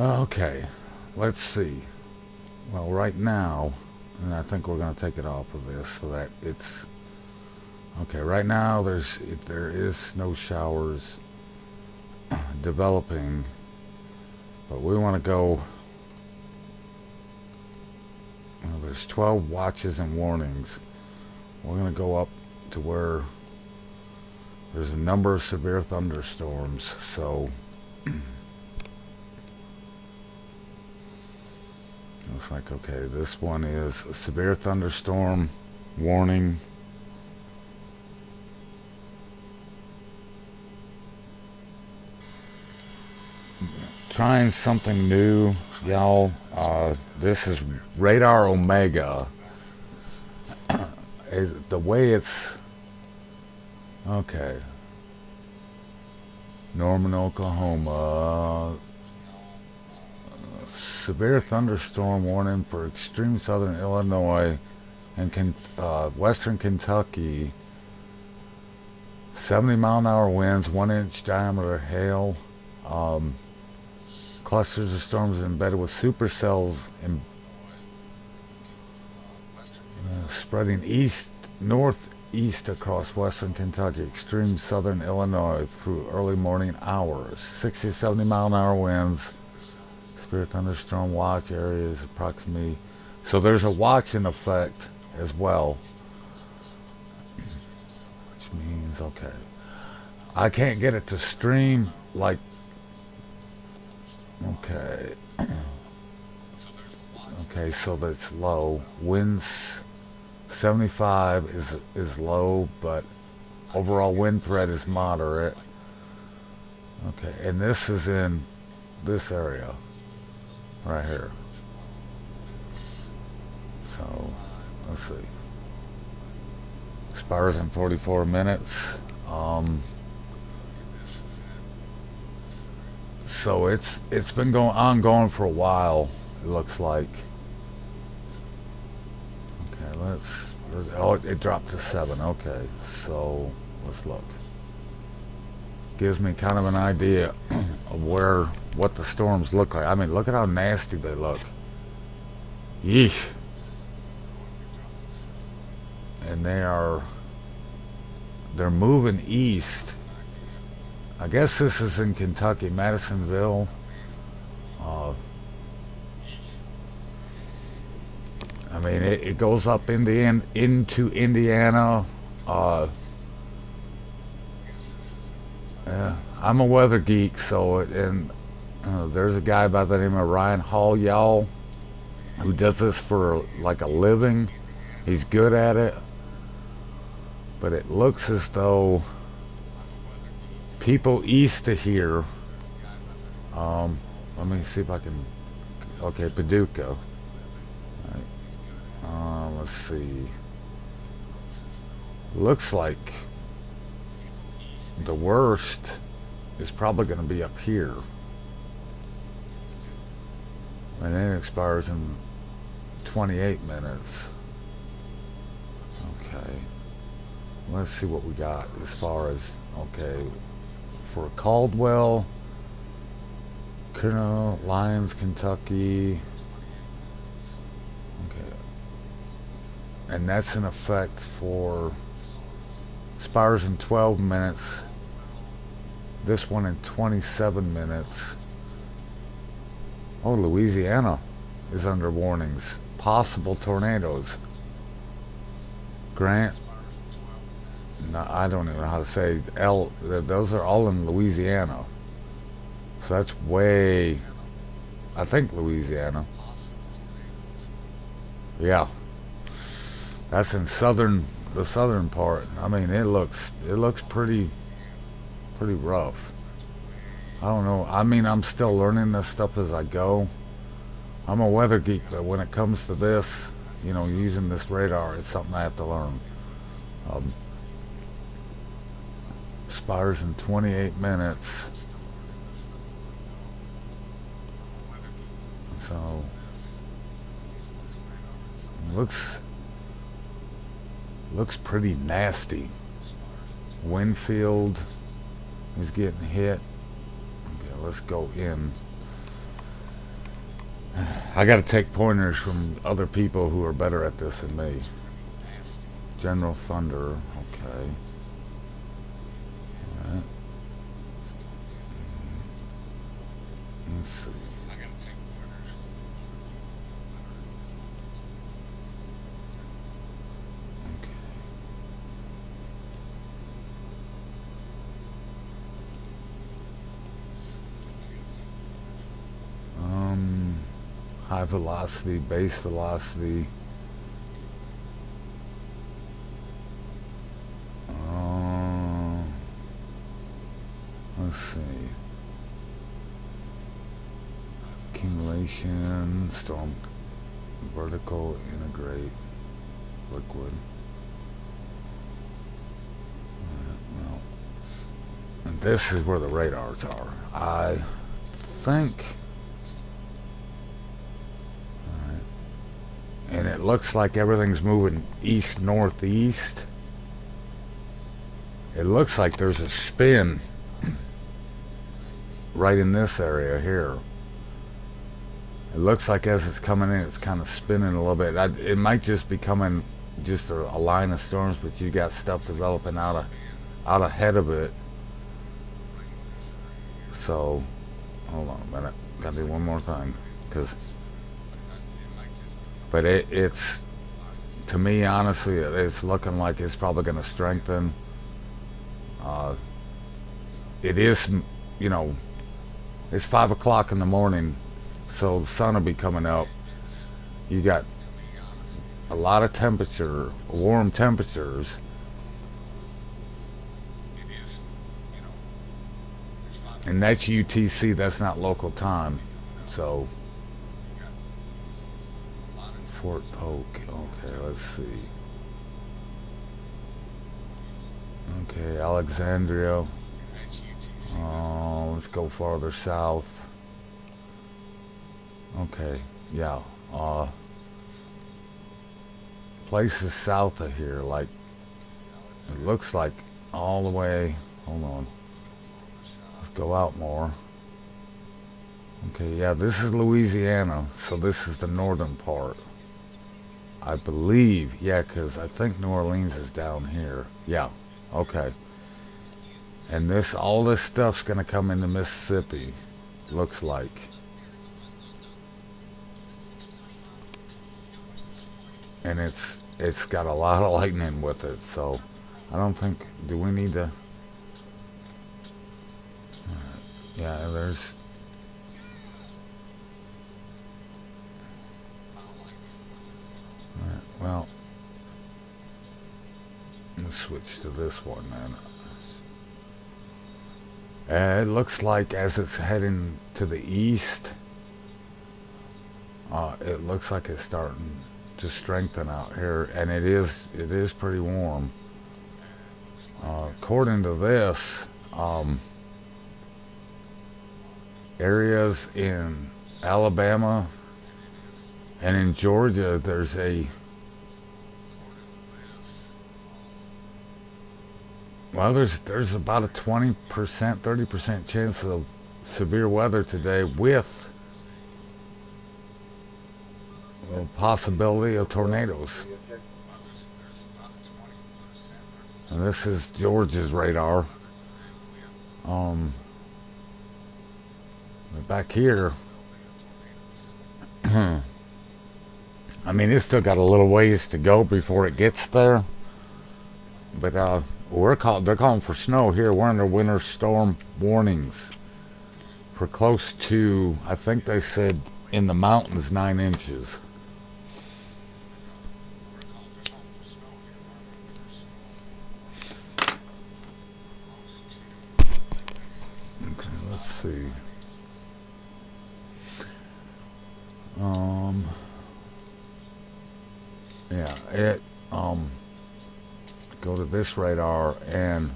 Okay, let's see. Well, right now, and I think we're going to take it off of this so that it's okay. Right now, there is no showers developing, but we want to go. Well, there's 12 watches and warnings. We're going to go up to where there's a number of severe thunderstorms. So looks like, okay, this one is a severe thunderstorm warning. Trying something new, y'all. This is Radar Omega. The way it's... Okay. Norman, Oklahoma. Severe thunderstorm warning for extreme southern Illinois and western Kentucky. 70-mile-an-hour winds, 1-inch diameter hail. Clusters of storms embedded with supercells spreading northeast across western Kentucky, extreme southern Illinois through early morning hours. 60 to 70-mile-an-hour winds. Severe thunderstorm watch areas approximately. So there's a watch in effect as well, which means, okay, I can't get it to stream like, okay, okay, so that's low. Winds 75 is low, but overall wind threat is moderate. Okay, and this is in this area right here. So let's see. Expires in 44 minutes. So it's been ongoing for a while. It looks like. Okay, let's. Oh, it dropped to 7. Okay, so let's look. Gives me kind of an idea of what the storms look like. I mean, look at how nasty they look. Yeesh. And they're moving east. I guess this is in Kentucky, Madisonville. I mean, it goes up into Indiana. Yeah, I'm a weather geek, so there's a guy by the name of Ryan Hall, y'all, who does this for like a living. He's good at it, but it looks as though people east of here, let me see if I can, okay, Paducah. Let's see. Looks like the worst is probably going to be up here. And then it expires in 28 minutes. Okay. Let's see what we got as far as, okay, for Caldwell, Colonel, Lyons, Kentucky. Okay. And that's in effect for, expires in 12 minutes. This one in 27 minutes. Oh, Louisiana is under warnings. Possible tornadoes. Grant. No, I don't even know how to say those are all in Louisiana. So that's way, I think, Louisiana. Yeah. That's in the southern part. I mean, it looks pretty rough. I don't know. I mean, I'm still learning this stuff as I go. I'm a weather geek, but when it comes to this, you know, using this radar, it's something I have to learn. Expires in 28 minutes. So looks pretty nasty. Winfield is getting hit. Okay, let's go in. I gotta take pointers from other people who are better at this than me. General Thunder, okay. Alright. Let's see. Okay. High velocity, base velocity. Let's see. Accumulation, storm, vertical, integrate, liquid. Well, and this is where the radars are. I think. Alright. And it looks like everything's moving east, northeast. It looks like there's a spin right in this area here. It looks like as it's coming in, it's kind of spinning a little bit. It might just be coming just a line of storms, but you got stuff developing out ahead of it. So, hold on a minute. Gotta do one more thing, but it's to me honestly, it's looking like it's probably going to strengthen. It is, you know, it's 5 o'clock in the morning, so the sun will be coming up. You got a lot of temperature, warm temperatures. And that's UTC, that's not local time. So, Fort Polk, okay, let's see. Okay, Alexandria. Let's go farther south. Okay, yeah. Places south of here, like, it looks like all the way, hold on. Let's go out more. Okay, yeah, this is Louisiana, so this is the northern part. I believe, yeah, because I think New Orleans is down here. Yeah, okay. And all this stuff's gonna come into Mississippi, looks like. And it's got a lot of lightning with it, so I don't think, do we need to, yeah, there's, well, let's switch to this one then. It looks like as it's heading to the east, it looks like it's starting to strengthen out here, and it is pretty warm. According to this, areas in Alabama and in Georgia, there's about a 20%, 30% chance of severe weather today, with a possibility of tornadoes. And this is Georgia's radar. Back here, I mean, it's still got a little ways to go before it gets there. But they're calling for snow here. We're under winter storm warnings for close to, I think they said in the mountains, 9 inches. Okay, let's see. Yeah, go to this radar, and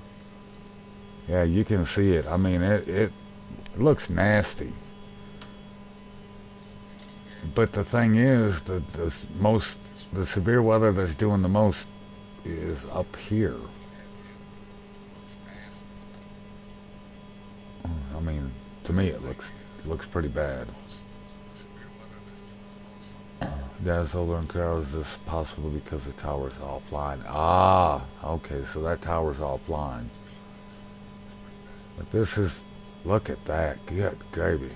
yeah, you can see it. I mean, it looks nasty. But the thing is, the severe weather that's doing the most is up here. I mean, to me, it looks pretty bad. Dazzler and Carol, is this possible because the tower's offline? Ah, okay, so that tower's offline. But this is, look at that, good gravy.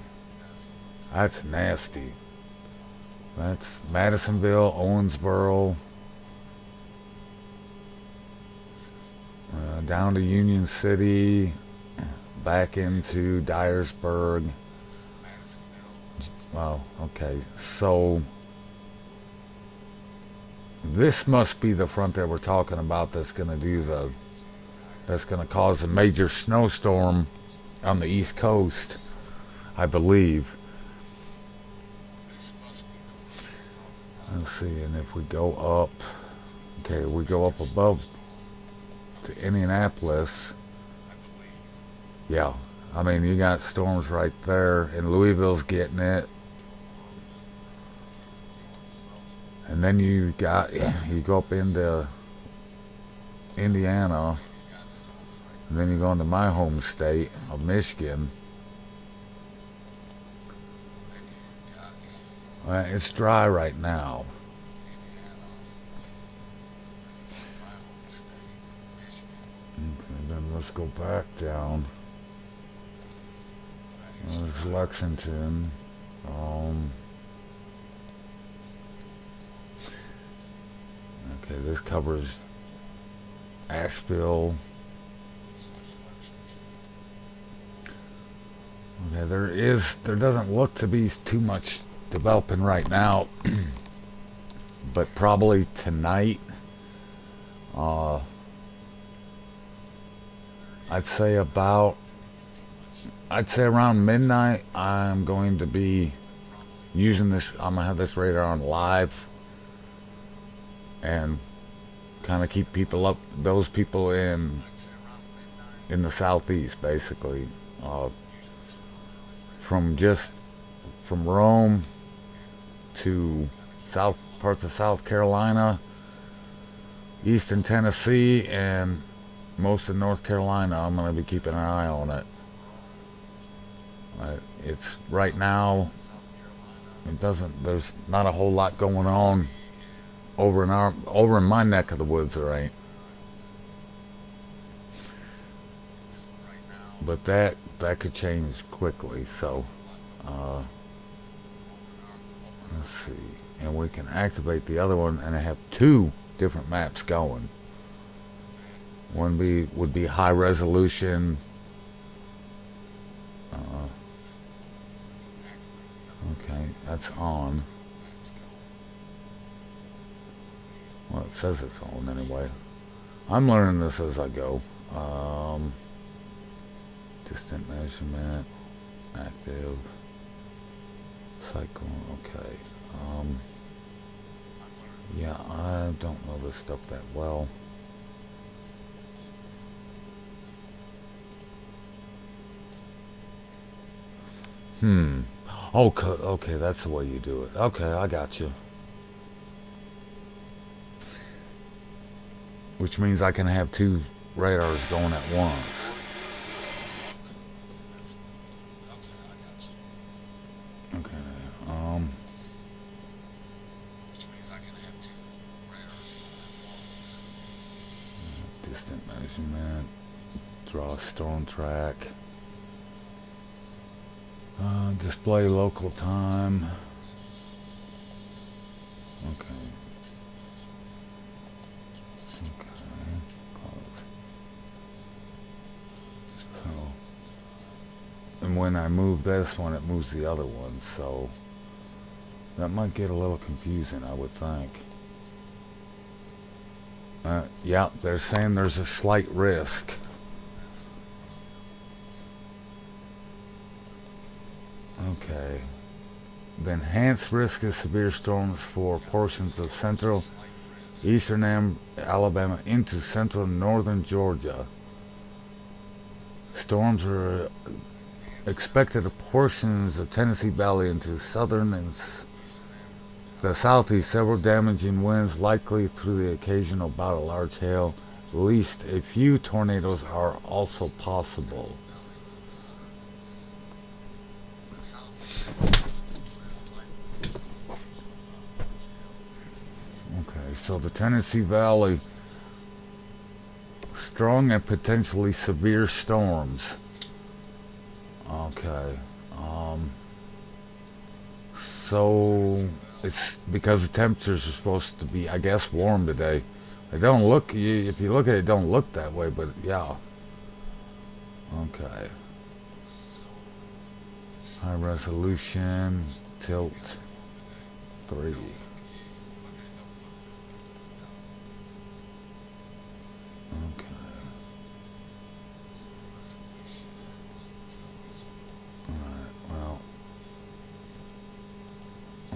That's nasty. That's Madisonville, Owensboro, down to Union City, back into Dyersburg. Well, okay, so this must be the front that we're talking about that's going to do the, that's going to cause a major snowstorm on the East Coast, I believe. Let's see, and if we go up, okay, we go up above to Indianapolis. Yeah, I mean, you got storms right there, and Louisville's getting it. And then you go up into Indiana, and then you go into my home state of Michigan. It's dry right now. Okay, then let's go back down. There's Lexington. Okay, this covers Asheville. Okay, there doesn't look to be too much developing right now, but probably tonight, I'd say around midnight, I'm going to be using this. I'm gonna have this radar on live and kind of keep people up, those people in the southeast, basically, from Rome to parts of South Carolina, eastern Tennessee, and most of North Carolina. I'm going to be keeping an eye on it. It's right now, there's not a whole lot going on over in my neck of the woods. There ain't. But that could change quickly, so let's see. And we can activate the other one, and I have two different maps going. One would be high resolution. Okay, that's on. Well, it says it's on anyway. I'm learning this as I go. Distant measurement, active, cycle, okay. Yeah, I don't know this stuff that well. Okay, that's the way you do it. Okay, I got you. Which means I can have two radars going at once. Okay, distant measurement, draw a storm track, display local time. Okay. Close. So, and when I move this one, it moves the other one, so that might get a little confusing, I would think. Yeah, they're saying there's a slight risk. Okay. The enhanced risk of severe storms for portions of central, eastern Alabama into central and northern Georgia. Storms are expected of portions of Tennessee Valley into southern and the southeast. Several damaging winds likely through the occasional bout of large hail. At least a few tornadoes are also possible. So the Tennessee Valley, strong and potentially severe storms. Okay. So it's because the temperatures are supposed to be, I guess, warm today. They don't look, if you look at it, don't look that way, but yeah. Okay. High resolution, tilt 3. Okay. Alright, well,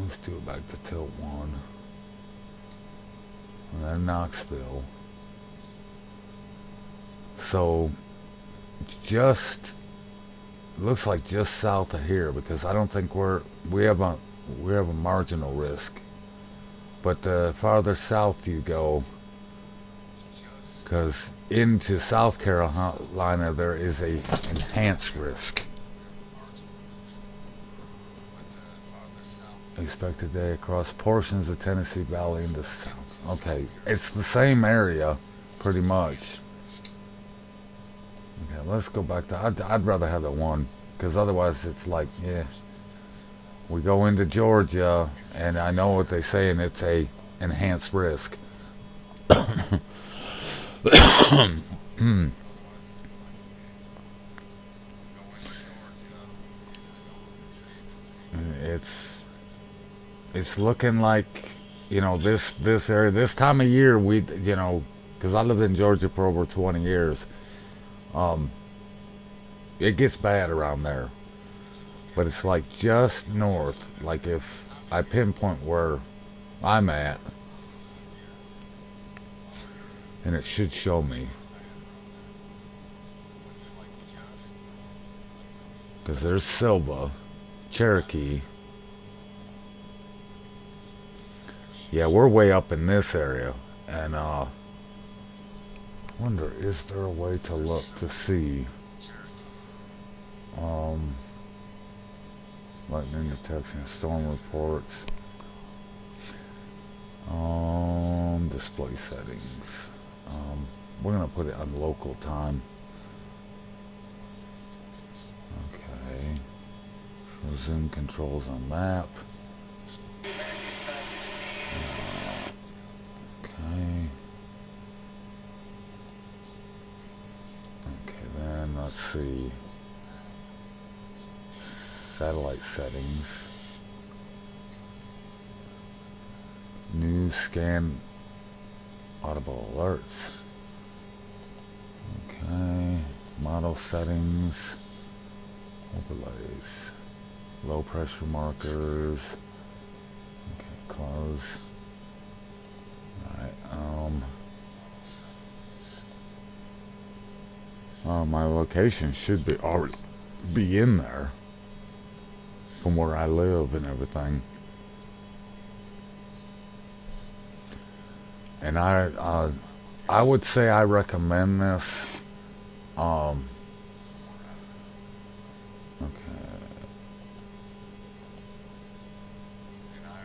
let's do it back to tilt 1. And then Knoxville. So, just looks like just south of here, because I don't think we have a marginal risk. But the farther south you go, because into South Carolina there is a enhanced risk. Expected day across portions of Tennessee Valley into south. Okay, it's the same area, pretty much. Okay, let's go back to, I'd rather have the 1, because otherwise it's like, yeah, we go into Georgia, and I know what they say, and it's a enhanced risk. It's looking like, this area, this time of year, because I lived in Georgia for over 20 years, it gets bad around there. But it's like just north, like if I pinpoint where I'm at, and it should show me. Because there's Silva, Cherokee. Yeah, we're way up in this area, and wonder, is there a way to look to see lightning detection, storm reports, display settings. We're gonna put it on local time. Okay, show zoom controls on map. Okay. Okay, then let's see. Satellite settings. News scan audible alerts. Okay. Model settings. Overlays. Low pressure markers. Okay, close. Alright, my location should be already be in there from where I live and everything. And I would say I recommend this. Okay.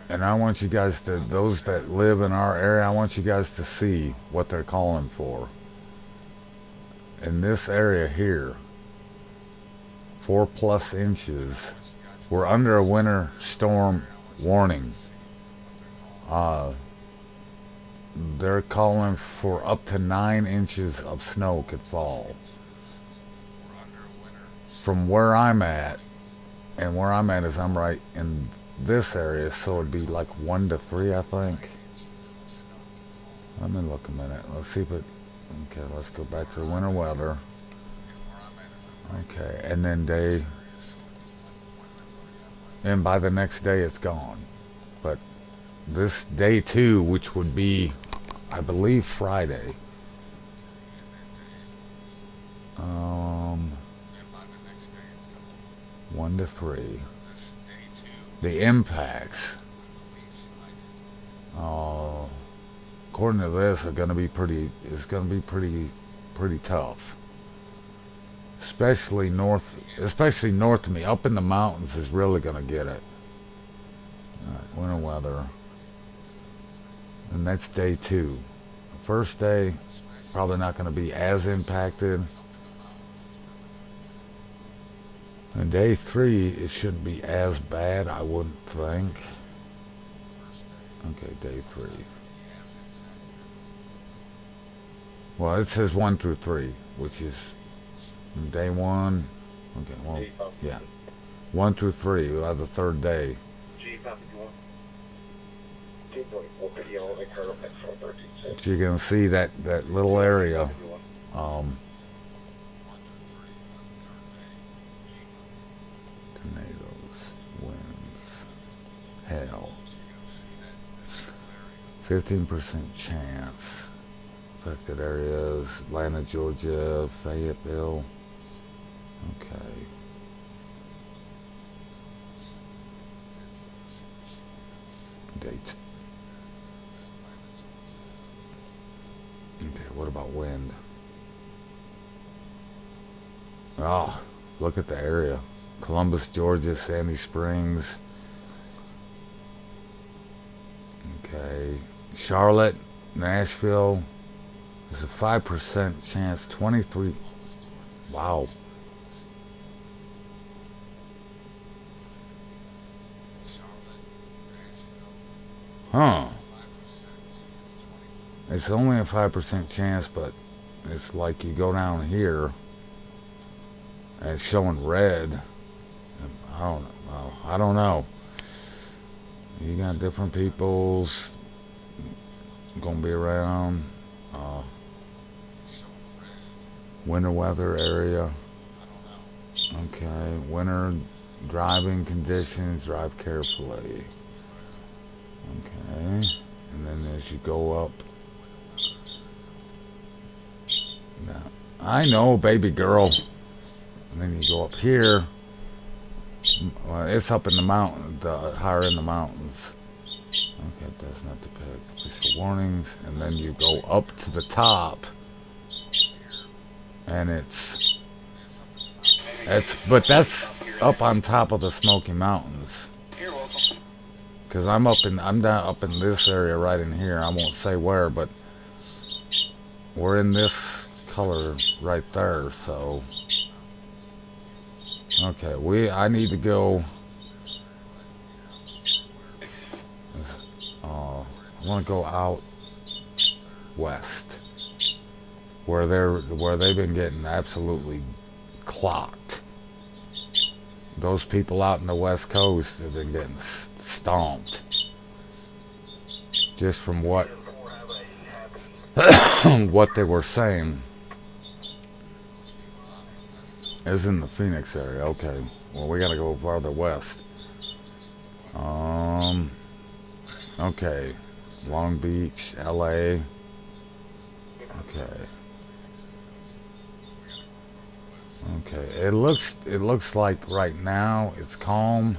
And I want you guys to, those that live in our area, I want you guys to see what they're calling for. In this area here, 4+ inches. We're under a winter storm warning. They're calling for up to 9 inches of snow could fall. From where I'm at, and where I'm at is I'm right in this area, so it'd be like 1 to 3, I think. Let me look a minute. Let's see if it, okay, let's go back to the winter weather. Okay, and then and by the next day it's gone. But this day 2, which would be, I believe, Friday. 1 to 3. The impacts, according to this, are going to be pretty tough. Especially north of me. Up in the mountains is really going to get it. Alright, winter weather. And that's day 2. The first day, probably not going to be as impacted. And day 3, it shouldn't be as bad, I wouldn't think. Okay, day 3. Well, it says 1 through 3, which is day 1. Okay, well, yeah. 1 through 3, we'll have the 3rd day. So you're going to see that little area. Tornadoes, winds, hail. 15% chance. Affected areas, Atlanta, Georgia, Fayetteville. Okay. Date. Okay, what about wind? Oh, look at the area. Columbus, Georgia, Sandy Springs. Okay. Charlotte, Nashville. There's a 5% chance. 23. Wow. Huh. It's only a 5% chance, but it's like you go down here and it's showing red. I don't know. You got different peoples gonna be around. Winter weather area. Okay, winter driving conditions. Drive carefully. Okay, and then as you go up. Now, I know, baby girl. And then you go up here. Well, it's up in the mountain, higher in the mountains. Okay, it does not depict official warnings. And then you go up to the top. And but that's up on top of the Smoky Mountains. Because I'm down up in this area right in here. I won't say where, but we're in this color right there, so. Okay, I need to go. I want to go out west, where they've been getting absolutely clocked. Those people out in the West Coast have been getting stomped. Just from what they were saying. Is in the Phoenix area. Okay. Well, we gotta go farther west. Okay. Long Beach, LA. Okay. Okay. It looks like right now it's calm.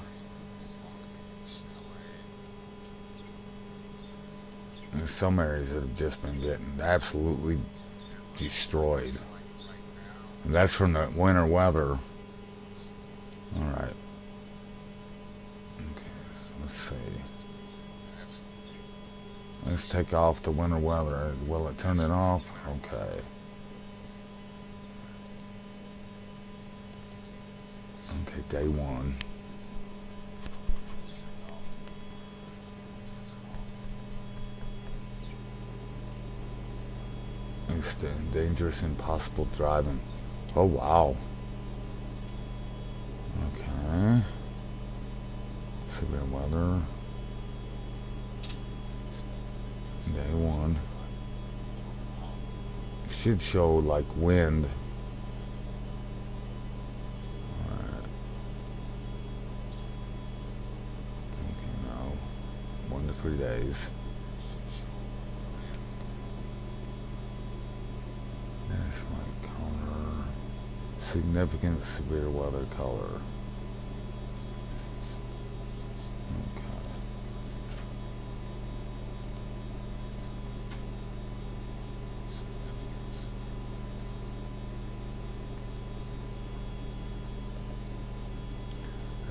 There's some areas that have just been getting absolutely destroyed. And that's from the winter weather. Alright. Okay, so let's see. Let's take off the winter weather. Will it turn it off? Okay. Okay, day 1. Extend dangerous, impossible driving. Oh, wow. Okay. Severe weather. Day 1. It should show like wind. Alright. Okay, now 1 to 3 days. That's like color. Significant severe weather color. Okay.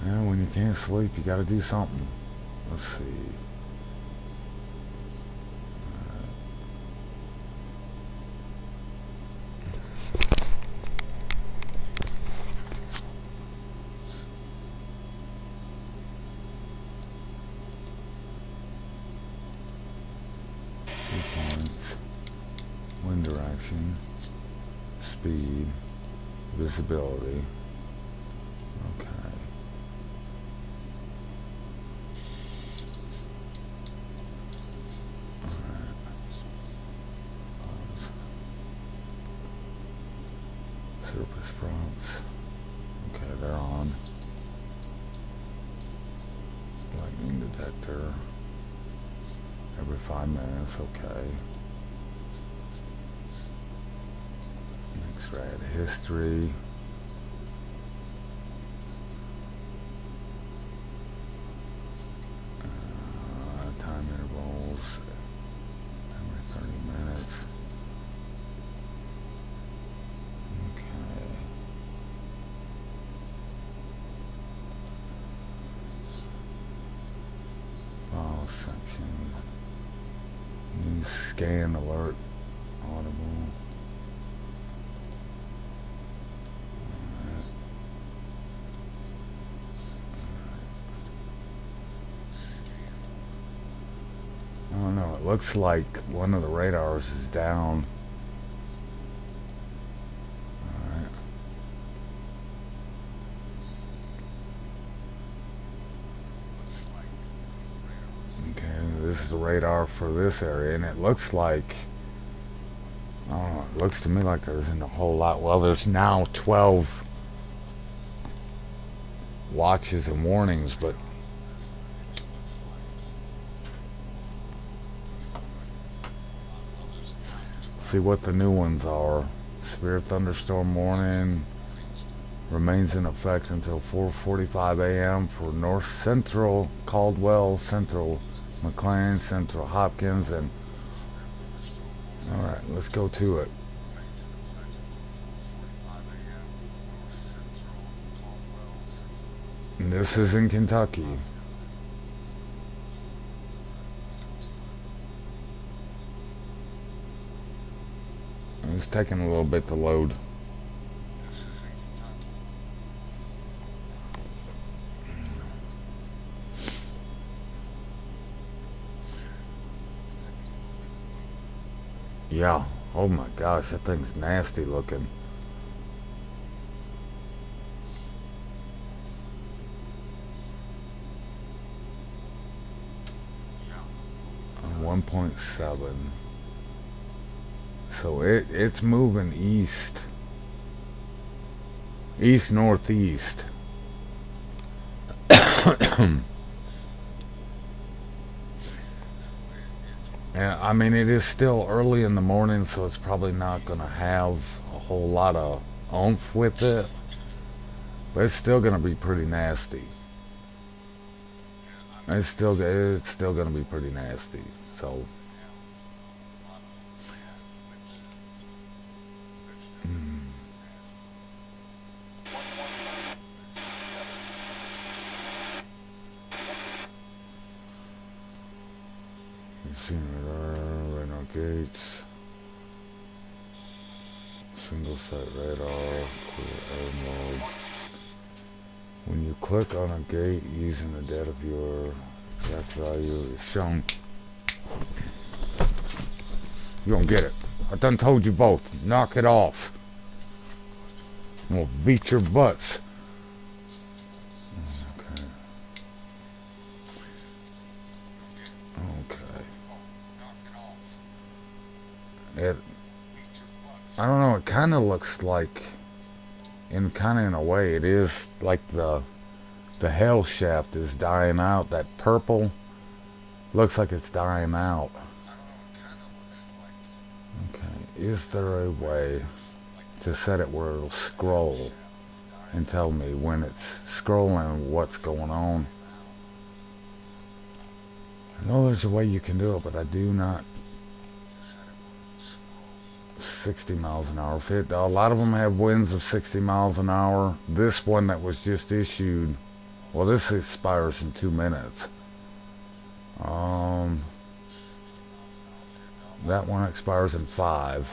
Well, when you can't sleep, you gotta do something. Let's see. wind direction, speed, visibility. Okay. Surface prompts. Okay, they're on. Lightning detector. Every 5 minutes, okay. Next, add history. Time intervals. Every 30 minutes. Okay. File sections. News scan alert. Audible. I don't know, it looks like one of the radars is down. Alright. Okay, this is the radar for this area, and it looks like, I don't know, it looks to me like there isn't a whole lot. Well, there's now 12 watches and warnings, but see what the new ones are. Severe thunderstorm warning remains in effect until 4:45 a.m. for North Central, Caldwell, Central McLean, Central Hopkins, and alright, let's go to it. And this is in Kentucky. It's taking a little bit to load. Yeah. Oh my gosh, that thing's nasty looking. On 1.7. So it's moving east. East northeast. And I mean, it is still early in the morning, so it's probably not going to have a whole lot of oomph with it, but it's still going to be pretty nasty. It's still going to be pretty nasty. So you've seen radar gates, single site radar, clear air mode. When you click on a gate using the data viewer, exact value is shown. You don't get it. I done told you both. Knock it off. We'll beat your butts. Okay. Okay. I don't know, it kind of looks like, in a way, it is like the hell shaft is dying out. That purple looks like it's dying out. Okay, is there a way to set it where it'll scroll and tell me when it's scrolling what's going on? I know there's a way you can do it, but I do not. 60 miles an hour. A lot of them have winds of 60 miles an hour. This one that was just issued, well, this expires in 2 minutes. That one expires in 5.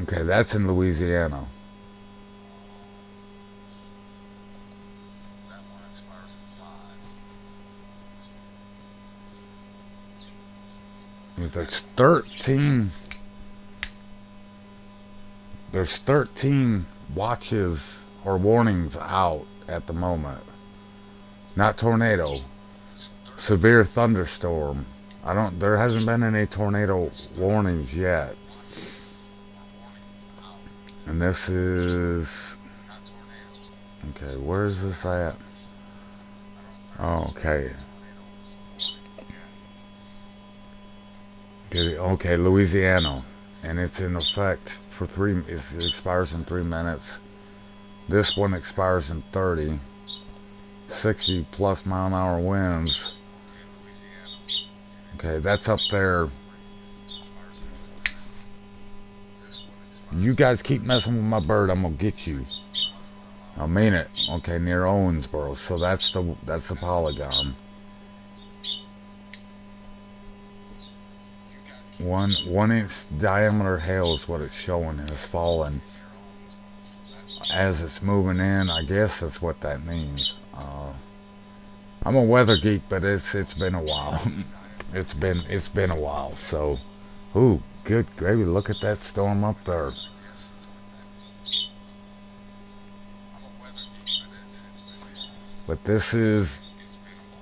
Okay, that's in Louisiana. There's 13. There's 13 watches or warnings out at the moment. Not tornado. Severe thunderstorm. There hasn't been any tornado warnings yet. And this is, okay, where is this at? Oh, okay. Okay, Louisiana. And it's in effect for it expires in 3 minutes. This one expires in 30. 60 plus mile an hour winds. Okay, that's up there. You guys keep messing with my bird, I'm gonna get you. I mean it. Okay, near Owensboro. So that's the polygon. 1 inch diameter hail is what it's showing is falling as it's moving in. I guess that's what that means. I'm a weather geek, but it's been a while. it's been a while. So, ooh, good gravy! Look at that storm up there. But this is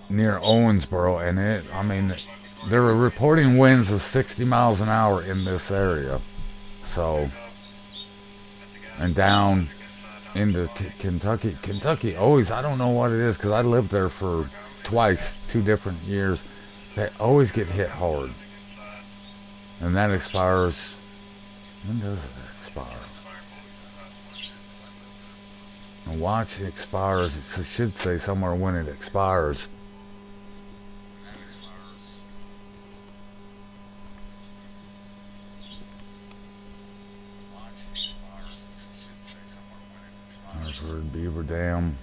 near Owensboro, and I mean, they were reporting winds of 60 miles an hour in this area. So, and down into Kentucky. Kentucky always, I don't know what it is, because I lived there for twice, 2 different years. They always get hit hard. And that expires, when does it expire? And watch it expires, it should say somewhere when it expires. Hartford, Beaver Dam.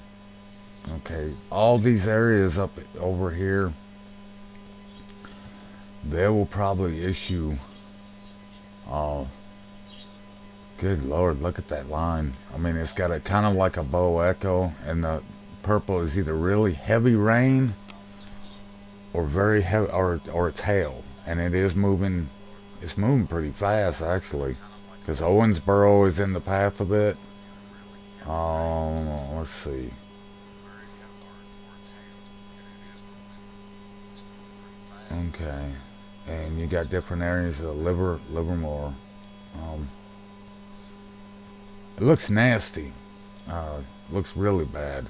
Okay, all these areas up over here, they will probably issue, good Lord, look at that line. I mean, it's got a kind of like a bow echo, and the purple is either really heavy rain or very heavy, or it's hail, and it is moving. It's moving pretty fast actually, because Owensboro is in the path of it. Let's see. Okay, and you got different areas of Livermore. It looks nasty. Looks really bad.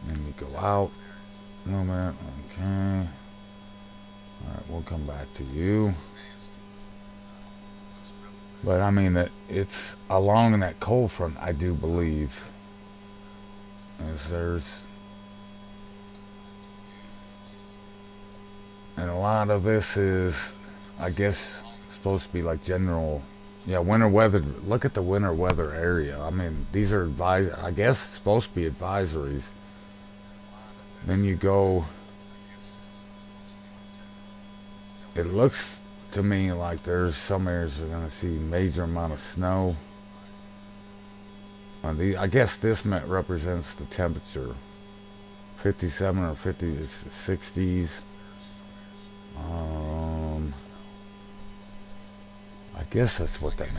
Let me go out a moment. Okay. Alright, we'll come back to you. But I mean, that it's along that cold front, I do believe. And a lot of this is, I guess, supposed to be like general, yeah, winter weather. Look at the winter weather area. I mean, these are I guess supposed to be advisories. Then you go, it looks to me like there's some areas that are going to see major amount of snow. I guess this represents the temperature, 57 or 50 60s. I guess that's what they mean.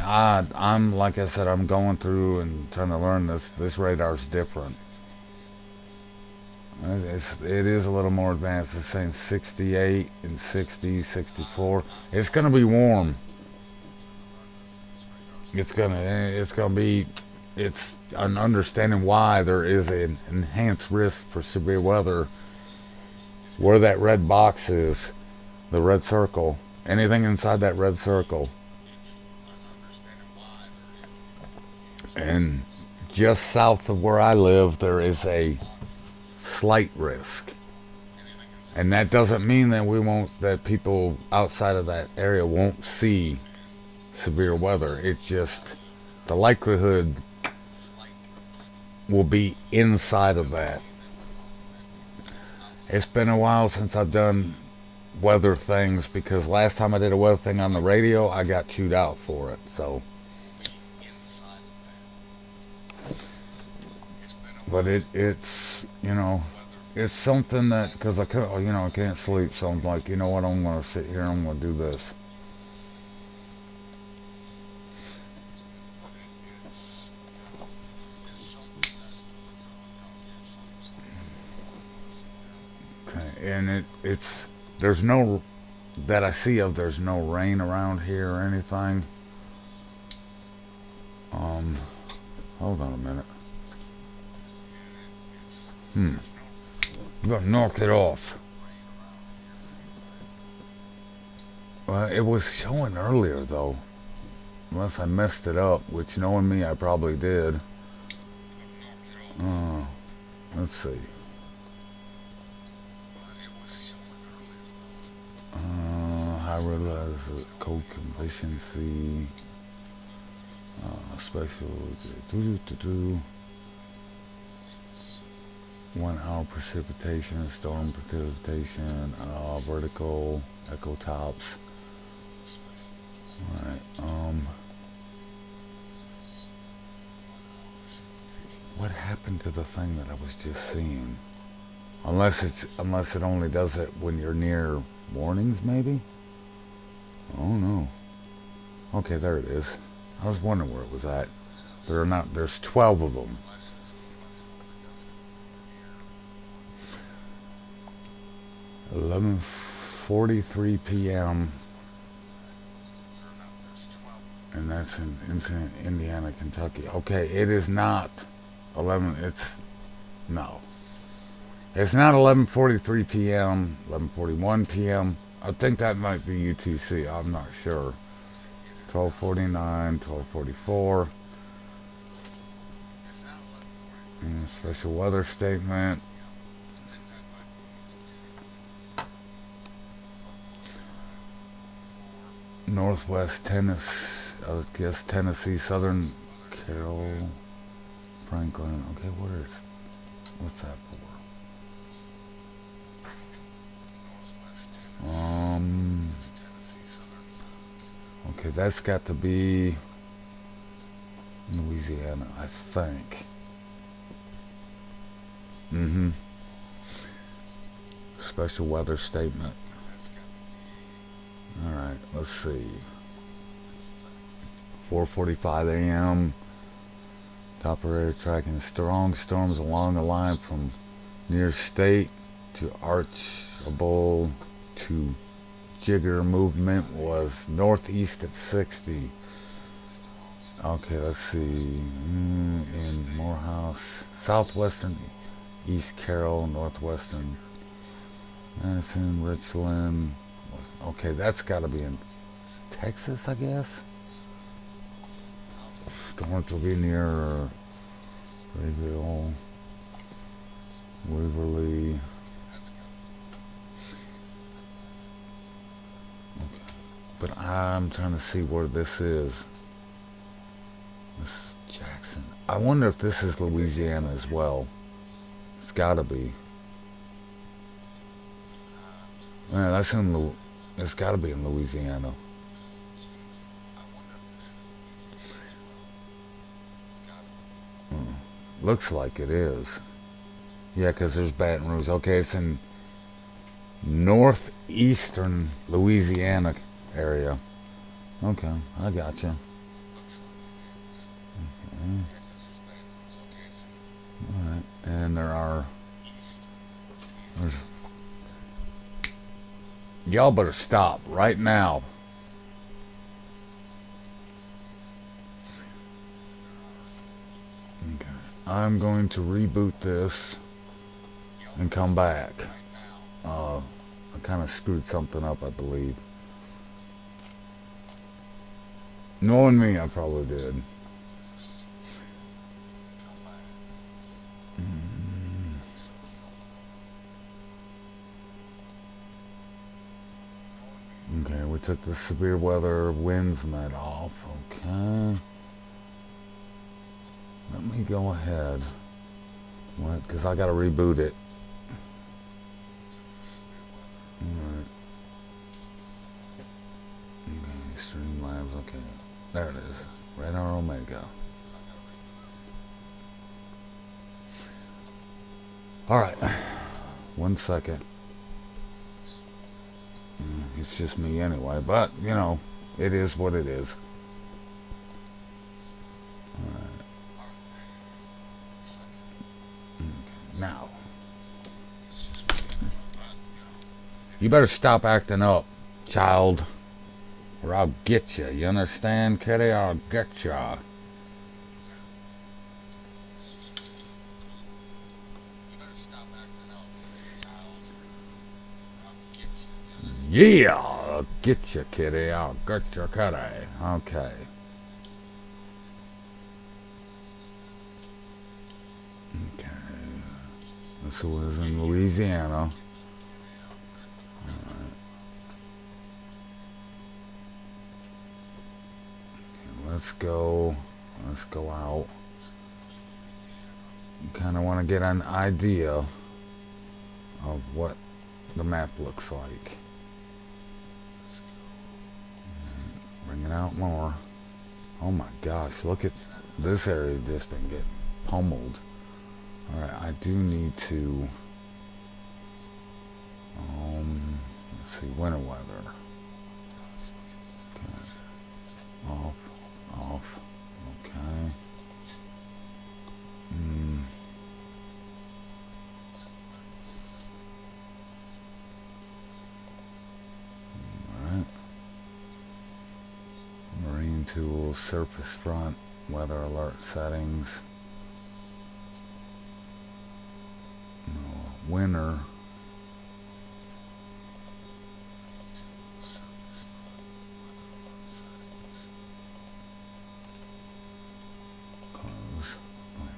I'm like I said, I'm going through and trying to learn this. This radar's different. It is a little more advanced. It's saying 68 and 60, 64. It's gonna be warm. It's gonna be. It's an understanding why there is an enhanced risk for severe weather. Where that red box is, the red circle. Anything inside that red circle. And just south of where I live, there is a slight risk. And that doesn't mean that people outside of that area won't see severe weather. It's just the likelihood will be inside of that. It's been a while since I've done weather things, because last time I did a weather thing on the radio, I got chewed out for it. So, but it's, you know, it's something that, because I could, you know, I can't sleep, so I'm like, you know what, I'm gonna sit here and I'm gonna do this. Okay, and it's there's no that I see of. There's no rain around here or anything. Um, hold on a minute. I'm gonna knock it off. Well, it was showing earlier though, unless I messed it up, which knowing me, I probably did. Uh, let's see. High realize code efficiency, special, do do do. 1 hour precipitation, storm precipitation, vertical, echo tops. Alright, what happened to the thing that I was just seeing? Unless it only does it when you're near warnings, maybe? Oh no. Okay, there it is. I was wondering where it was at. There's 12 of them. 11:43 p.m. and that's in Indiana, Kentucky. Okay, it is not 11. No. It's not 11:43 p.m. 11:41 p.m. I think that might be UTC. I'm not sure. 12:49, 12:44. Special weather statement. Northwest Tennessee, I guess Tennessee, Southern Carroll, Franklin. Okay, what's that for? Okay, that's got to be Louisiana, I think. Special weather statement. Alright, let's see. 4:45 a.m. Top area tracking strong storms along the line from near state to archable to jigger. Movement was northeast at 60. Okay, let's see. In Morehouse, southwestern East Carroll, northwestern Madison, Richland. Okay, that's got to be in Texas, I guess. Storms will be near Rayville, Waverly. Okay. But I'm trying to see where this is. This is Jackson. I wonder if this is Louisiana as well. It's gotta be. Man, that's in it's gotta be in Louisiana. Looks like it is. Yeah, because there's Baton Rouge. Okay, it's in northeastern Louisiana area. Okay, I gotcha. Okay. Alright, and y'all better stop right now. Okay. I'm going to reboot this and come back. I kind of screwed something up, I believe. Knowing me, I probably did. Okay, we took the severe weather winds net off. Okay. Let me go ahead. What? Because I got to reboot it. Alright. Okay, Streamlabs. Okay. There it is. Radar Omega. Alright. 1 second. It's just me anyway, but, you know, it is what it is. Alright. Okay, now. You better stop acting up, child, or I'll get you. You understand, kitty? I'll get ya. Yeah, I'll get you, kitty. I'll get your kitty. Okay. Okay. This was in Louisiana. Alright. Let's go. Let's go out. You kind of want to get an idea of what the map looks like. Bring it out more. Oh my gosh, look at this area just been getting pummeled. Alright, I do need to let's see, winter weather. Okay. Off. Okay. Alright. Marine tools, surface front, weather alert settings. No, winter.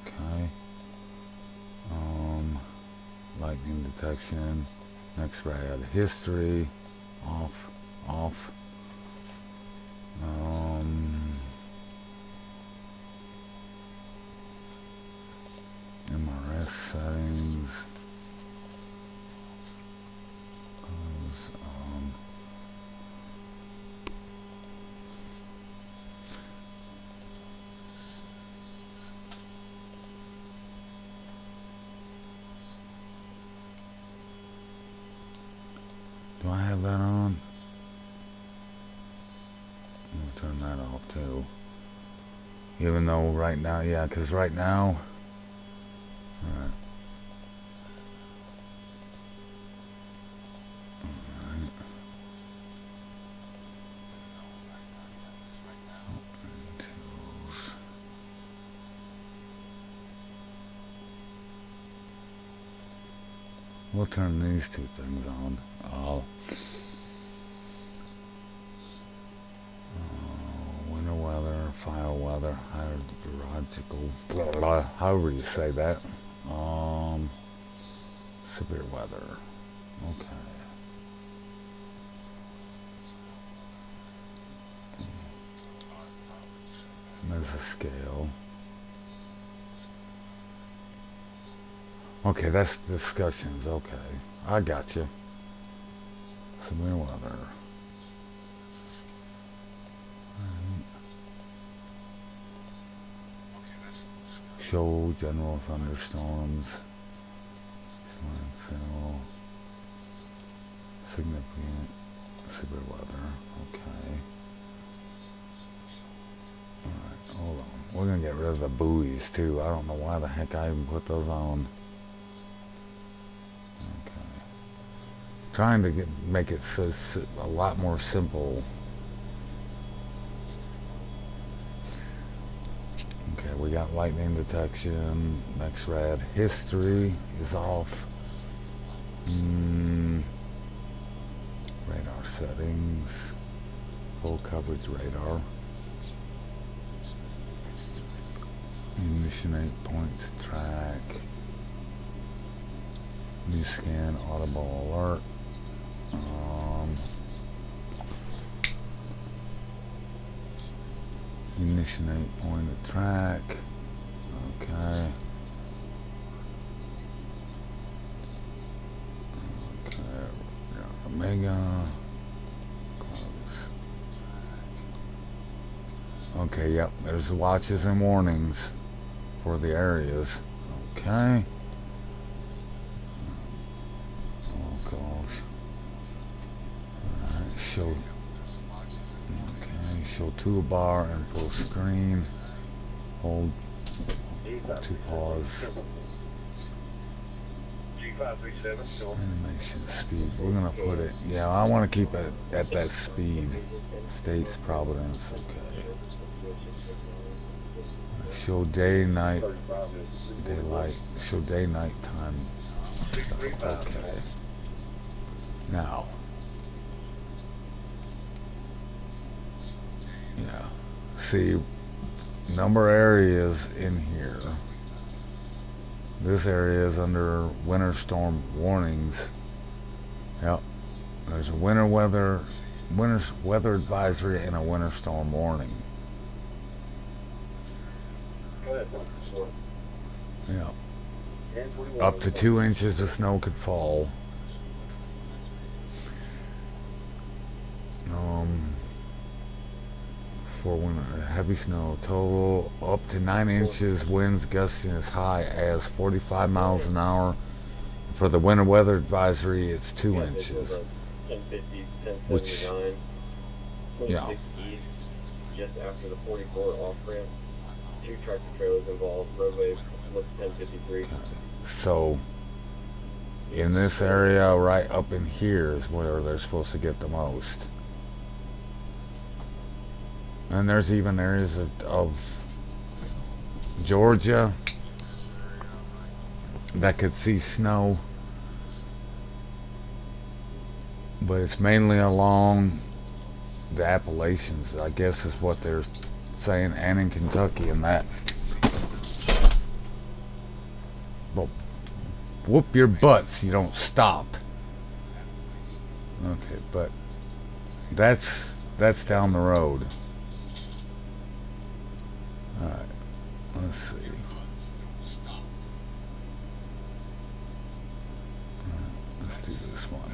Okay. Lightning detection. Next rad. History. Off. MRS settings. Do I have that on? I'm gonna turn that off too. Even though right now, yeah, because right now, alright. We'll turn these two things on. Winter weather, fire weather, hydrological, blah, blah, however you say that. Severe weather. Okay. There's a scale. Okay, that's discussions. Okay, I got you. Severe weather. Show general thunderstorms. Landfill. Significant severe weather. Okay. Alright, hold on. We're gonna get rid of the buoys too. I don't know why the heck I even put those on. Trying to make it so a lot more simple. Okay, we got lightning detection. Next rad. History is off. Radar settings. Full coverage radar. Munition 8 points track. New scan audible alert. Munition 8 point track. Okay. Omega. Close. Okay, yep, there's the watches and warnings for the areas. Okay. Show, okay, show toolbar and full screen. Hold to pause. Animation speed. We're gonna put it. Yeah, I want to keep it at that speed. States Providence. Okay. Show day, night, daylight. Show day, night time. Okay. Now. Yeah. See, number areas in here. This area is under winter storm warnings. Yep. There's a winter weather advisory and a winter storm warning. Yeah. Up to 2 inches of snow could fall. For winter, heavy snow. Total up to 9 inches. Winds gusting as high as 45 miles an hour. For the winter weather advisory, it's 2 inches. Which, yeah. Just after the 44 off ramp. 2 tractor trailers involved. Roadway looks 1053. So, in this area right up in here is where they're supposed to get the most. And there's even areas of Georgia that could see snow. But it's mainly along the Appalachians, I guess is what they're saying, and in Kentucky and that. But whoop your butts, you don't stop. Okay, but that's down the road. Alright, let's see. Let's do this one.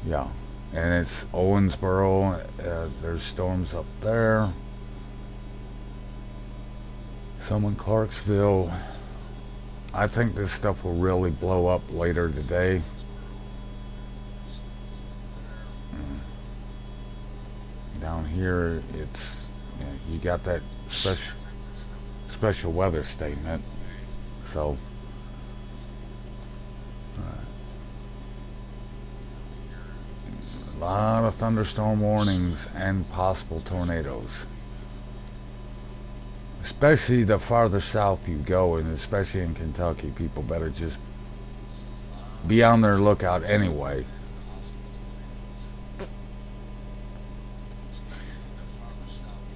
Yeah, and it's Owensboro. There's storms up there. Some in Clarksville. I think this stuff will really blow up later today. Down here, it's you got that special weather statement, so a lot of thunderstorm warnings and possible tornadoes, especially the farther south you go, and especially in Kentucky. People better just be on their lookout anyway.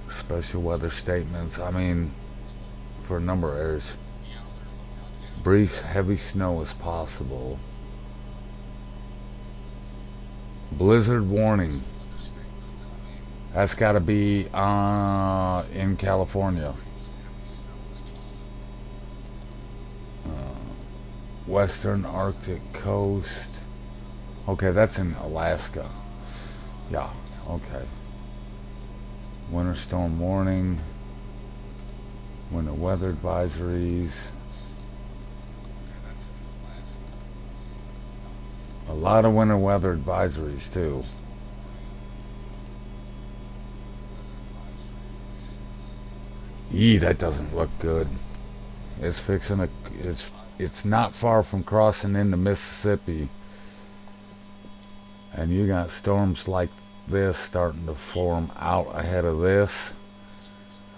Special weather statements, I mean, for a number of areas. Brief heavy snow is possible. Blizzard warning. That's got to be in California. Western Arctic coast. Okay, that's in Alaska. Yeah, okay. Winter storm warning. Winter weather advisories. A lot of winter weather advisories too. Yee, that doesn't look good. It's fixing a. It's not far from crossing into Mississippi, and you got storms like this starting to form out ahead of this.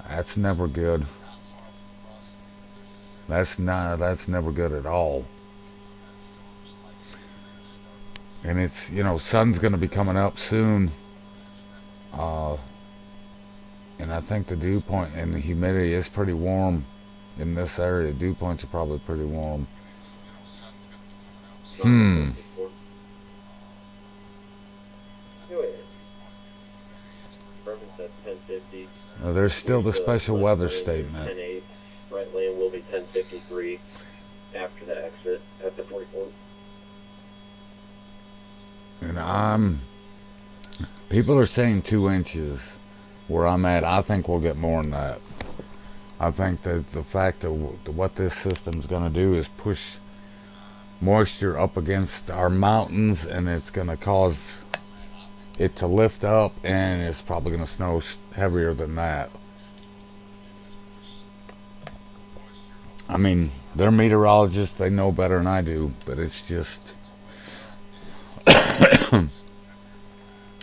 That's never good. That's never good at all. And it's, you know, sun's going to be coming up soon. And I think the dew point and the humidity is pretty warm in this area. Dew points are probably pretty warm. There's still the special weather statement. 10-8, right lane will be 1053 after the exit at the 44. And people are saying 2 inches where I'm at. I think we'll get more than that. I think that the fact that what this system's going to do is push moisture up against our mountains, and it's going to cause it to lift up, and it's probably going to snow heavier than that. I mean, they're meteorologists, they know better than I do, but it's just,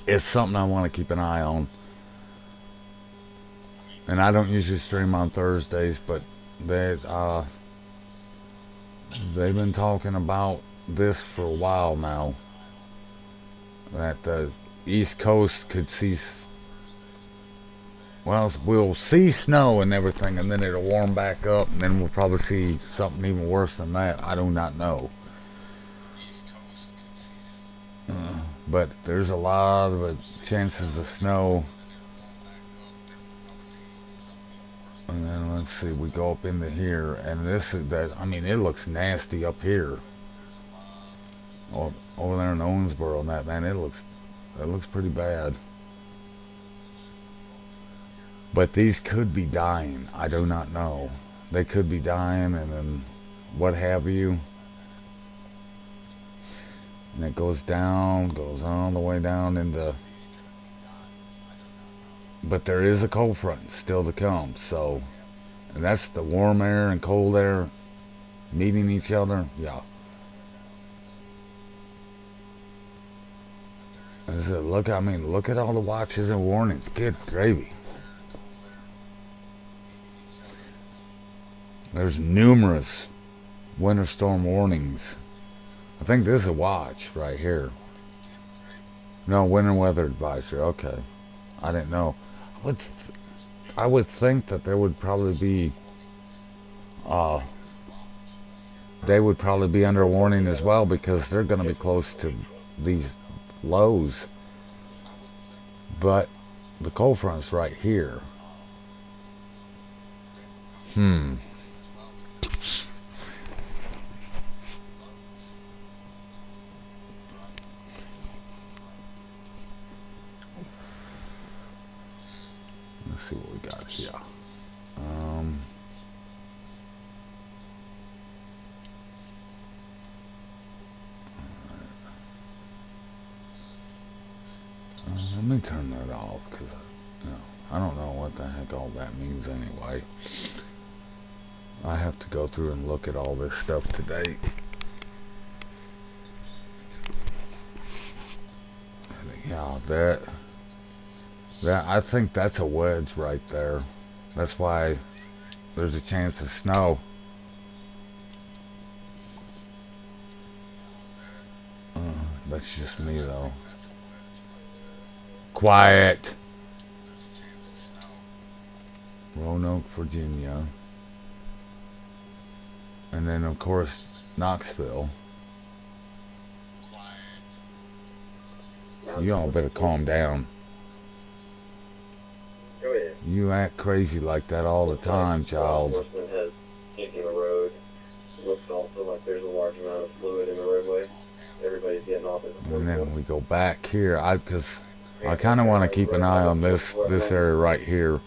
it's something I want to keep an eye on. And I don't usually stream on Thursdays, but they, they've been talking about this for a while now, that the East Coast could see, well, we'll see snow and everything, and then it'll warm back up, and then we'll probably see something even worse than that. I do not know. But there's a lot of chances of snow. And then let's see, we go up into here, and this is that. I mean, it looks nasty up here. Over there in Owensboro, and that, man, it looks pretty bad. But these could be dying. I do not know. They could be dying, and then what have you. And it goes down, goes all the way down into. But there is a cold front still to come, so. And that's the warm air and cold air meeting each other. Yeah. I said, look, I mean, look at all the watches and warnings. Good gravy. There's numerous winter storm warnings. I think this is a watch right here. No, winter weather advisory. Okay. I didn't know. I would think that there would probably be, they would probably be under a warning as well, because they're going to be close to these lows. But the cold front's right here. Let's see what we got here. Let me turn that off, because I don't know what the heck all that means anyway. I have to go through and look at all this stuff today. Yeah, that I think that's a wedge right there. That's why there's a chance of snow. That's just me though. Quiet. Roanoke, Virginia. And then of course Knoxville. You all better calm down. Go ahead. You act crazy like that all the time, child. Law enforcement has taken the road. Looks also like there's a large amount of fluid in the roadway. Everybody's getting off at the 44. And then we go back here. Because I kind of want to keep an eye on this area right here.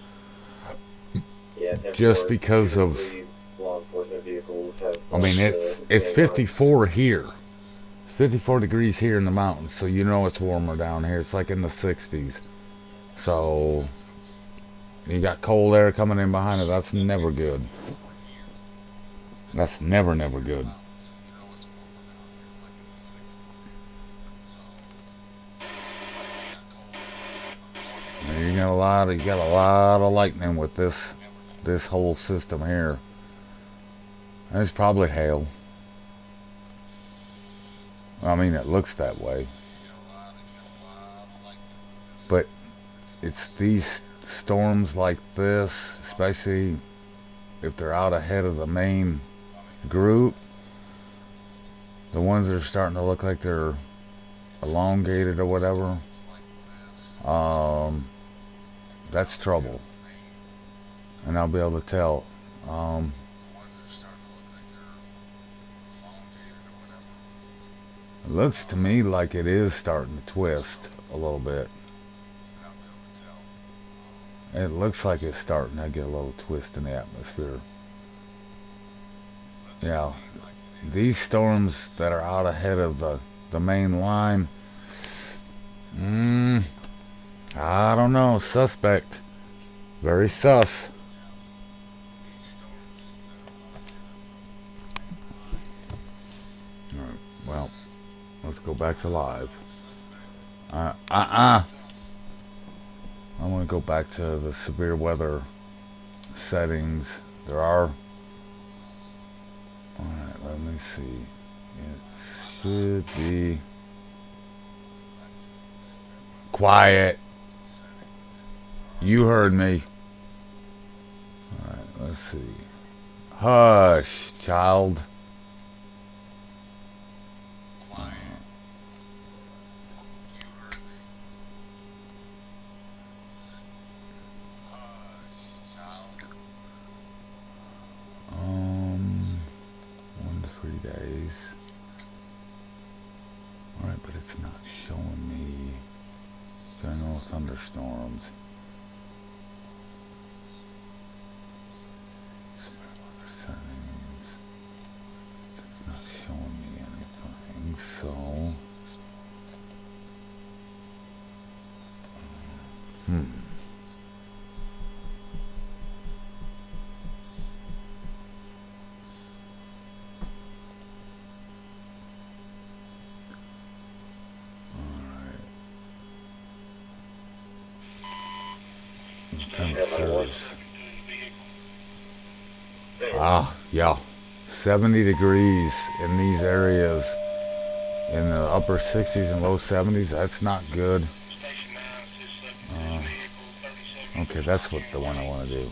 Yeah, just because of. Law enforcement vehicles have. I mean, it's 54 here. 54 degrees here in the mountains, so you know it's warmer down here. It's like in the 60s. So you got cold air coming in behind it. That's never good. That's never good. You got a lot of lightning with this whole system here. There's probably hail. I mean, it looks that way. But it's these storms like this, especially if they're out ahead of the main group, the ones that are starting to look like they're elongated or whatever, that's trouble. And I'll be able to tell. It looks to me like it is starting to twist a little bit. It looks like it's starting to get a little twist in the atmosphere. Yeah, these storms that are out ahead of the main line, I don't know. Suspect. Very sus. Alright, well, let's go back to live. I'm going to go back to the severe weather settings. There are... Alright, let me see. It should be... Quiet. You heard me. Alright, let's see. Hush, child. Quiet. Um, 1 to 3 days. Alright, but it's not showing me general thunderstorms. Settings. It's not showing me anything, so... Temperatures. Yeah. 70 degrees in these areas. In the upper 60s and low 70s. That's not good. Okay, that's what the one I want to do.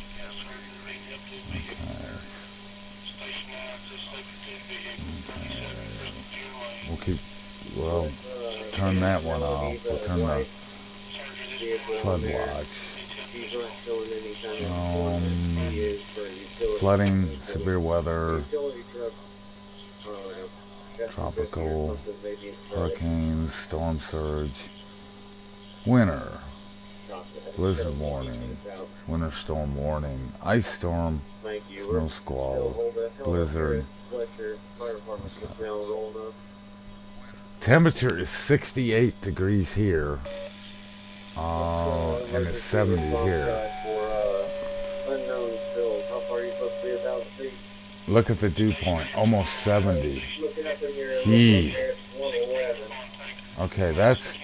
Okay. We'll keep... Well, turn that one off. We'll turn the flood watch. Flooding, severe weather, tropical, hurricanes, storm surge, winter, blizzard warning, winter storm warning, ice storm, snow squall, blizzard. Temperature is 68 degrees here, and it's 70 here. Look at the dew point, almost 70. Jeez. Okay, that's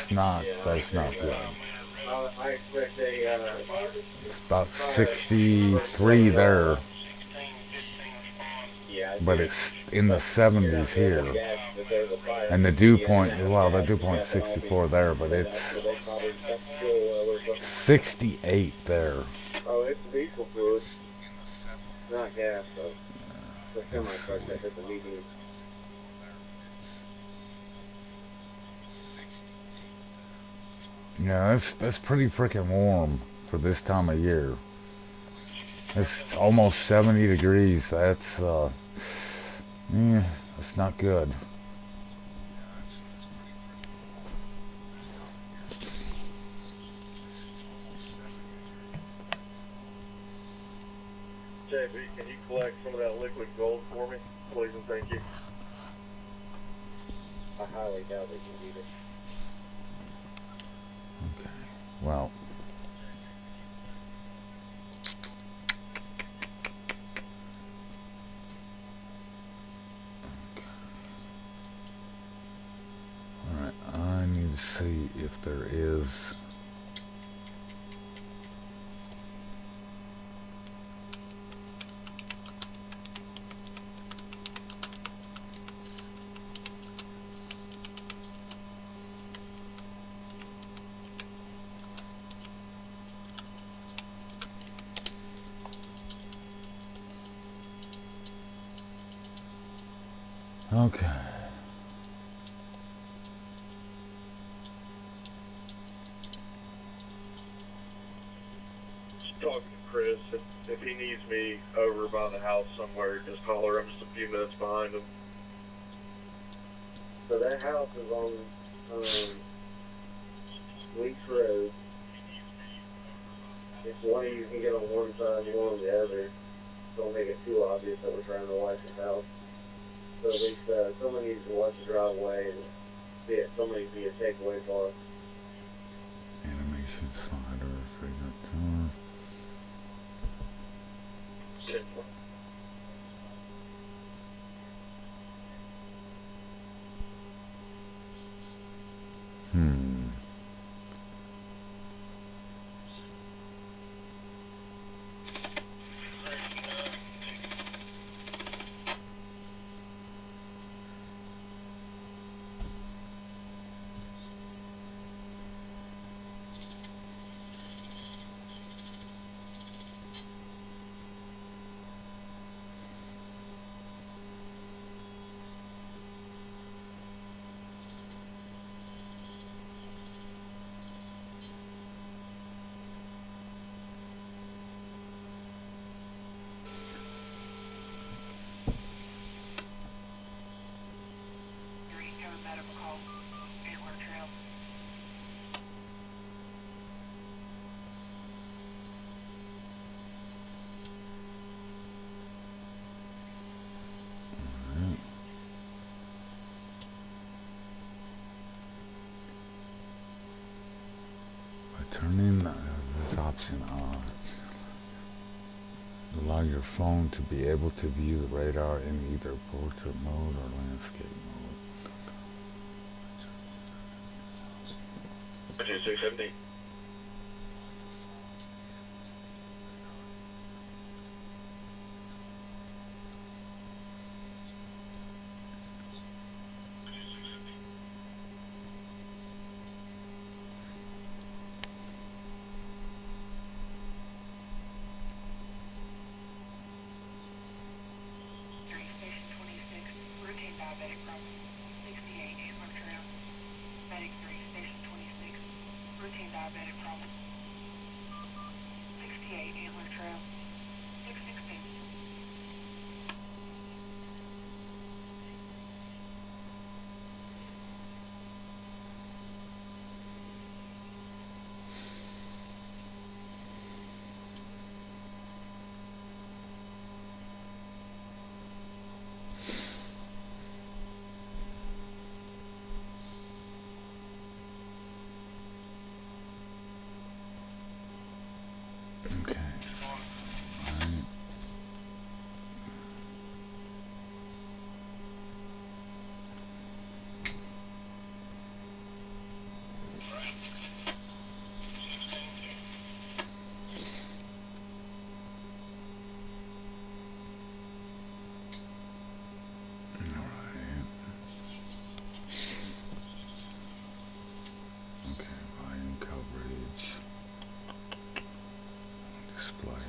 not good. It's about 63 there, but it's in the 70s here. And the dew point, well, the dew point is 64 there, but it's 68 there. Oh, it's diesel fluid, not gas, though. The semi-truck that hit the median. Yeah, that's pretty freaking warm for this time of year. It's almost 70 degrees. That's that's not good. JB, can you collect some of that liquid gold for me, please and thank you? I highly doubt they can beat it. Okay. Well. Alright, I need to see if there is... Okay. Just talking to Chris. If he needs me over by the house somewhere, just holler. I'm just a few minutes behind him. So that house is on Weeks Road. It's one you can get on one side and one on the other. Don't make it too obvious that we're trying to watch his house. So at least someone needs to watch the driveway and see it. Somebody be a takeaway car. Animation Station sliders, we got two. 10-4. Turning this option on, allow your phone to be able to view the radar in either portrait mode or landscape mode. 670. Okay. Volume coverage displayed.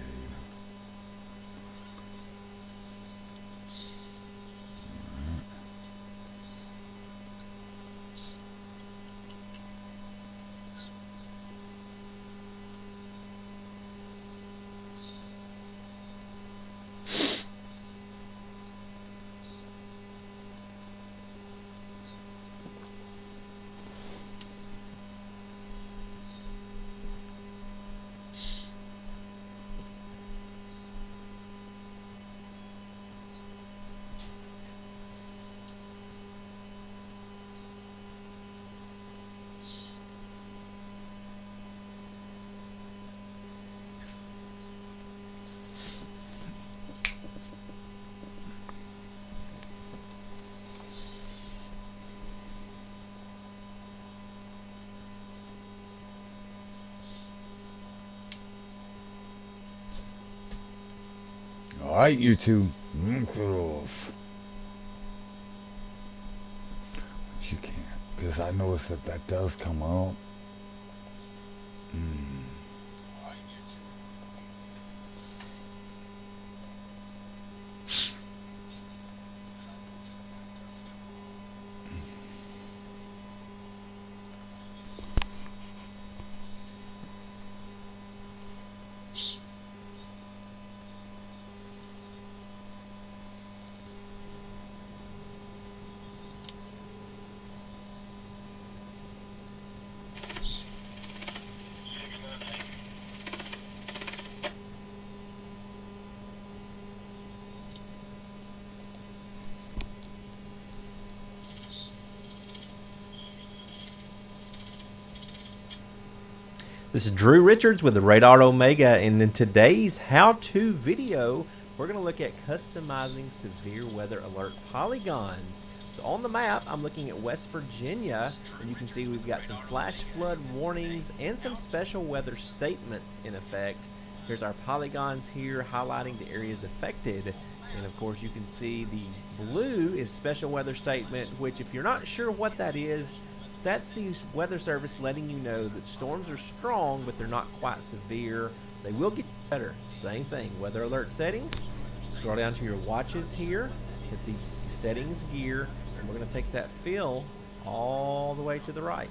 Alright, YouTube. But you can't, because I noticed that that does come out. This is Drew Richards with the Radar Omega, and in today's how-to video, we're going to look at customizing severe weather alert polygons. So on the map, I'm looking at West Virginia, and you can see we've got some flash flood warnings and some special weather statements in effect. Here's our polygons here highlighting the areas affected, and of course you can see the blue is special weather statement, which if you're not sure what that is, that's the Weather Service letting you know that storms are strong, but they're not quite severe. They will get better. Same thing, weather alert settings. Scroll down to your watches here, hit the settings gear, and we're going to take that fill all the way to the right.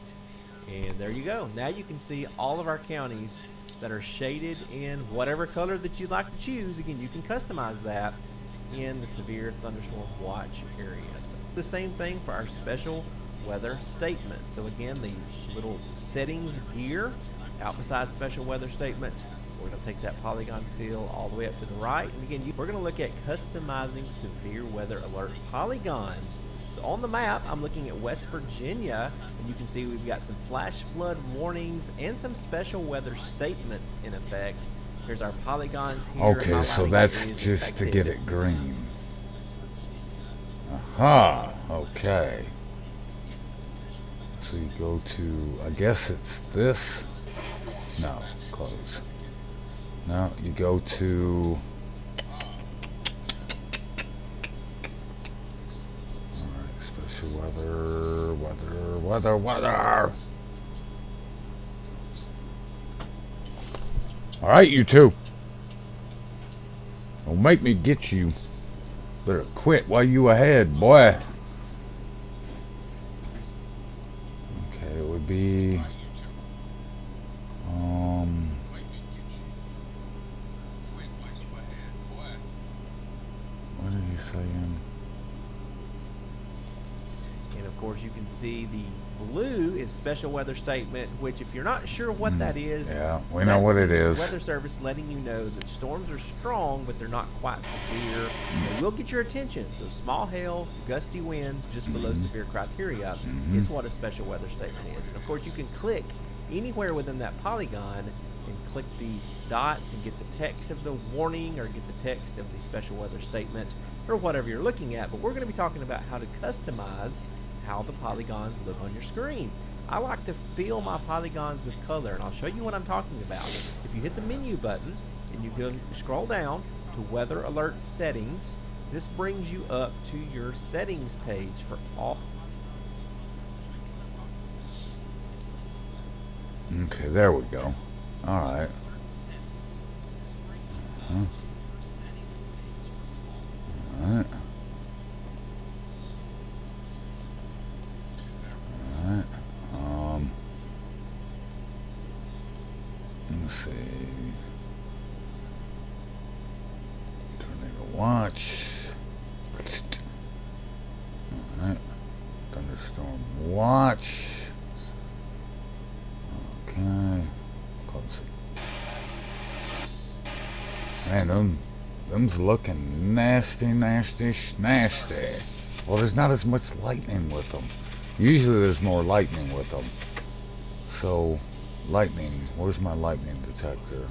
And there you go. Now you can see all of our counties that are shaded in whatever color that you'd like to choose. Again, you can customize that in the severe thunderstorm watch area. So the same thing for our special weather statement. So again, the little settings gear out beside special weather statement, we're going to take that polygon fill all the way up to the right, and again we're going to look at customizing severe weather alert polygons. So on the map, I'm looking at West Virginia, and you can see we've got some flash flood warnings and some special weather statements in effect. Here's our polygons here. Okay, so that's just to get it green. Aha, okay. So you go to, I guess it's this. No, close. Now you go to, alright, special weather. Alright, you two. Don't make me get you. Better quit while you ahead, boy. It would be what are you saying? And of course you can see the blue is special weather statement, which if you're not sure what that is, yeah, we know what it is. Weather Service letting you know that storms are strong, but they're not quite severe. They will get your attention. So small hail, gusty winds, just below severe criteria is what a special weather statement is. And of course you can click anywhere within that polygon and click the dots and get the text of the warning or get the text of the special weather statement or whatever you're looking at. But we're going to be talking about how to customize how the polygons look on your screen. I like to fill my polygons with color, and I'll show you what I'm talking about. If you hit the menu button and you go scroll down to weather alert settings, this brings you up to your settings page for all. Okay, there we go. Alright. Alright. Let's see. Tornado watch. Alright. Thunderstorm watch. Okay. Close it. Man, them's looking nasty. Well, there's not as much lightning with them. Usually there's more lightning with them. So, lightning, where's my lightning detector?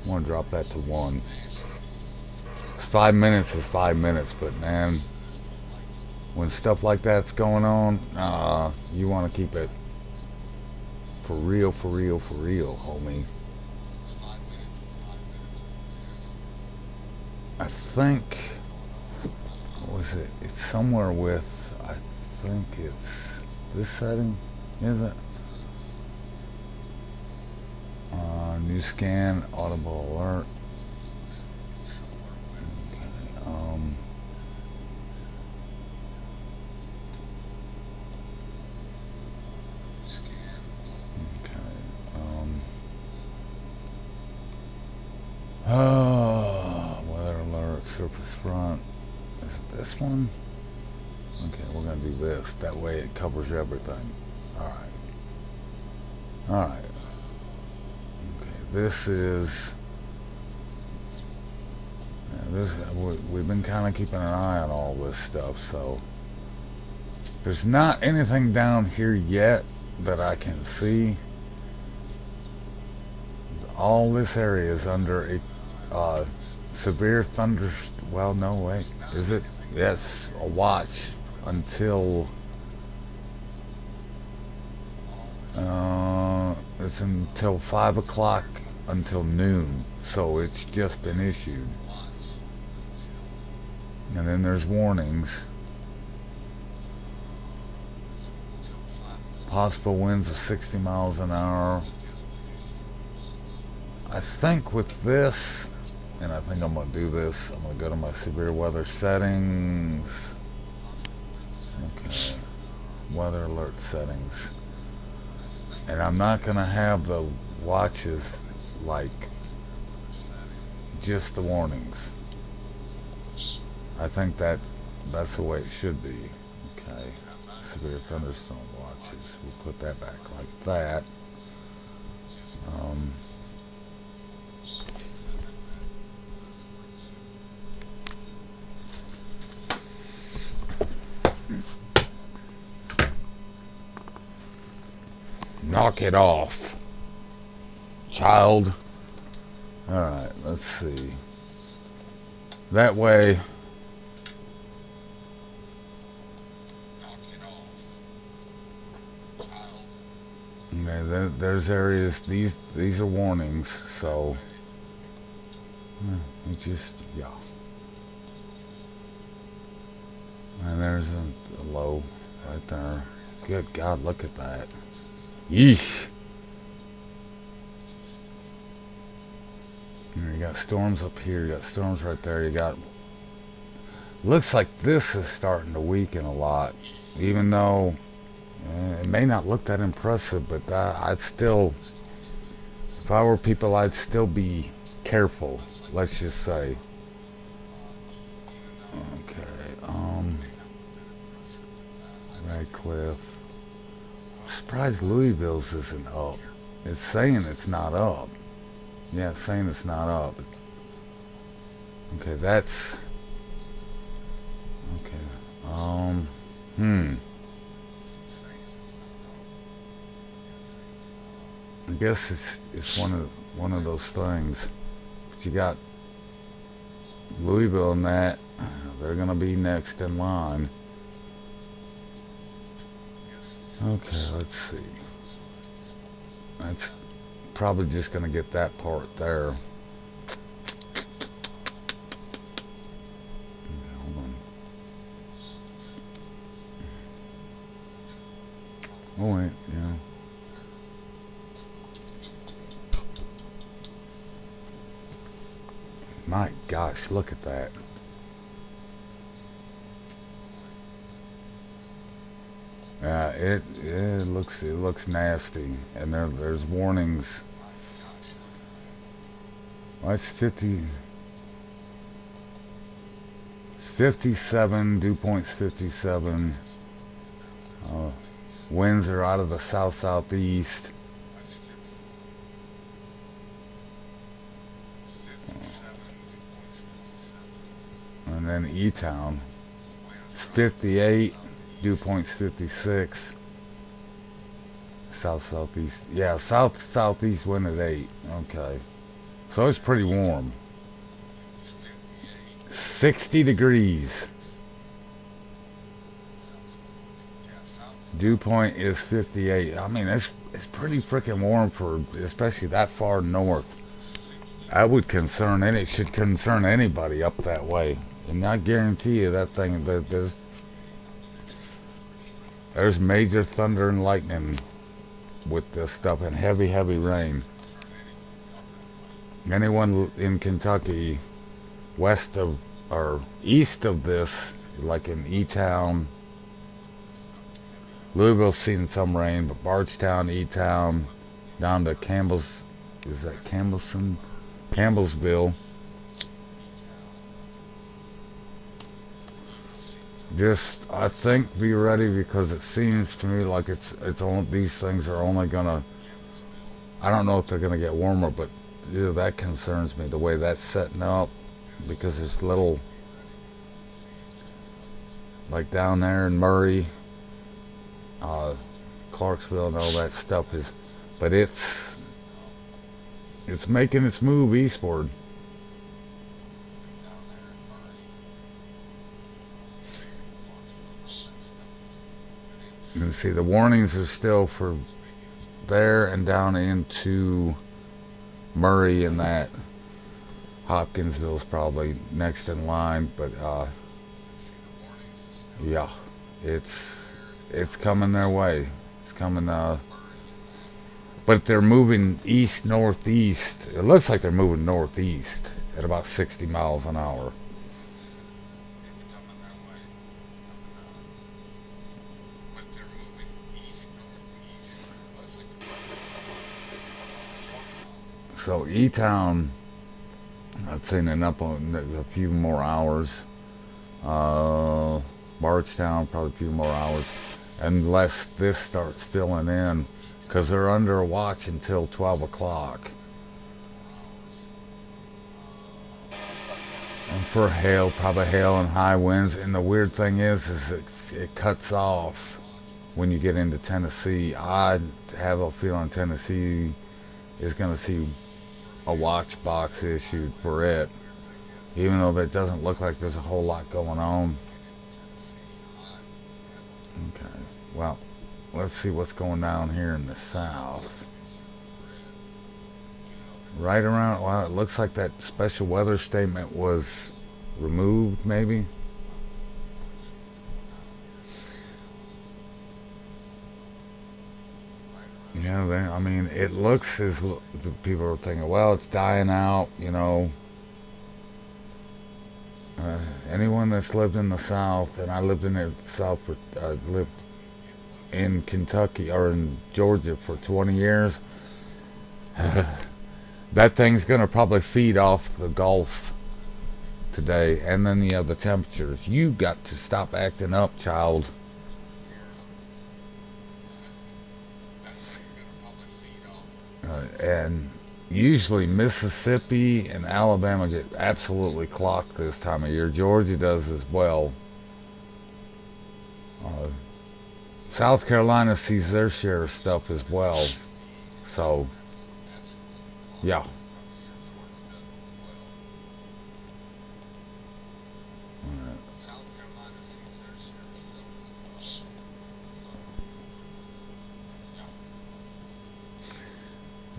I want to drop that to 1. 5 minutes is 5 minutes, but man, when stuff like that's going on, you want to keep it for real, homie. I think, what was it? It's somewhere with, I think it's this setting, is it? New scan, audible alert. Weather alert, surface front. Is it this one? Okay, we're gonna do this. That way it covers everything. Alright. Okay, this is... we've been kind of keeping an eye on all this stuff, so... There's not anything down here yet that I can see. all this area is under a severe thunder. Well, no, wait. Is it? Yes, a watch until it's until 5 o'clock until noon. So it's just been issued. And then there's warnings. Possible winds of 60 miles an hour. I think with this, and I think I'm going to do this, I'm going to go to my severe weather settings. Okay. Weather alert settings. And I'm not going to have the watches like just the warnings. I think that's the way it should be. Okay. Severe thunderstorm watches. We'll put that back like that. Knock it off, child. Alright, let's see. That way. Okay, there's areas, these are warnings, so it just, yeah. And there's a low right there. Good God, look at that. Yeesh. You got storms up here, you got storms right there, you got... Looks like this is starting to weaken a lot, even though it may not look that impressive, but I'd still, if I were people, I'd still be careful, let's just say. Okay, Radcliffe. I'm surprised Louisville's isn't up. It's saying it's not up. Yeah, it's saying it's not up. Okay, that's... Okay, I guess it's one of those things. But you got Louisville and that, they're gonna be next in line. Okay, let's see. That's probably just gonna get that part there. Okay, hold on. Oh wait, yeah. My gosh, look at that. Yeah, it looks nasty, and there's warnings. Well, it's 57, dew point's 57. Winds are out of the south-southeast. And then E-Town, it's 58, dew point's 56. South-southeast, yeah, south-southeast wind at 8, okay. So it's pretty warm. 60 degrees. Dew point is 58. I mean, it's pretty freaking warm for, especially that far north. That would concern, and it should concern anybody up that way. And I guarantee you that thing, there's major thunder and lightning with this stuff, and heavy rain. Anyone in Kentucky west of or east of this, like in E-Town, Louisville's seen some rain, but Bardstown, E-Town, down to Campbell's, is that Campbellsville. Just, I think, be ready, because it seems to me like it's only, these things are only gonna, I don't know if they're gonna get warmer, but that concerns me, the way that's setting up, because it's little, like down there in Murray, Clarksville and all that stuff is, but it's It's making its move eastward. You can see the warnings are still for there and down into Murray, and that Hopkinsville's probably next in line, but yeah, it's coming their way. It's coming but they're moving east northeast. It looks like they're moving northeast at about 60 miles an hour. So E-Town, I'd say in up on a few more hours. Bardstown, probably a few more hours, unless this starts filling in, because they're under a watch until 12 o'clock. And for hail, probably hail and high winds. And the weird thing is it cuts off when you get into Tennessee. I have a feeling Tennessee is going to see a watch box issued for it, even though it doesn't look like there's a whole lot going on. Okay, well, let's see what's going down here in the south. Right around, well, it looks like that special weather statement was removed, maybe. Yeah, I mean, it looks as the people are thinking, well, it's dying out, you know. Anyone that's lived in the South, and I lived in the South for, lived in Kentucky or in Georgia for 20 years, that thing's gonna probably feed off the Gulf today, and then you have the temperatures. You got to stop acting up, child. And usually Mississippi and Alabama get absolutely clocked this time of year. Georgia does as well. South Carolina sees their share of stuff as well. So, yeah.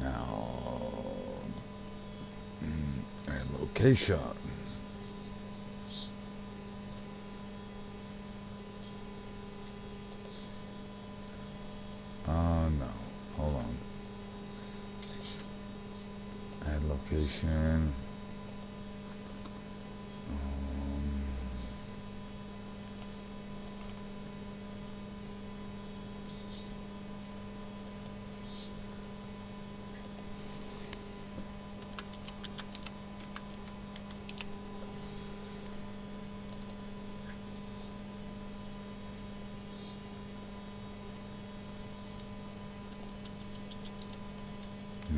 Now, and location. No, hold on. Add location.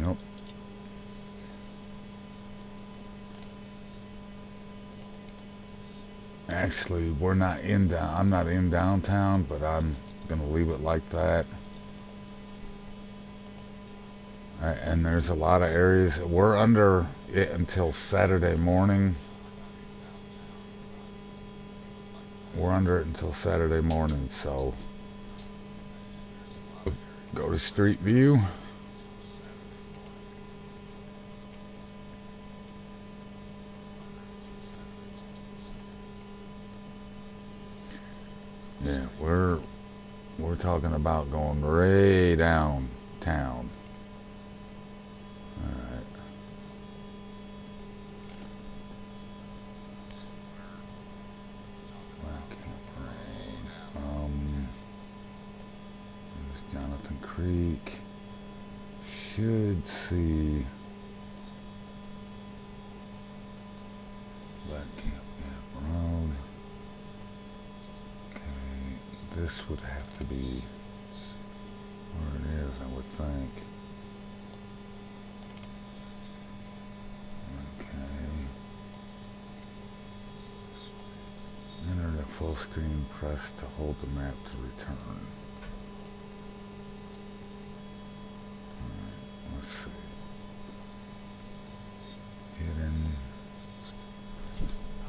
Nope. Actually, I'm not in downtown, but I'm gonna leave it like that. And there's a lot of areas we're under it until Saturday morning. We're under it until Saturday morning, so go to Street View. Yeah, we're talking about going way downtown. Alright. Well, Camp Rain. There's Jonathan Creek. Should see Black Camp Road. Okay, this would have to be where it is, I would think. Okay. Enter the full screen, press to hold the map to return. Alright, let's see.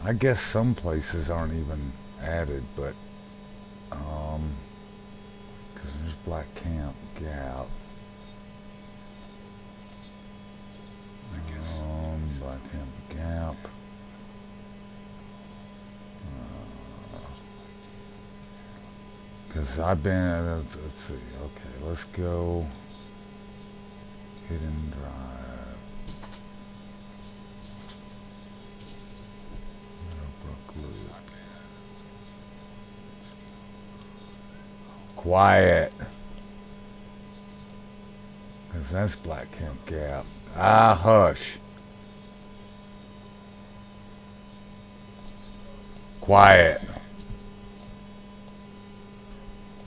I guess some places aren't even added, but, 'cause there's Black Camp Gap. Black Camp Gap. Because I've been, let's see, okay, let's go Hidden Drive. Meadowbrook Loop. Quiet. Because that's Black Camp Gap. Ah, hush. Quiet.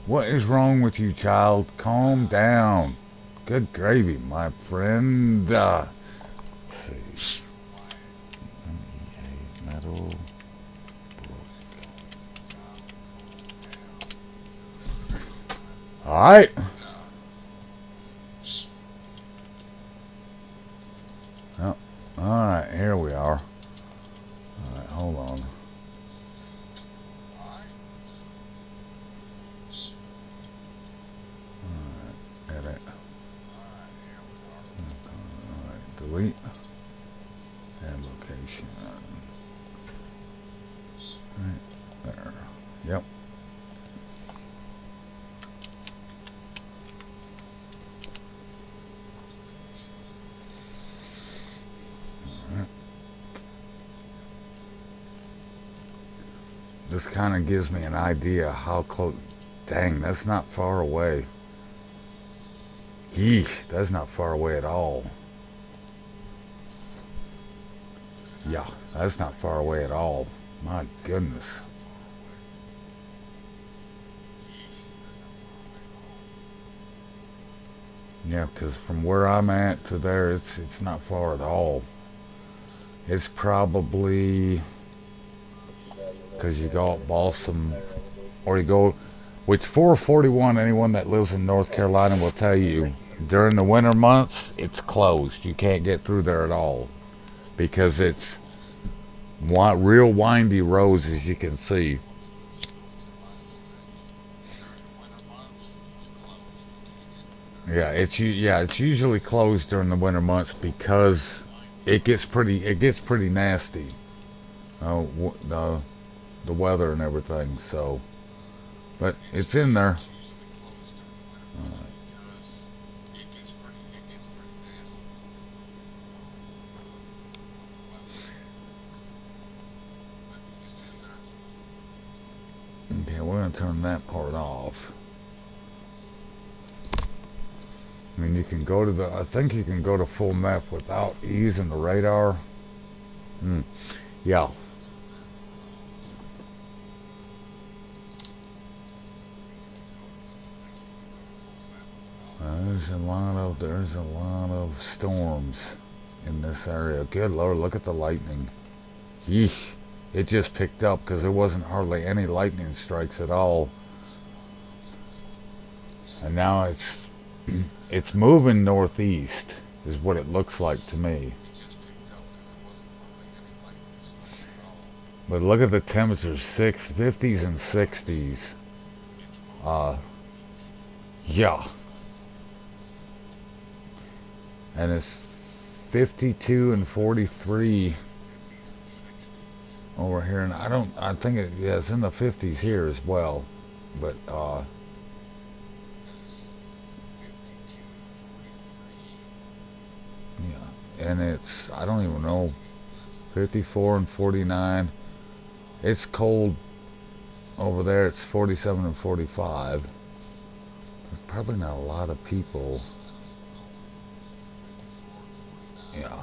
What is wrong with you, child? Calm down. Good gravy, my friend. Let's see. Metal. All right. Oh, all right. Here we are. All right. Hold on. Edit. Alright, delete. And location. Right there. Yep. Alright. This kind of gives me an idea how close. Dang, that's not far away. Yeesh, that's not far away at all. Yeah, that's not far away at all. My goodness. Yeah, because from where I'm at to there, it's not far at all. It's probably because you go up Balsam, or you go, which 441. Anyone that lives in North Carolina will tell you, during the winter months, it's closed. You can't get through there at all because it's real windy roads, as you can see. Yeah, it's usually closed during the winter months because it gets pretty nasty. The weather and everything. So, but it's in there. Okay, we're gonna turn that part off. I mean, you can go to I think you can go to full map without using the radar. Yeah. There's a lot of storms in this area. Good Lord, look at the lightning. Yeesh. It just picked up because there wasn't hardly any lightning strikes at all. And now it's moving northeast is what it looks like to me. But look at the temperatures, 50s and 60s. Yeah. And it's 52 and 43 over here, and I think it's in the 50s here as well, but yeah, and it's, I don't even know, 54 and 49. It's cold over there. It's 47 and 45. There's probably not a lot of people. Yeah.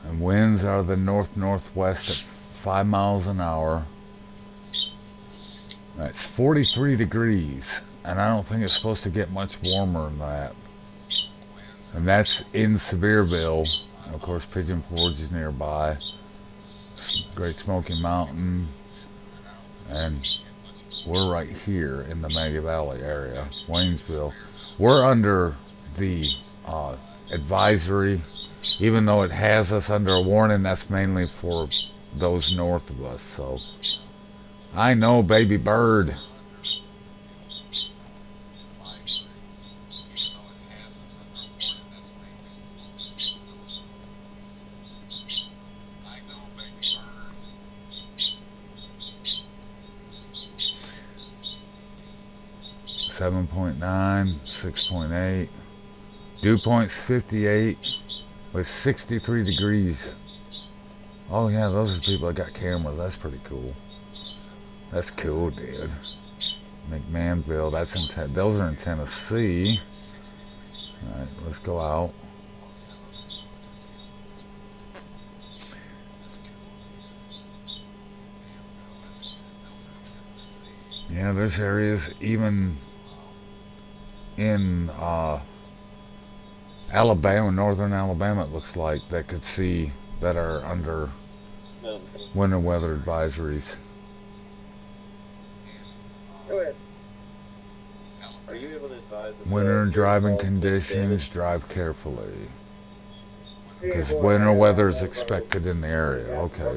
And winds are the north-northwest at 5 miles an hour. That's 43 degrees, and I don't think it's supposed to get much warmer than that. And that's in Sevierville. Of course, Pigeon Forge is nearby. Great Smoky Mountain. And we're right here in the Mega Valley area, Waynesville. We're under the advisory, even though it has us under a warning. That's mainly for those north of us. So I know, baby bird. 7.9, 6.8. Dew point's 58 with 63 degrees. Oh yeah, those are people that got cameras. That's pretty cool. That's cool, dude. McMahonville, that's in those are in Tennessee. Alright, let's go out. Yeah, there's areas even in Alabama, northern Alabama, it looks like, that could see that are under winter weather advisories. Go ahead. Are you able to advise if Winter driving conditions, drive carefully. Because winter weather is expected in the area. Okay.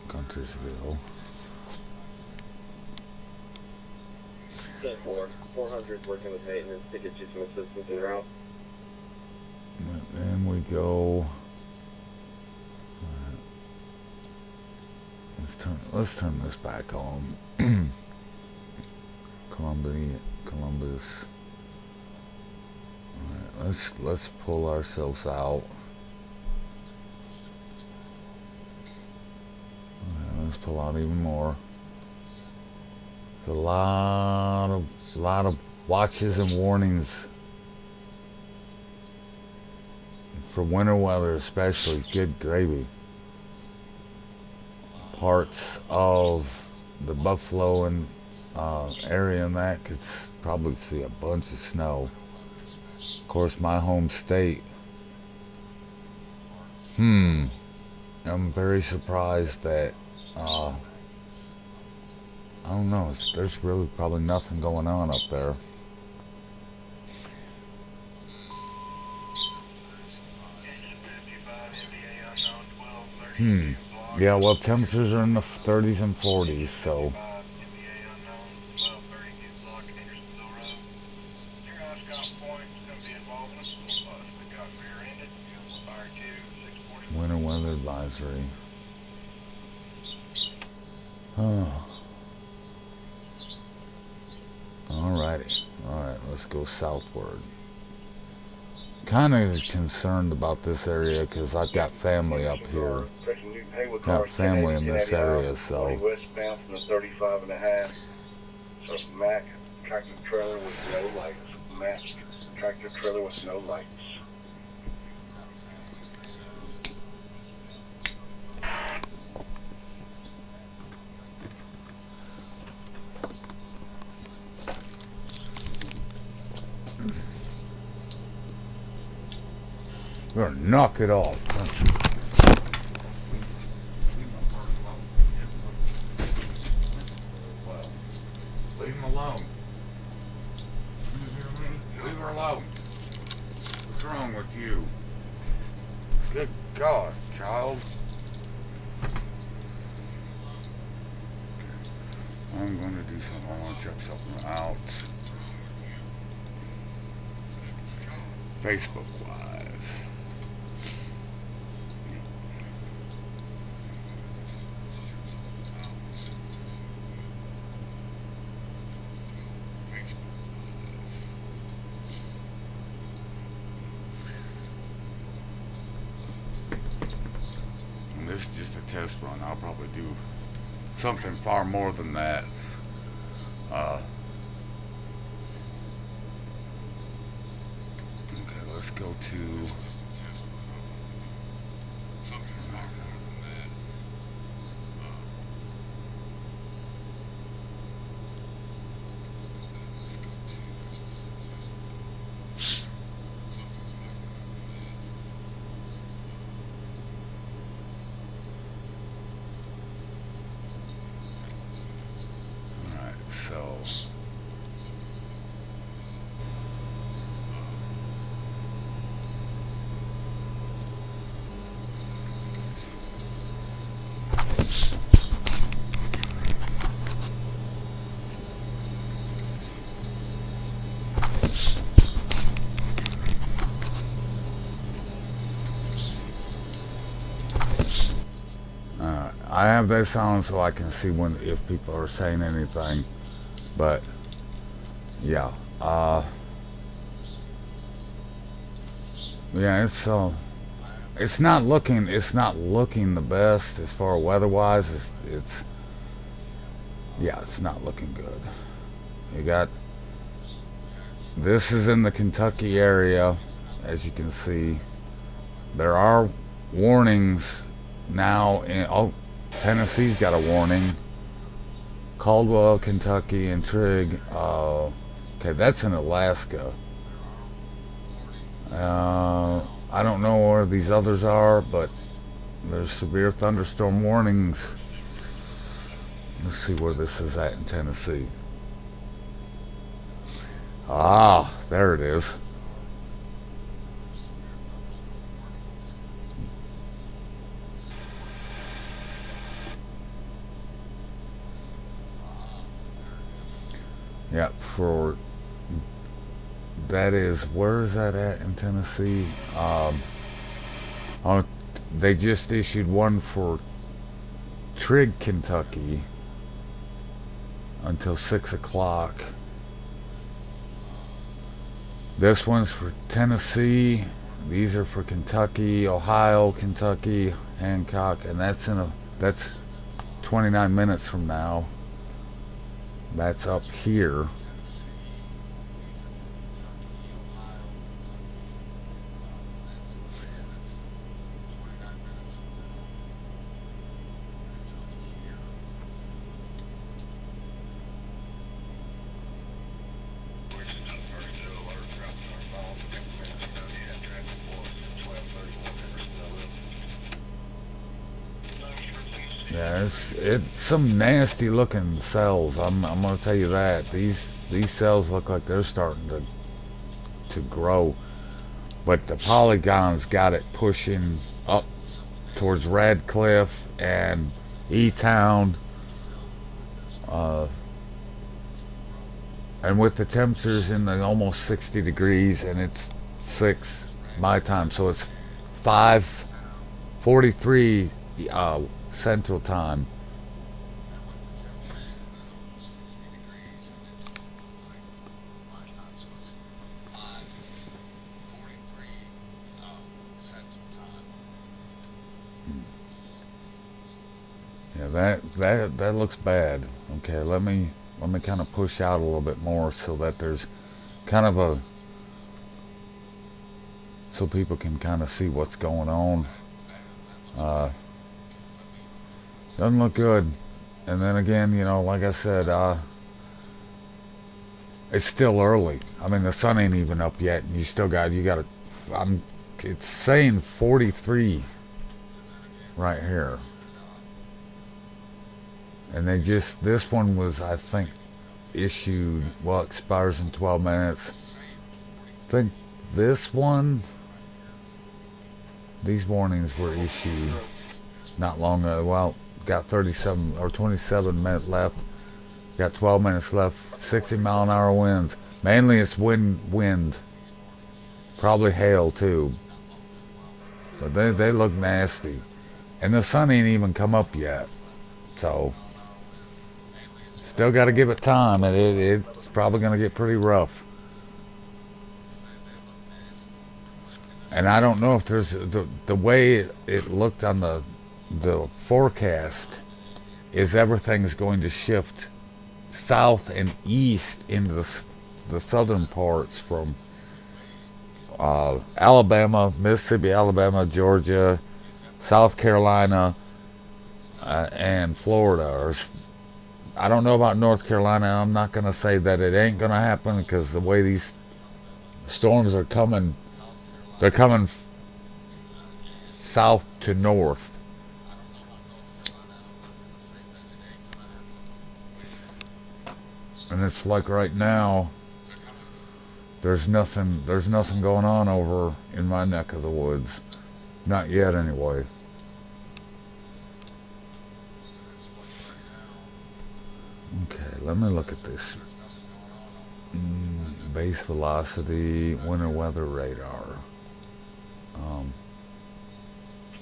Guntersville. 400 working with maintenance to get you some assistance en route. And we go. Let's turn this back on. Columbus. All right, let's pull ourselves out. Let's pull out even more. There's a lot of watches and warnings for winter weather, especially. Good gravy. Parts of the Buffalo and area and that could probably see a bunch of snow. Of course, my home state. I'm very surprised that I don't know, there's really probably nothing going on up there. Yeah, well, temperatures are in the 30s and 40s, so. Winter weather advisory. Oh. Alrighty. Alright, let's go southward. Kind of concerned about this area because I've got family up here. Got family in this area, so. Westbound from the 35 and a half. So Mack tractor trailer with no lights. Mack tractor trailer with no lights. You're gonna knock it off. Leave him alone. You hear me? Leave her alone. What's wrong with you? Good God, child. I'm going to do something. I want to check something out. Facebook-wise. And this is just a test run. I'll probably do something far more than that. Okay, let's go to I have this on so I can see when if people are saying anything. But yeah, yeah, it's not looking the best as far weather-wise. It's yeah, it's not looking good. You got this is in the Kentucky area, as you can see. There are warnings now in Tennessee's got a warning. Caldwell, Kentucky, and Trigg. Okay, that's in Alaska. I don't know where these others are, but there's severe thunderstorm warnings. Let's see where this is at in Tennessee. Ah, there it is. Yeah, for that is, where is that at in Tennessee? Oh, they just issued one for Trigg, Kentucky until 6 o'clock. This one's for Tennessee. These are for Kentucky, Ohio, Kentucky, Hancock, and that's 29 minutes from now. That's up here. Yeah, it's some nasty looking cells. I'm gonna tell you that. These cells look like they're starting to grow. But the polygons got it pushing up towards Radcliffe and E-Town. And with the temperatures in the almost 60 degrees, and it's 6 my time, so it's 5:43 Central Time. Yeah, that looks bad. Okay, let me kind of push out a little bit more so that there's kind of so people can kind of see what's going on. Doesn't look good. And then again, you know, like I said, it's still early. I mean, the sun ain't even up yet, and it's saying 43 right here. And this one was, I think, issued, well, expires in 12 minutes. I think these warnings were issued not long ago. Well, got 37 or 27 minutes left. Got 12 minutes left. 60-mile-an-hour winds. Mainly it's wind. Probably hail too. But they look nasty. And the sun ain't even come up yet. So still got to give it time, and it's probably going to get pretty rough. And I don't know if there's the way it looked on the forecast is everything's going to shift south and east into the southern parts from Alabama, Mississippi, Alabama, Georgia, South Carolina, and Florida. Or I don't know about North Carolina. I'm not going to say that it ain't going to happen, because the way these storms are coming, they're coming south to north. And it's like right now, there's nothing going on over in my neck of the woods. Not yet, anyway. Okay, let me look at this. Base velocity, winter weather radar.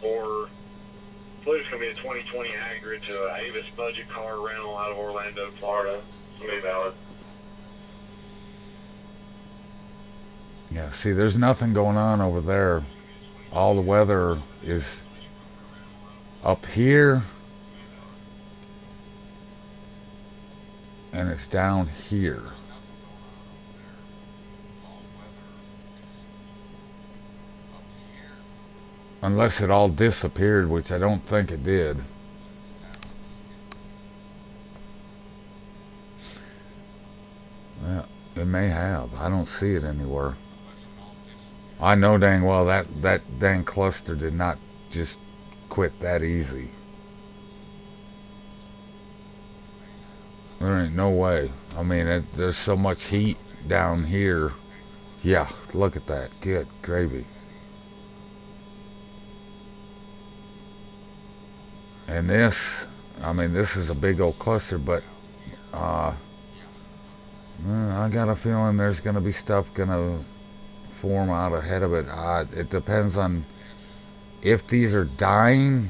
Or please going to be a 2020 Acura to a Avis budget car rental out of Orlando, Florida. It's going to be valid. Yeah, see, there's nothing going on over there. All the weather is up here, and it's down here. Unless it all disappeared, which I don't think it did. Yeah, it may have. I don't see it anywhere. I know dang well that dang cluster did not just quit that easy. There ain't no way. I mean, there's so much heat down here. Yeah, look at that. Good gravy. And this, I mean, this is a big old cluster, but I got a feeling there's going to be stuff going to form out ahead of it. It depends on if these are dying.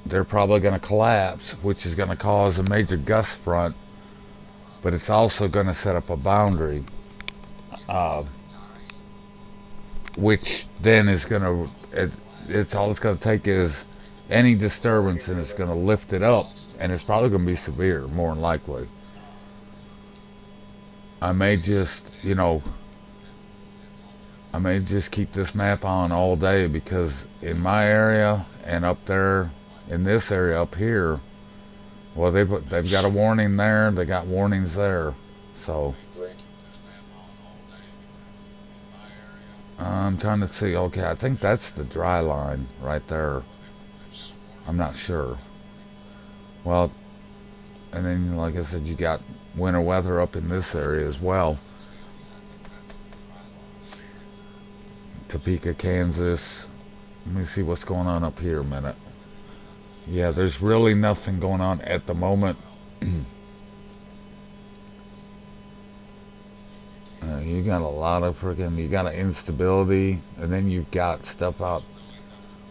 They're probably going to collapse, which is going to cause a major gust front, but it's also going to set up a boundary, which then is going to, it's all it's going to take is any disturbance, and it's going to lift it up, and it's probably going to be severe, more than likely. I may just, you know, I may just keep this map on all day, because in my area and up there in this area up here, well, they've got a warning there, they got warnings there, so I'm trying to see. Okay, I think that's the dry line right there. I'm not sure. Well, and then like I said, you got winter weather up in this area as well. Topeka, Kansas. Let me see what's going on up here a minute. Yeah, there's really nothing going on at the moment. You got a lot of you got an instability, and then you've got stuff out,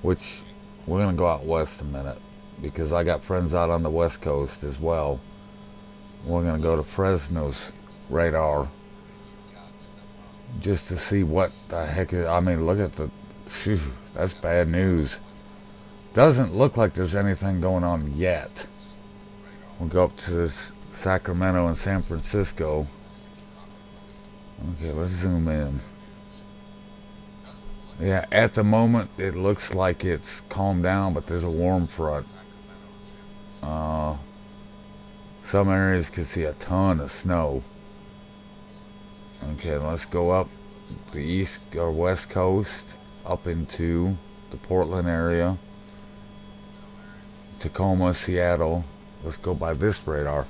which we're going to go out west a minute, because I got friends out on the west coast as well. We're going to go to Fresno's radar just to see what the heck is. I mean, look at the, phew, that's bad news. Doesn't look like there's anything going on yet. We'll go up to Sacramento and San Francisco. Okay, let's zoom in. Yeah, at the moment it looks like it's calmed down, but there's a warm front. Some areas could see a ton of snow. Okay, let's go up the east or west coast up into the Portland area, Tacoma, Seattle. Let's go by this radar,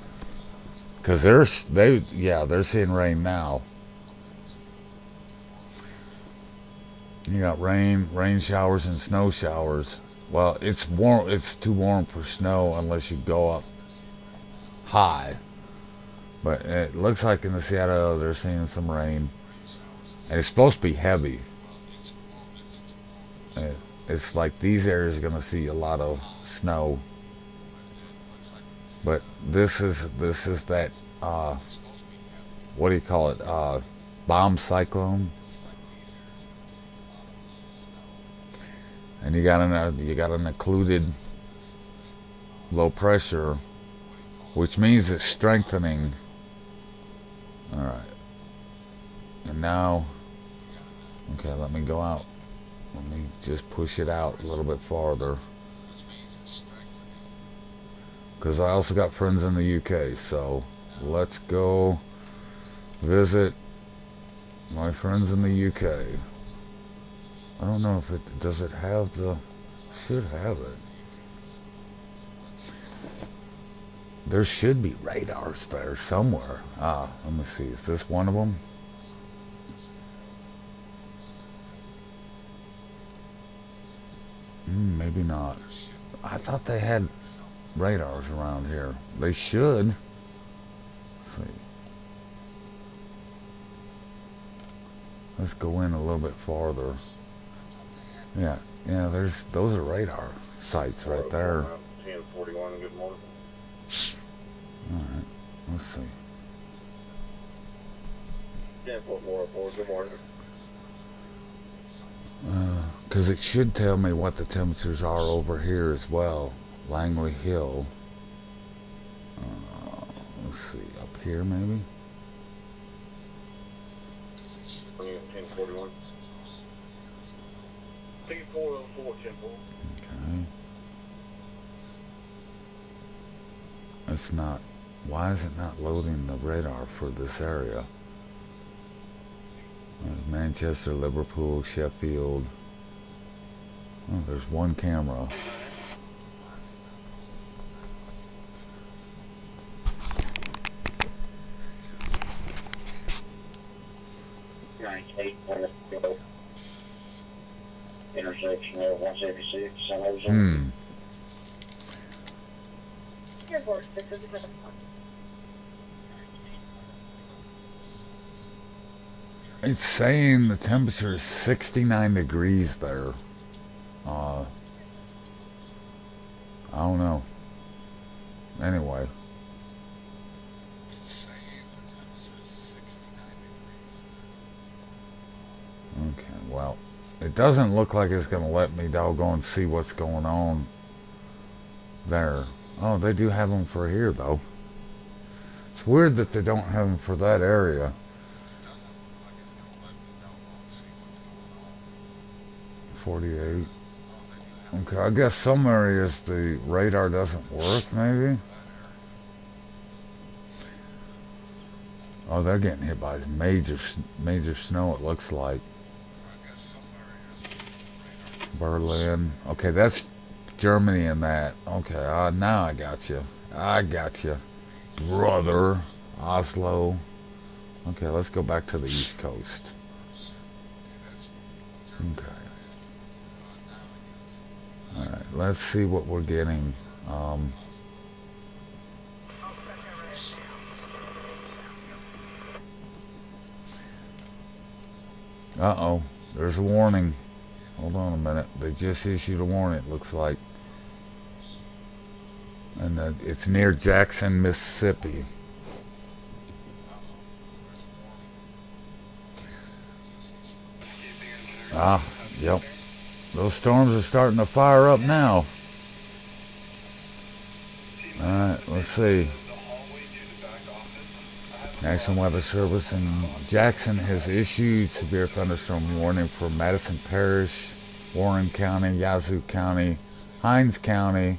because they're seeing rain now. You got rain showers and snow showers. Well, it's warm. It's too warm for snow unless you go up high. But it looks like in the Seattle they're seeing some rain, and it's supposed to be heavy. It's like these areas are going to see a lot of snow. But this is that what do you call it? Bomb cyclone. And you got an occluded low pressure, which means it's strengthening. All right. And now, okay, let me go out. Let me just push it out a little bit farther, because I also got friends in the UK. So let's go visit my friends in the UK. I don't know if does it have the, should have it. There should be radars there somewhere. Let me see, is this one of them? Maybe not. I thought they had radars around here. They should. Let's see. Let's go in a little bit farther. Yeah, those are radar. sites right there. 1041, good morning. Alright, let's see. 10.4, good morning. Because it should tell me what the temperatures are over here as well. Langley Hill. Let's see, up here maybe? 1041. 3404, 10-4. Okay. It's not. Why is it not loading the radar for this area? Manchester, Liverpool, Sheffield. Oh, there's one camera. Intersection of 176, San Jose. Airport 607. It's saying the temperature is 69 degrees there. I don't know. Anyway. Okay, well, it doesn't look like it's going to let me doggone see what's going on there. Oh, they do have them for here, though. It's weird that they don't have them for that area. 48. Okay, I guess some areas the radar doesn't work, maybe? Oh, they're getting hit by major snow, it looks like. Berlin. Okay, that's Germany and that. Okay, now I got you. I got you. Brother. Oslo. Okay, let's go back to the East Coast. Okay. Alright, let's see what we're getting. Uh-oh, there's a warning. Hold on a minute. They just issued a warning, it looks like. And it's near Jackson, Mississippi. Ah, yep. Those storms are starting to fire up now. Alright, let's see. National Weather Service in Jackson has issued severe thunderstorm warning for Madison Parish, Warren County, Yazoo County, Hines County,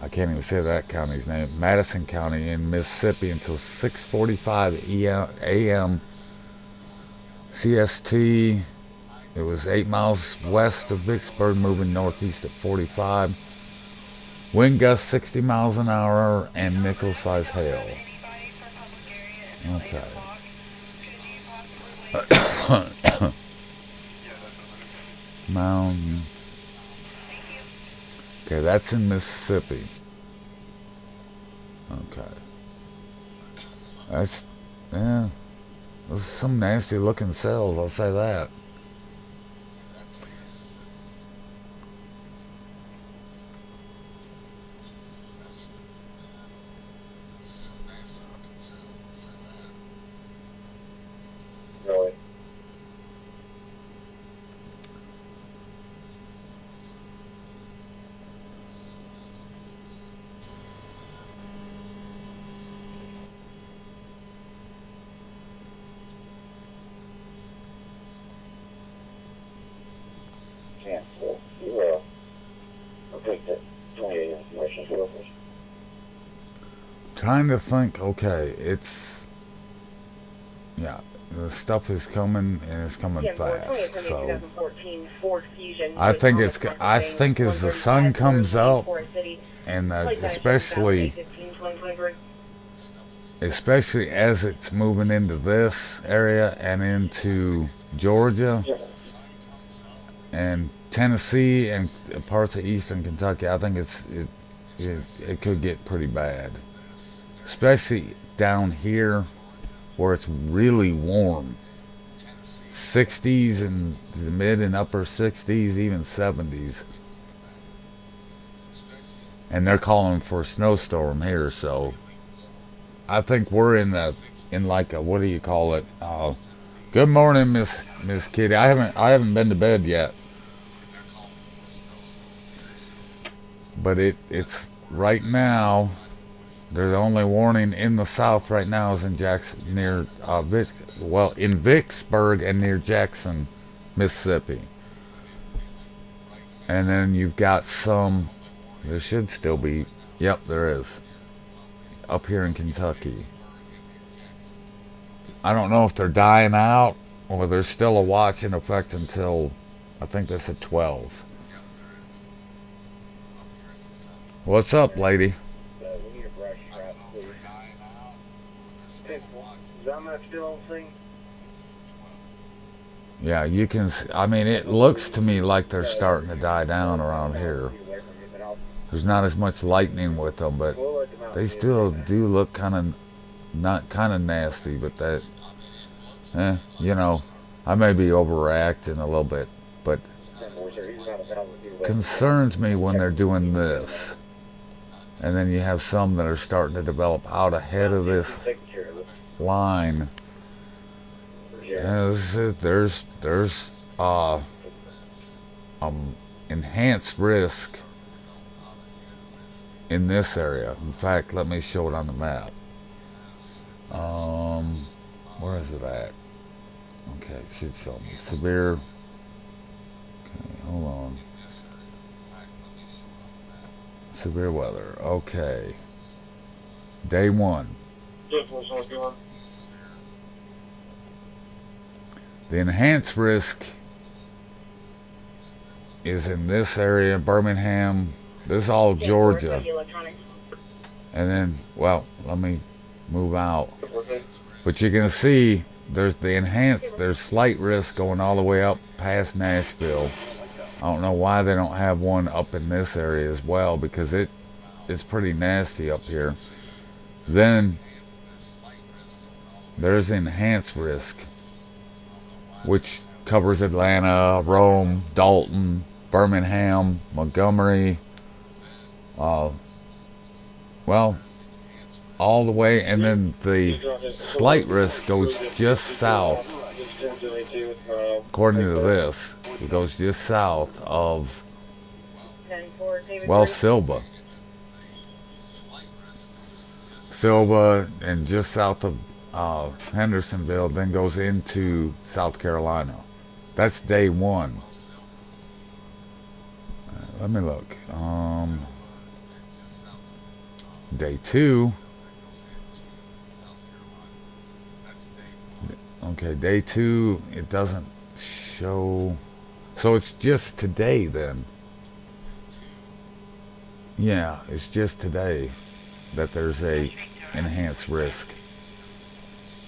I can't even say that county's name, Madison County in Mississippi until 6:45 a.m. CST. It was 8 miles west of Vicksburg, moving northeast at 45. Wind gusts 60 miles an hour and nickel-sized hail. Okay. Mountain. Okay, that's in Mississippi. Okay. That's, yeah. Those are some nasty looking cells, I'll say that. Really? Yeah, well, I'll take that 28 information surface. Trying to think, okay, it's, yeah, the stuff is coming and it's coming fast, so 2014 Ford Fusion. I think as the sun comes up, and especially as it's moving into this area and into Georgia and Tennessee and parts of eastern Kentucky, I think it could get pretty bad, especially down here where it's really warm. 60s and the mid and upper 60s, even 70s. and they're calling for a snowstorm here. So I think we're in like a, what do you call it? Good morning, Miss Kitty. I haven't been to bed yet, but it's right now. There's the only warning in the south right now is in Jackson, near in Vicksburg and near Jackson, Mississippi. And then you've got some, there should still be, yep, there is, up here in Kentucky. I don't know if they're dying out or there's still a watch in effect until, I think that's at 12. What's up, lady? We need a brush strap, please. Is that much still on the thing? Yeah, you can, I mean, it looks to me like they're starting to die down around here. There's not as much lightning with them, but they still do look kind of, not kind of nasty, but that, you know, I may be overreacting a little bit, but concerns me when they're doing this. And then you have some that are starting to develop out ahead of this line. There's enhanced risk in this area. In fact, let me show it on the map. Where is it at? Okay, it should show me severe. Okay, hold on. Severe weather. Okay. Day 1. The enhanced risk is in this area, Birmingham. This is all Georgia. And then, well, let me move out. But you're going to see there's the enhanced, there's slight risk going all the way up past Nashville. I don't know why they don't have one up in this area as well, because it's pretty nasty up here. Then there's enhanced risk, which covers Atlanta, Rome, Dalton, Birmingham, Montgomery, well, all the way, and then the slight risk goes just south, according to this, it goes just south of, well, Silva, and just south of Hendersonville, then goes into South Carolina. That's day 1. Let me look. Day 2. Okay, day 2, it doesn't show. So it's just today then. Yeah, it's just today that there's a enhanced risk.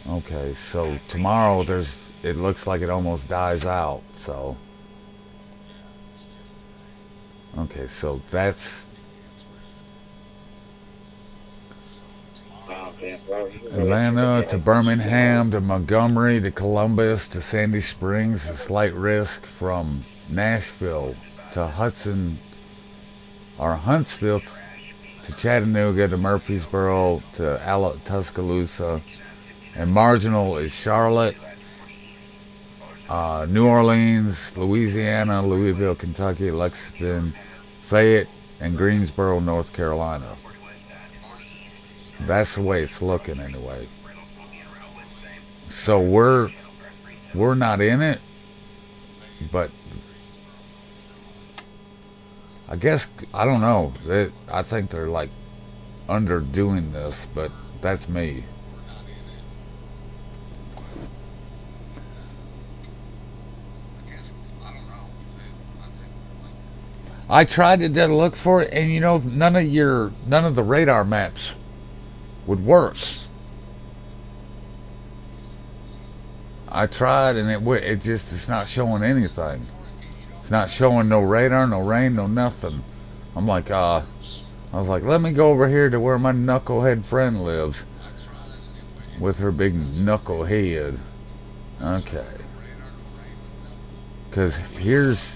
Okay, so tomorrow it looks like it almost dies out, so. Okay, so that's Atlanta to Birmingham to Montgomery to Columbus to Sandy Springs, a slight risk from Nashville to Huntsville to Chattanooga to Murfreesboro to Tuscaloosa, and marginal is Charlotte, New Orleans, Louisiana, Louisville, Kentucky, Lexington, Fayette, and Greensboro, North Carolina. That's the way it's looking anyway. So we're not in it, but I guess, I don't know. I think they're like underdoing this, but that's me. I tried to look for it, and you know, none of the radar maps would work. I tried, and it's not showing anything. It's not showing no radar, no rain, no nothing. I'm like, I was like, let me go over here to where my knucklehead friend lives with her big knucklehead. Okay. Because here's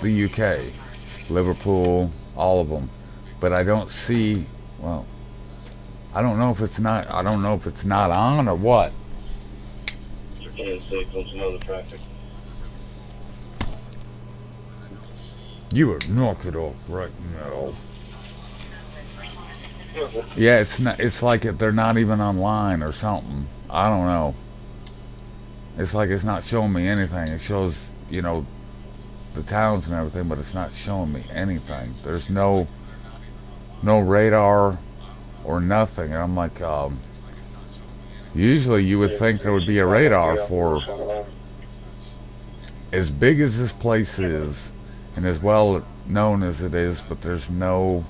the UK. Liverpool, all of them. But I don't see, well, I don't know if it's not on or what. 10-6 on some other traffic. You would knock it off right now. Yeah, it's not. It's like they're not even online or something. I don't know. It's like it's not showing me anything. It shows, you know, the towns and everything, but it's not showing me anything. There's no radar or nothing. And I'm like, usually you would think there would be a radar for as big as this place is and as well known as it is, but there's no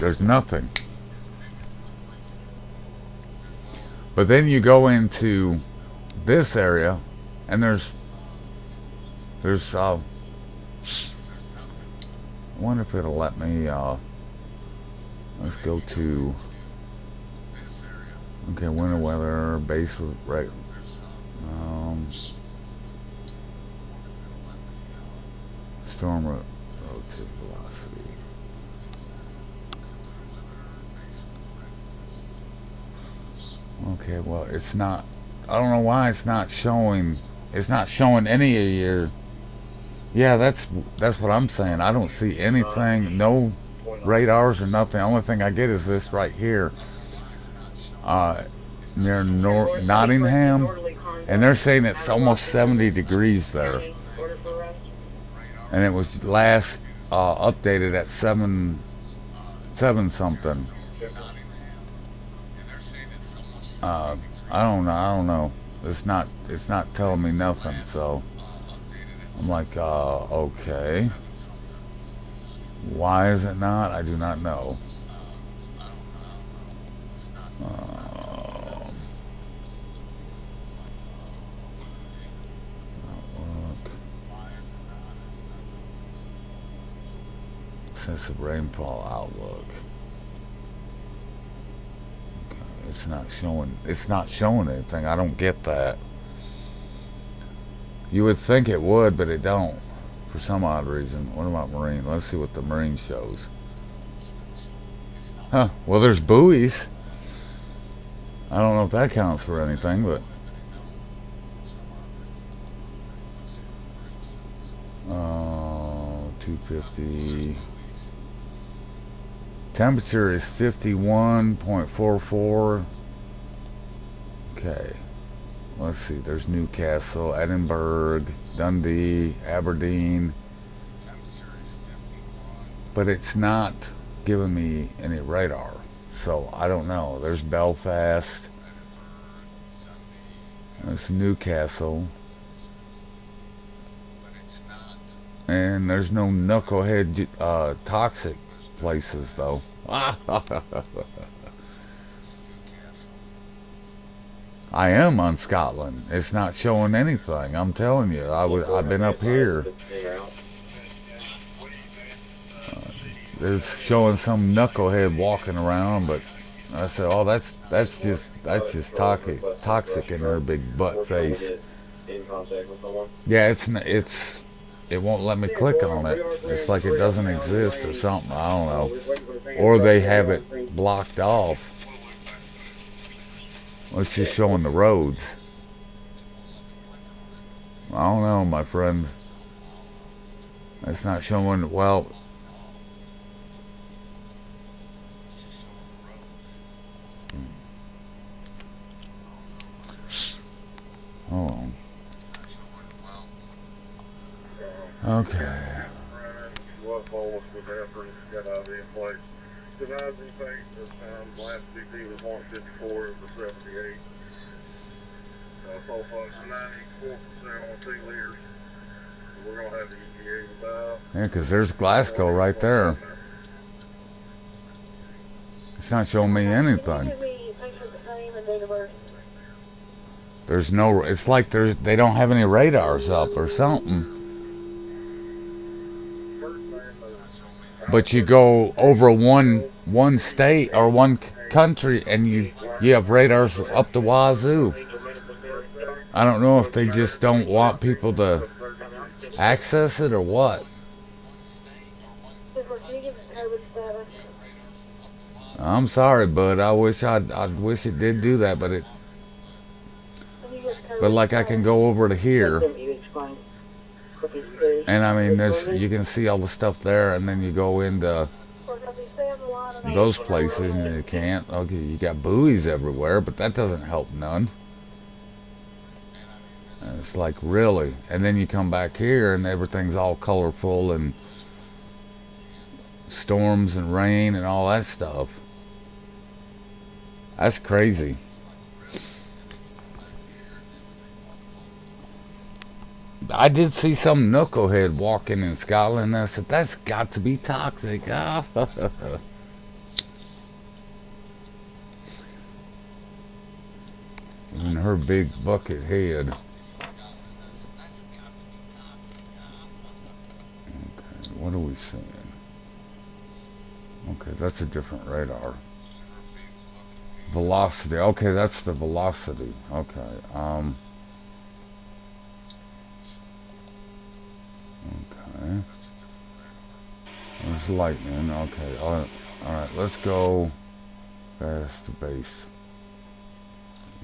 there's nothing. But then you go into this area and there's I wonder if it'll let me let's go to, okay, winter weather, base right, storm relative velocity. Okay, well, it's not, I don't know why it's not showing any of your, yeah, that's what I'm saying. I don't see anything, no radars or nothing. The only thing I get is this right here, near Nottingham, and they're saying it's almost 70 degrees there, and it was last updated at 7 something. I don't know. It's not telling me nothing. So I'm like, okay. Why is it not? I do not know. Excessive rainfall outlook. Okay, it's not showing anything. I don't get that. You would think it would, but it don't for some odd reason. What about marine? Let's see what the marine shows. Huh, well, there's buoys. I don't know if that counts for anything, but 250. Temperature is 51.44. Okay. Let's see. There's Newcastle, Edinburgh, Dundee, Aberdeen. But it's not giving me any radar. So I don't know. There's Belfast. That's Newcastle. And there's no knucklehead toxic places though. I am on Scotland. It's not showing anything. I'm telling you. I've been up here. There's showing some knucklehead walking around, but I said, oh, that's just toxic in her big butt face. Yeah, it won't let me click on it. It's like it doesn't exist or something. I don't know. Or they have it blocked off. It's just showing the roads. I don't know, my friend. It's not showing, well. Hold on. Okay. What almost was after it got out in place. Devising things this time, last CP was 154 of the 78. Sulfite's 94% on 2 liters. So we're going to have the EPA about. Yeah, because there's Glasgow right there. It's not showing me anything. There's no, it's like they don't have any radars up or something. But you go over one state or one country and you have radars up the wazoo. I don't know if they just don't want people to access it or what. Can you give us COVID status? I'm sorry, bud. I wish I wish it did do that, but Can you give but COVID like I can status? go over to here, You explain. Cookies too. and I mean you can see all the stuff there, and then you go into Or does he stay on the line and those places and you can't. Okay, you got buoys everywhere, but that doesn't help none. And it's like, really? And then you come back here and everything's all colorful and storms and rain and all that stuff. That's crazy. I did see some knucklehead walking in Scotland, and I said, that's got to be toxic. Ah. And her big bucket head. Okay, what are we seeing? Okay, that's a different radar. Velocity. Okay, that's the velocity. Okay. Okay. There's lightning. Okay. All right. Let's go fast to base.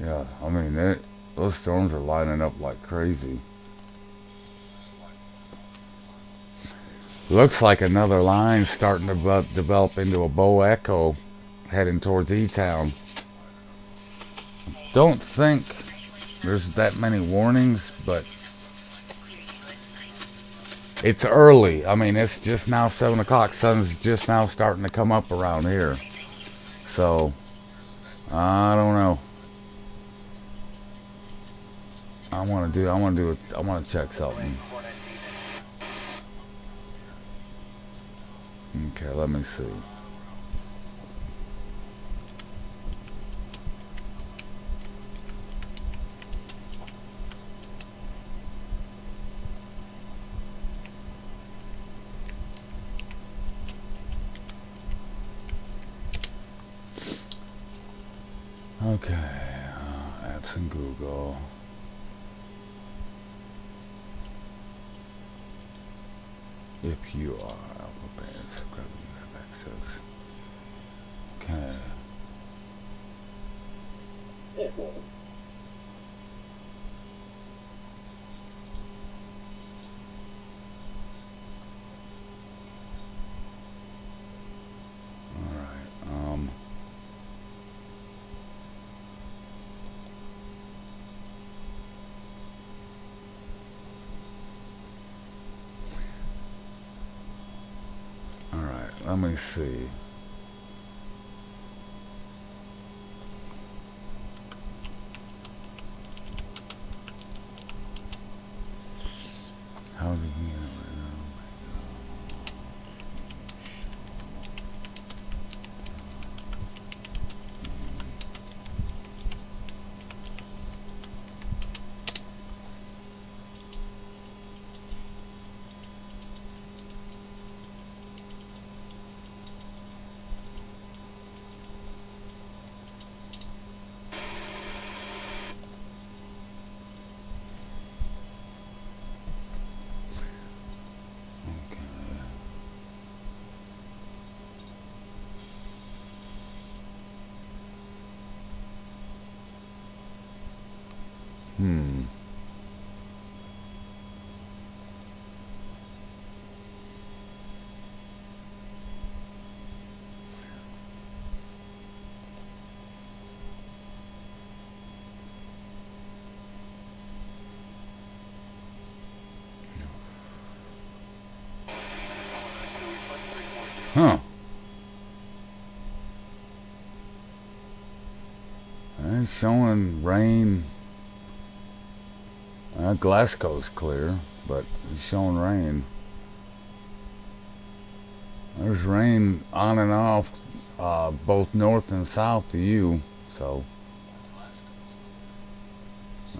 Yeah. I mean, those storms are lining up like crazy. Looks like another line starting to develop into a bow echo heading towards E-Town. Don't think there's that many warnings, but it's early. I mean, it's just now 7 o'clock. Sun's just now starting to come up around here. So, I don't know. I want to check something. Okay, let me see. Okay, apps in Google. If you are Alpha Band, subscribe you have access. Okay. Alright, alright, let me see. How did he Huh. It's showing rain. Glasgow's clear, but it's showing rain. There's rain on and off, both north and south to you, so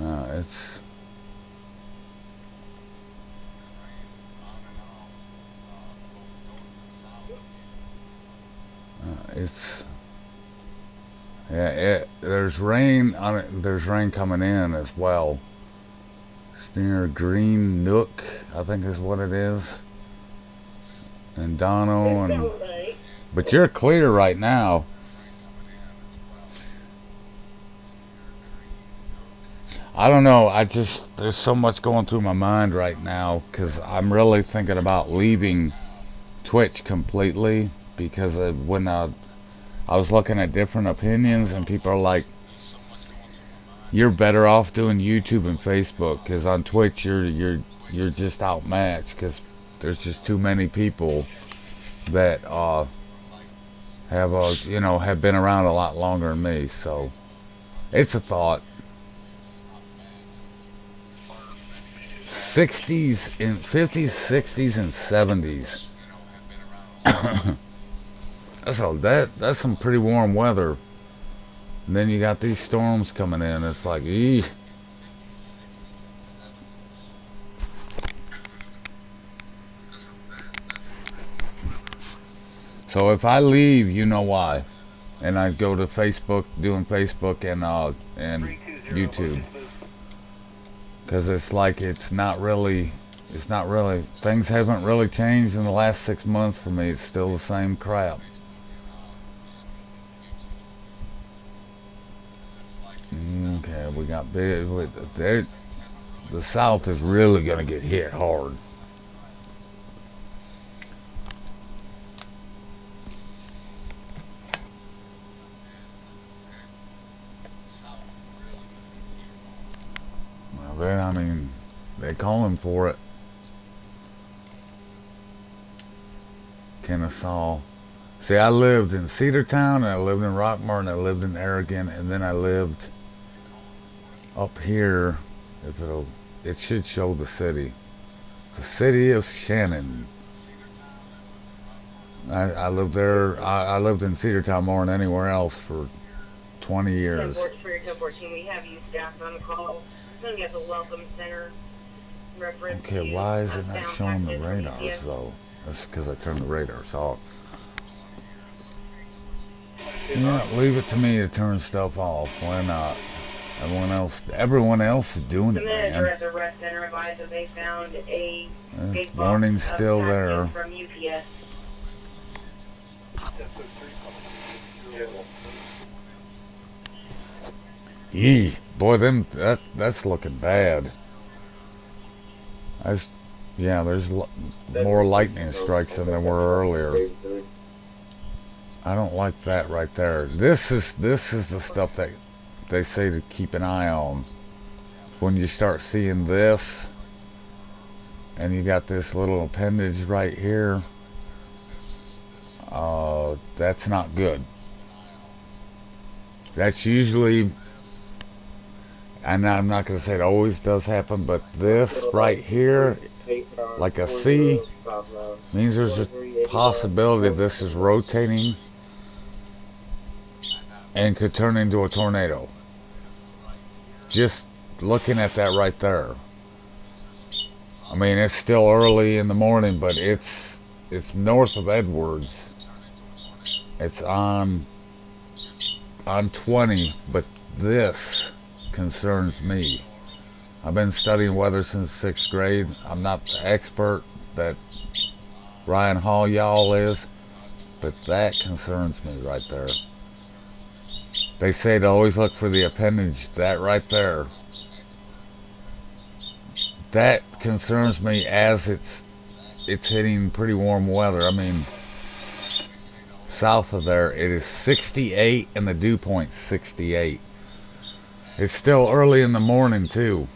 it's yeah, there's rain on it. There's rain coming in as well. Stinger Green Nook, I think is what it is. And Dono and... But you're clear right now. I don't know, there's so much going through my mind right now because I'm really thinking about leaving Twitch completely because when I was looking at different opinions and people are like, you're better off doing YouTube and Facebook because on Twitch you're just outmatched because there's just too many people that have been around a lot longer than me. So it's a thought. 60s and 50s, 60s and 70s. That's some pretty warm weather. And then you got these storms coming in. It's like, eeh. So if I leave, you know why. And I go to Facebook, doing Facebook and YouTube. Because it's like it's not really, things haven't really changed in the last 6 months for me. It's still the same crap. Okay, we got big. The South is really gonna get hit hard. Well, I mean, they calling for it. Kennesaw. See, I lived in Cedartown, and I lived in Rockmart, and I lived in Aragon, and then I lived up here. It should show the city. The city of Shannon. I lived there. I lived in Cedartown more than anywhere else for 20 years. We have you staff on the call. At the Welcome Center. Okay, why is it not showing the radars though? That's because I turned the radars off. Yeah, leave it to me to turn stuff off. Why not? Everyone else is doing it, man. At the rest center advised that they found a warning's still there. From UPS. Yee, boy, that's looking bad. Yeah, there's more lightning strikes than there were earlier. I don't like that right there. This is the stuff that they say to keep an eye on. When you start seeing this, and you got this little appendage right here, that's not good. That's usually, and I'm not going to say it always does happen, but this right here, like a C, means there's a possibility this is rotating and could turn into a tornado. Just looking at that right there. I mean, it's still early in the morning, but it's north of Edwards. It's on 20, but this concerns me. I've been studying weather since 6th grade. I'm not the expert that Ryan Hall y'all is, but that concerns me right there. They say to always look for the appendage, that right there. That concerns me as it's hitting pretty warm weather. I mean, south of there, it is 68 and the dew point's 68. It's still early in the morning too.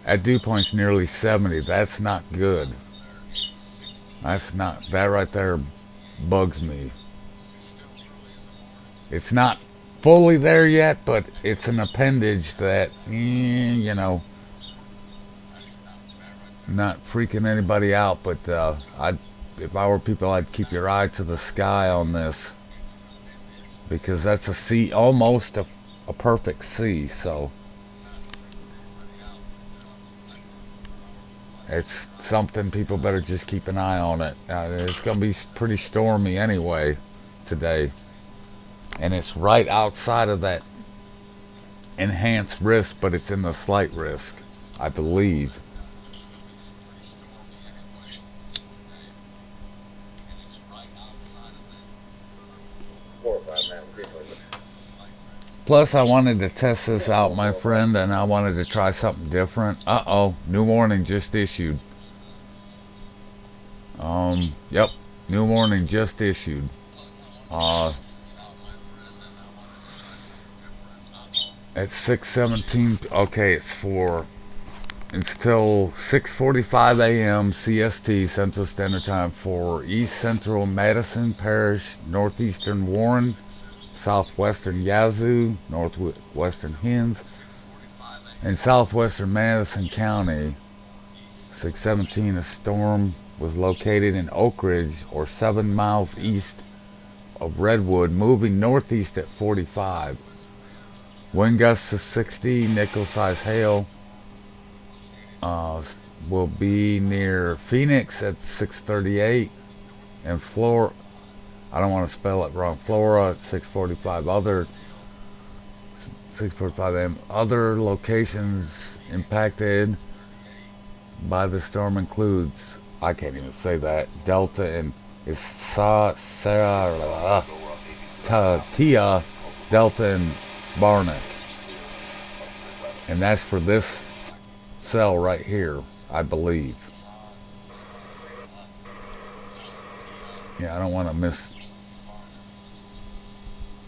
At dew point's nearly 70. That's not good. That right there bugs me. It's not fully there yet, but it's an appendage that, you know, not freaking anybody out, but if I were people, I'd keep your eye to the sky on this, because that's a C, almost a perfect C. So it's something people better just keep an eye on it. It's gonna be pretty stormy anyway today, and it's right outside of that enhanced risk, but it's in the slight risk, I believe. Plus, I wanted to test this out, my friend, and I wanted to try something different. Uh-oh, new warning just issued. Yep, new warning just issued. At 6:17, okay, it's till 6:45 a.m. CST, Central Standard Time, for East Central Madison Parish, Northeastern Warren, Southwestern Yazoo, Northwestern Hinds, and Southwestern Madison County. 6:17, a storm was located in Oak Ridge, or 7 miles east of Redwood, moving northeast at 45. Wind gusts to 60, nickel-sized hail. Will be near Phoenix at 6:38, and I don't want to spell it wrong, Flora at 6:45. 6:45 a.m. Other locations impacted by the storm includes, I can't even say that, Delta and Tia, Delta and Barnack. And that's for this cell right here, I believe. Yeah, I don't want to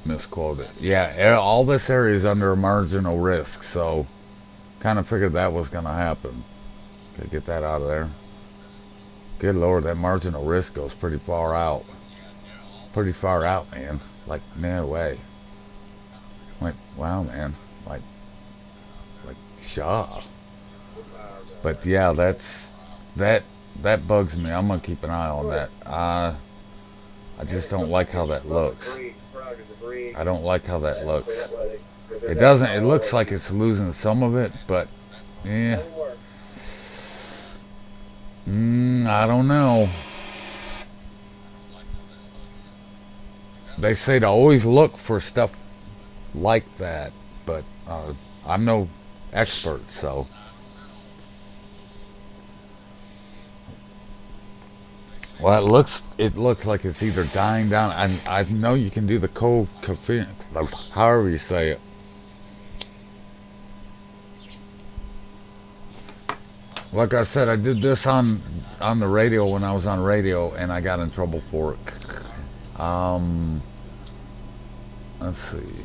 misquote it. Yeah, all this area is under marginal risk, so kind of figured that was going to happen. Okay, get that out of there. Good Lord, that marginal risk goes pretty far out. Pretty far out, man. Like, no way. Like, wow, man. Like Shaw. But yeah, that bugs me. I'm gonna keep an eye on that. I just don't like how that looks. I don't like how that looks. It doesn't. It looks like it's losing some of it, but yeah. I don't know. They say to always look for stuff like that, but I'm no expert, so. Well, it looks like it's either dying down, and I know you can do the coefficient, however you say it. Like I said, I did this on the radio when I was on radio, and I got in trouble for it. Let's see.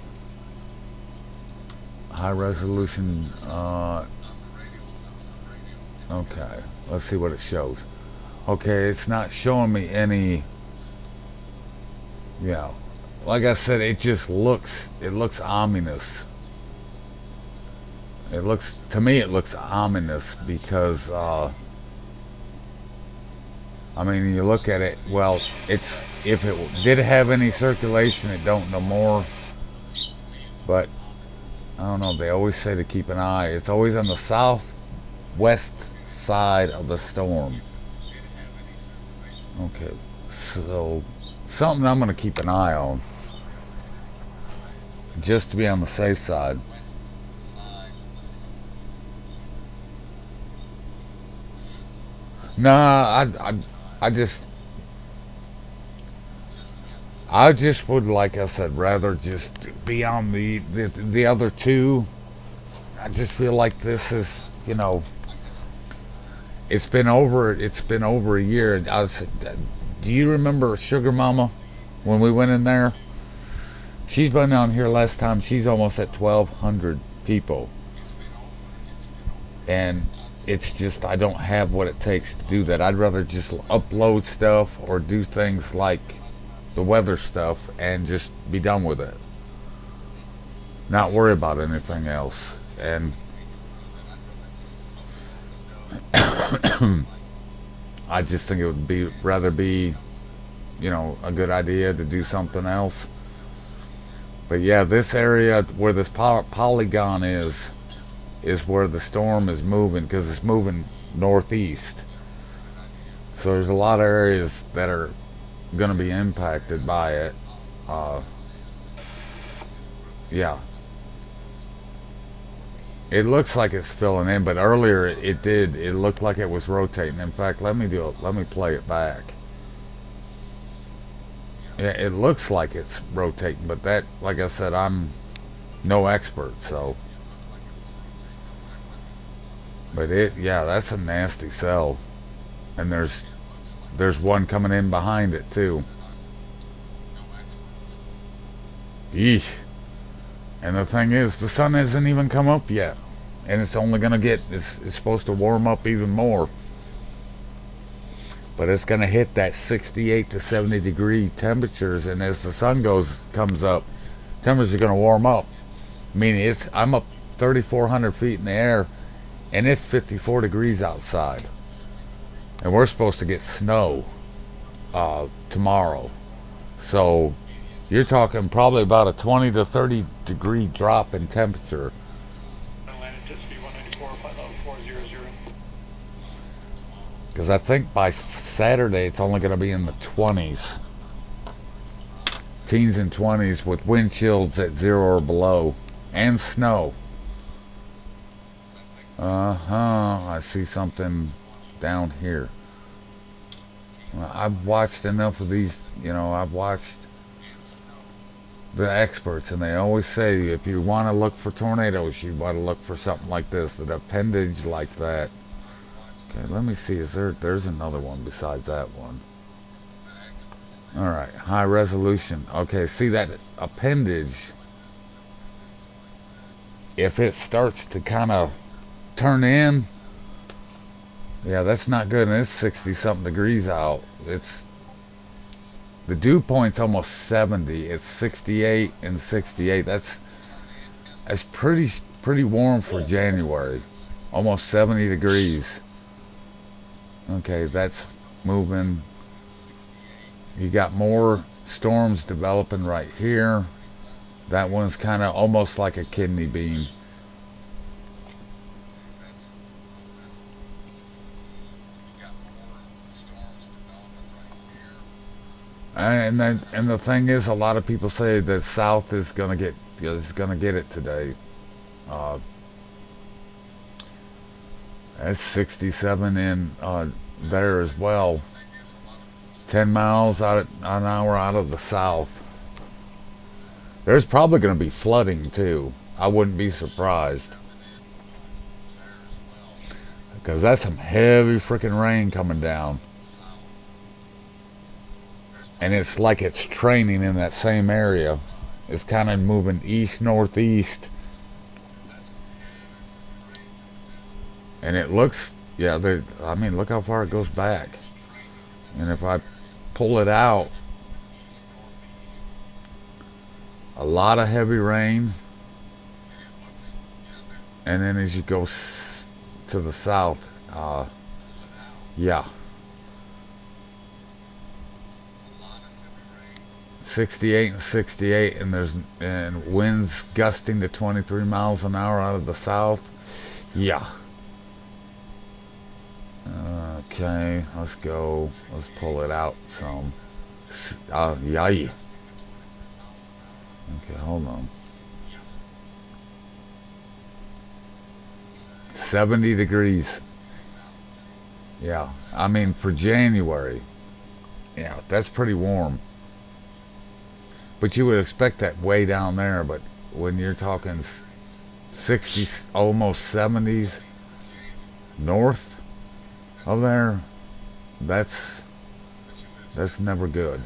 High resolution. Okay, let's see what it shows. Okay, it's not showing me any. Yeah, like I said, it looks ominous. To me it looks ominous because I mean, you look at it, well, if it did have any circulation, it don't no more, but I don't know, they always say to keep an eye. It's always on the southwest side of the storm. Okay, so something I'm going to keep an eye on, just to be on the safe side. Nah, I just would, like I said, rather just be on the other two. I just feel like this is, it's been over a year. Do you remember Sugar Mama when we went in there? She's been on here last time. She's almost at 1,200 people, and it's just, I don't have what it takes to do that. I'd rather just upload stuff or do things like the weather stuff and just be done with it. Not worry about anything else. And I just think it would rather be a good idea to do something else. But yeah, this area where this polygon is where the storm is moving, because it's moving northeast. So there's a lot of areas that are going to be impacted by it. Yeah. It looks like it's filling in, but earlier it did. It looked like it was rotating. In fact, let me do it. Let me play it back. Yeah, it looks like it's rotating, but that, like I said, I'm no expert, so. But yeah, that's a nasty cell, and there's one coming in behind it too. Yeesh. And the thing is, the sun hasn't even come up yet. And it's only going to get, it's supposed to warm up even more. But it's going to hit that 68 to 70 degree temperatures. And as the sun comes up, temperatures are going to warm up. Meaning I'm up 3,400 feet in the air, and it's 54 degrees outside. And we're supposed to get snow tomorrow. So you're talking probably about a 20 to 30 degree drop in temperature. Because I think by Saturday it's only going to be in the 20s. Teens and 20s with wind chills at 0 or below. And snow. I see something down here. Well, I've watched enough of these, I've watched the experts, and they always say if you want to look for tornadoes, you want to look for something like this, an appendage like that. Okay, let me see, there's another one besides that one. Alright, high resolution. Okay, see that appendage, if it starts to kind of turn in, yeah, that's not good, and it's 60 something degrees out. The dew point's almost 70. It's 68 and 68. That's pretty warm for January. Almost 70 degrees. Okay, that's moving. You got more storms developing right here. That one's kind of almost like a kidney bean. And the thing is, a lot of people say that South is gonna get it today. That's 67 in there as well. 10 miles an hour out of the south. There's probably gonna be flooding too. I wouldn't be surprised, because that's some heavy freaking rain coming down. And it's like it's training in that same area. It's kind of moving east, northeast. And it looks, yeah, I mean, look how far it goes back. And if I pull it out, a lot of heavy rain. And then as you go to the south, yeah. 68 and 68, and winds gusting to 23 miles an hour out of the south. Yeah. Okay, let's go. Let's pull it out some. Yay. Okay, hold on. 70 degrees. Yeah, I mean for January. Yeah, that's pretty warm. But you would expect that way down there, but when you're talking 60s, almost 70s, north of there, that's never good.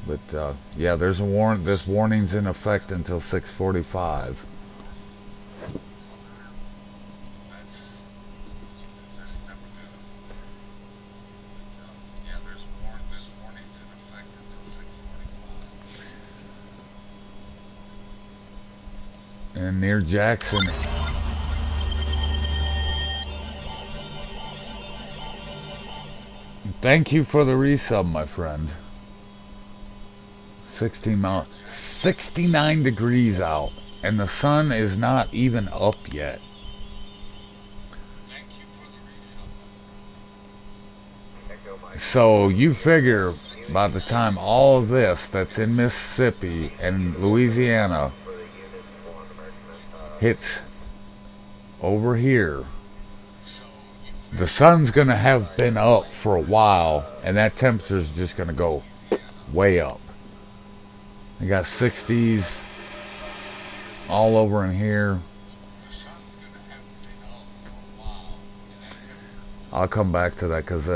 But yeah, there's a this warning's in effect until 6:45. And near Jackson. Thank you for the resub, my friend. 16 miles, 69 degrees out, and the sun is not even up yet. So you figure by the time all of this that's in Mississippi and Louisiana hits over here, the sun's going to have been up for a while, and that temperature is just going to go way up. You got 60s all over in here. I'll come back to that because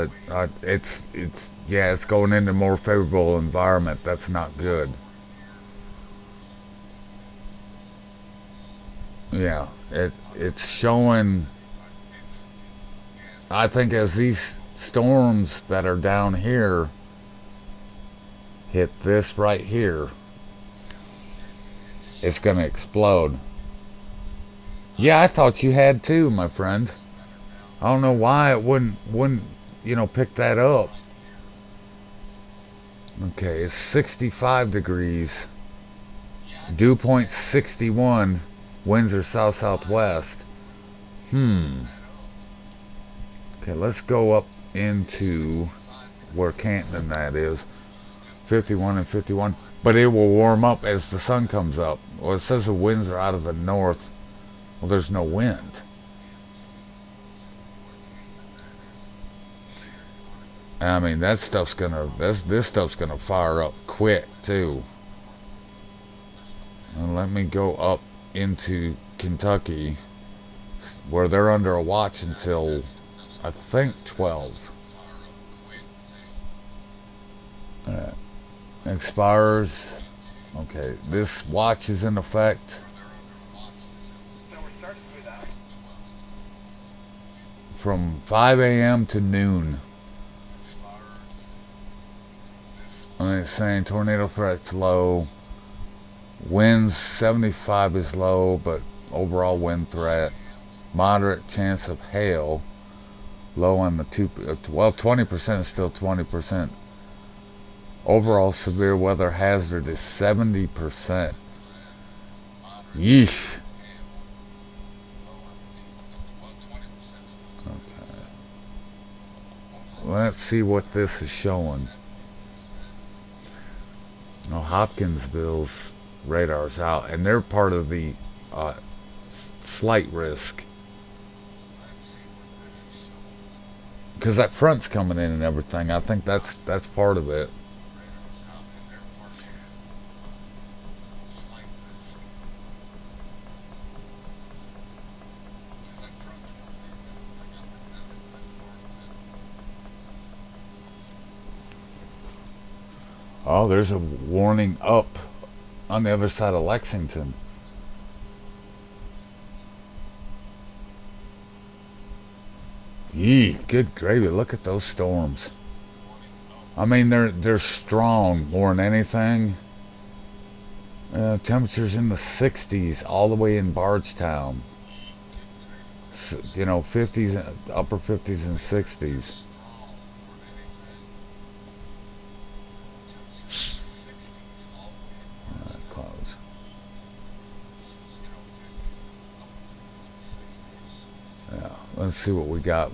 it's going into more favorable environment. That's not good. Yeah, it's showing. I think as these storms that are down here hit this right here, it's gonna explode. Yeah, I thought you had too, my friend. I don't know why it wouldn't pick that up. Okay, it's 65 degrees. Dew point 61. Winds are south-southwest. Okay, let's go up into where Canton and that is. 51 and 51. But it will warm up as the sun comes up. Well, it says the winds are out of the north. Well, there's no wind. I mean, this stuff's gonna fire up quick too. And let me go up into Kentucky, where they're under a watch until I think 12. Expires. Okay, this watch is in effect from 5 a.m. to noon. And it's saying tornado threat's low. Winds 75 is low, but overall wind threat. Moderate chance of hail. Low on the 20% is still 20%. Overall severe weather hazard is 70%. Yeesh. Okay. Let's see what this is showing. No, Hopkinsville's radar's out, and they're part of the flight risk. Because that front's coming in and everything. I think that's part of it. Oh, there's a warning up on the other side of Lexington. Yee, good gravy. Look at those storms. I mean, they're strong more than anything. Temperatures in the 60s all the way in Bardstown. 50s, upper 50s and 60s. Close. Yeah, let's see what we got.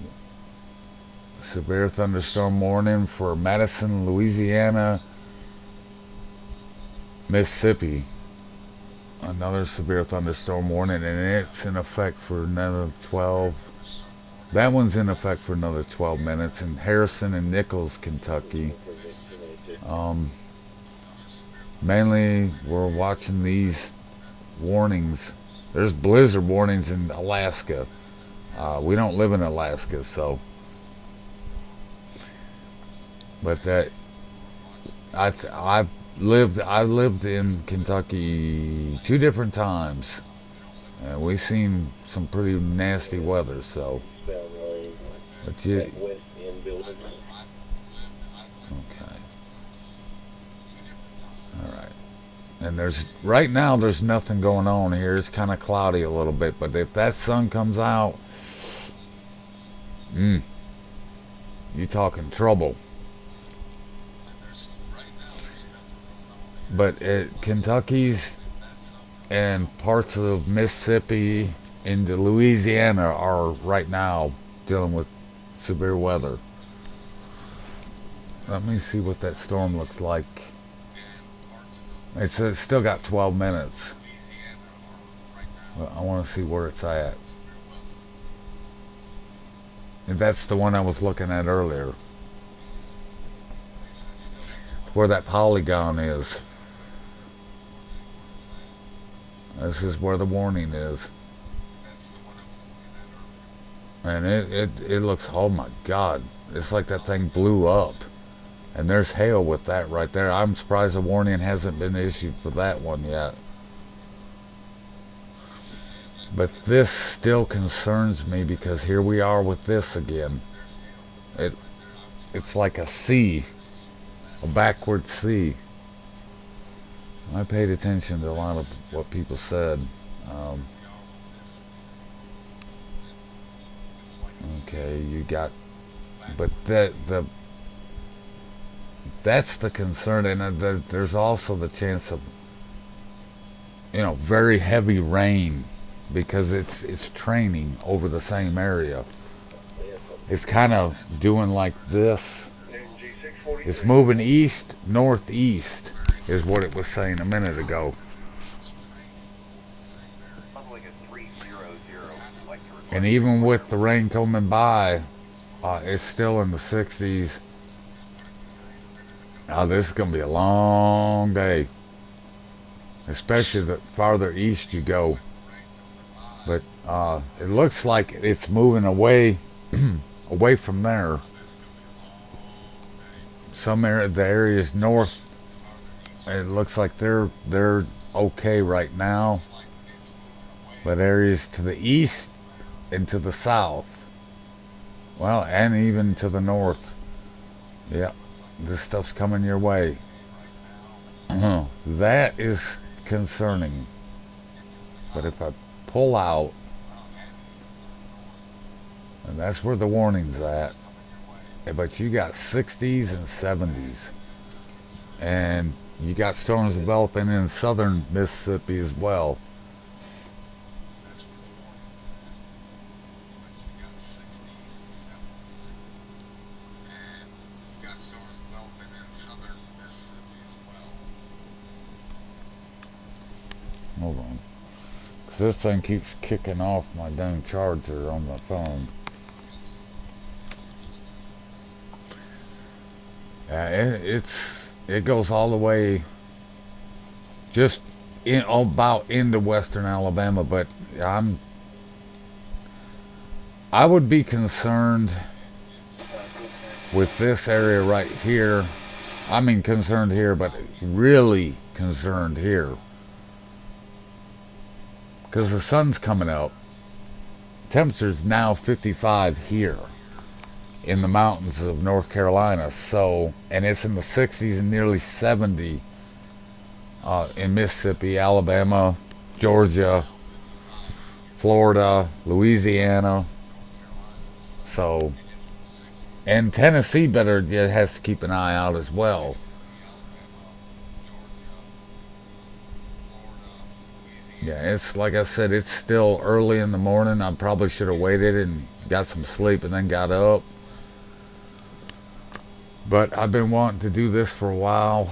Severe thunderstorm warning for Madison, Louisiana, Mississippi. Another severe thunderstorm warning, and it's in effect for another 12. That one's in effect for another 12 minutes. In Harrison and Nichols, Kentucky. Mainly, we're watching these warnings. There's blizzard warnings in Alaska. We don't live in Alaska, so. But that, I lived in Kentucky 2 different times, and we've seen some pretty nasty weather. So, but you, okay, all right. And right now there's nothing going on here. It's kind of cloudy a little bit, but if that sun comes out, you talking trouble. But Kentucky's and parts of Mississippi into Louisiana are right now dealing with severe weather. Let me see what that storm looks like. It's still got 12 minutes. But I want to see where it's at. And that's the one I was looking at earlier. Where that polygon is. This is where the warning is. And it looks, oh my God, it's like that thing blew up. And there's hail with that right there. I'm surprised a warning hasn't been issued for that one yet. But this still concerns me because here we are with this again. It's like a C, a backward C. I paid attention to a lot of what people said. Okay, you got, but that's the concern, and there's also the chance of, you know, very heavy rain because it's training over the same area. It's kind of doing like this. It's moving east, northeast, is what it was saying a minute ago. And even with the rain coming by, it's still in the 60s. Now this is going to be a long day, especially the farther east you go. But it looks like it's moving away, away from there. Some area, the areas north, it looks like they're okay right now. But areas to the east and to the south, well, and even to the north, yeah, this stuff's coming your way. That is concerning. But if I pull out, and that's where the warning's at, but you got 60s and 70s, and you got storms developing in southern Mississippi as well. Hold on, because this thing keeps kicking off my dang charger on my phone. It goes all the way just in about into western Alabama, but I would be concerned with this area right here. I mean concerned here, but really concerned here. Because the sun's coming up. Temperature's now 55 here in the mountains of North Carolina. So, and it's in the 60s and nearly 70 in Mississippi, Alabama, Georgia, Florida, Louisiana. So, and Tennessee better has to keep an eye out as well. Yeah, it's like I said, it's still early in the morning. I probably should have waited and got some sleep and then got up. But I've been wanting to do this for a while.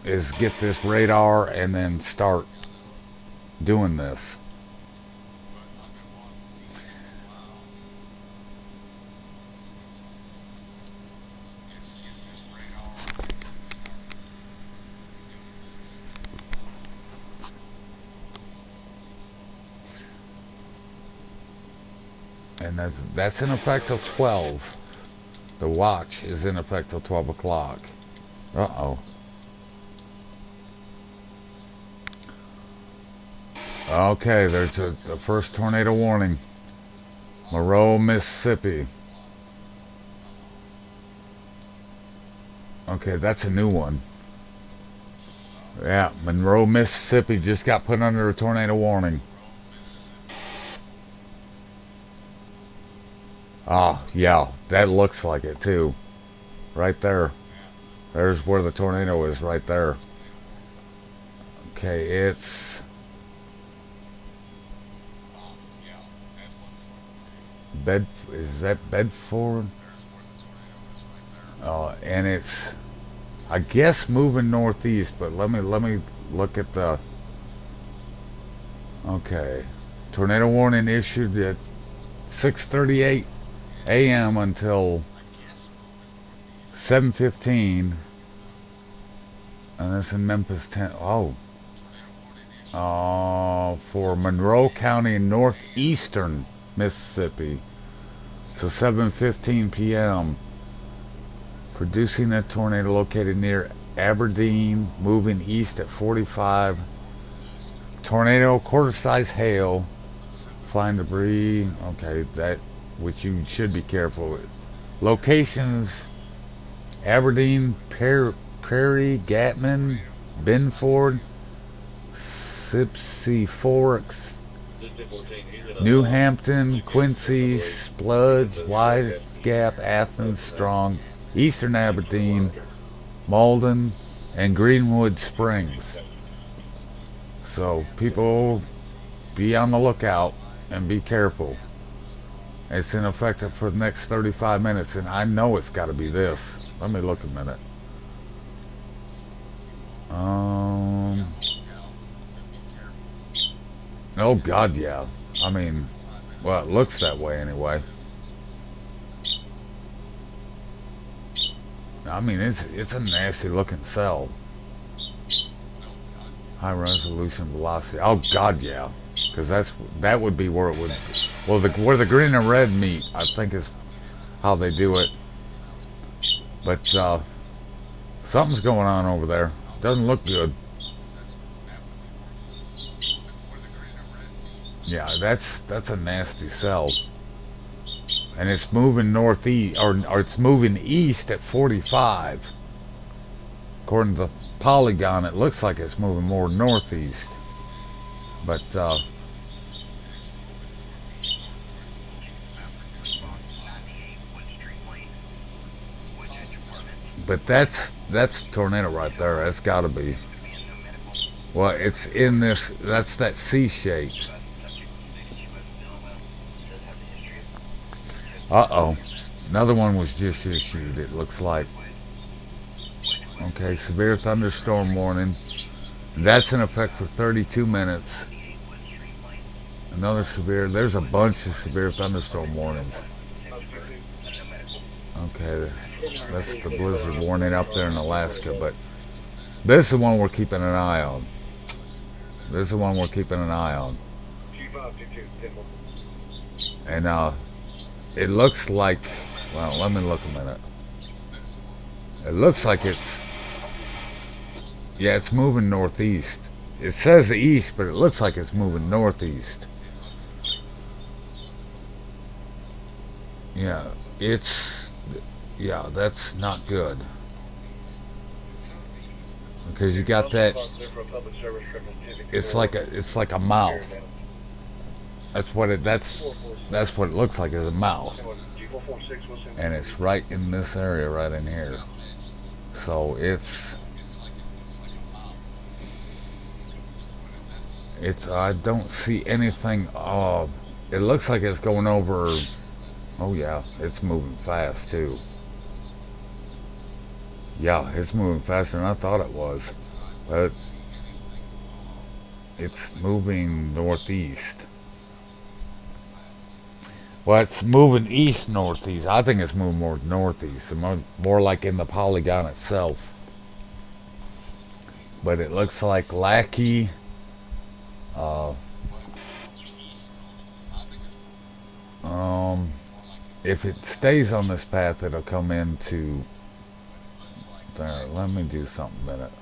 Is get this radar and then start doing this. And that's in effect till 12. The watch is in effect till 12 o'clock. Uh-oh. Okay, there's a first tornado warning. Monroe, Mississippi. Okay, that's a new one. Yeah, Monroe, Mississippi just got put under a tornado warning. Ah, yeah, that looks like it too. Right there. There's where the tornado is, right there. Okay, it's... is that Bedford? And it's, I guess, moving northeast, but let me look at the... Okay. Tornado warning issued at 6:38 a.m. until 7:15. And that's in Memphis, for Monroe County in northeastern Mississippi till 7:15 p.m. Producing a tornado located near Aberdeen, moving east at 45. Tornado, quarter-size hail, flying debris. Okay, that which you should be careful with. Locations: Aberdeen, Prairie, Gatman, Benford, Sipsey Forks, New Hampton, Quincy, Spludge, Wise Gap, Athens, Strong, Eastern Aberdeen, Malden, and Greenwood Springs. So people, be on the lookout and be careful. It's in effect for the next 35 minutes, and I know it's got to be this. Let me look a minute. Oh God, yeah. I mean, well, it looks that way anyway. I mean, it's a nasty looking cell. High resolution velocity. Oh God, yeah. Because that would be where it would. Well, where the green and red meet, I think is how they do it. But something's going on over there. Doesn't look good. Yeah, that's a nasty cell. And it's moving northeast, or it's moving east at 45. According to the polygon, it looks like it's moving more northeast. But that's a tornado right there. That's got to be. Well, it's in this. That's that C shape. Uh-oh. Another one was just issued, it looks like. Okay, severe thunderstorm warning. That's in effect for 32 minutes. Another severe, there's a bunch of severe thunderstorm warnings. Okay, that's the blizzard warning up there in Alaska, but this is the one we're keeping an eye on. This is the one we're keeping an eye on. And it looks like, well, let me look a minute. It looks like it's moving northeast. It says east, but it looks like it's moving northeast. Yeah, that's not good. Because you got that, it's like a mouth. That's what it looks like, is a mouth. And it's right in this area right in here. So it's I don't see anything. It looks like it's going over. Oh yeah, it's moving fast too. Yeah, it's moving faster than I thought it was. But it's moving northeast. Well, it's moving east-northeast. I think it's moving more northeast, more like in the polygon itself. But it looks like Lackey, if it stays on this path, it'll come into there. Let me do something a minute.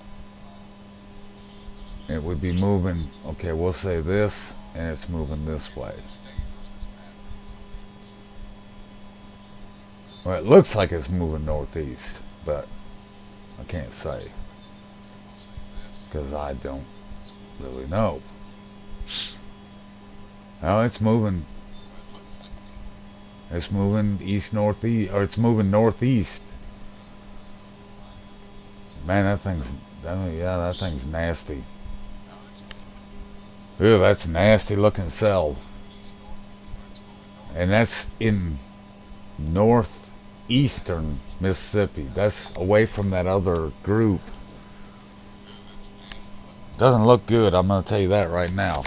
It would be moving, okay, we'll say this, and it's moving this way. Well, it looks like it's moving northeast, but I can't say, because I don't really know. Now it's moving east-northeast, or it's moving northeast. Man, that thing's nasty. Ew, that's a nasty looking cell. And that's in northeastern Mississippi. That's away from that other group. Doesn't look good, I'm going to tell you that right now.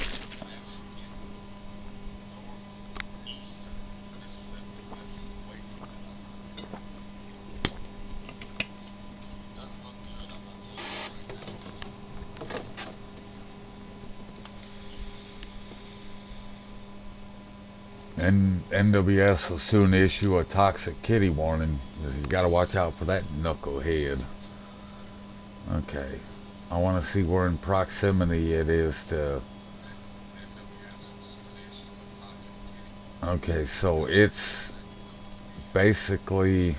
And NWS will soon issue a toxic kitty warning. You gotta watch out for that knucklehead. Okay. I want to see where in proximity it is to... Okay, so it's basically...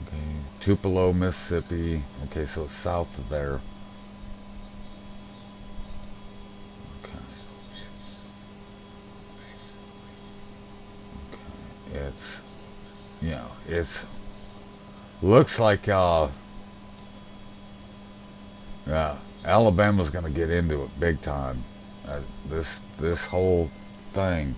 Okay, Tupelo, Mississippi. Okay, so it's south of there. It's, you know, it's looks like Alabama's gonna get into it big time. This whole thing.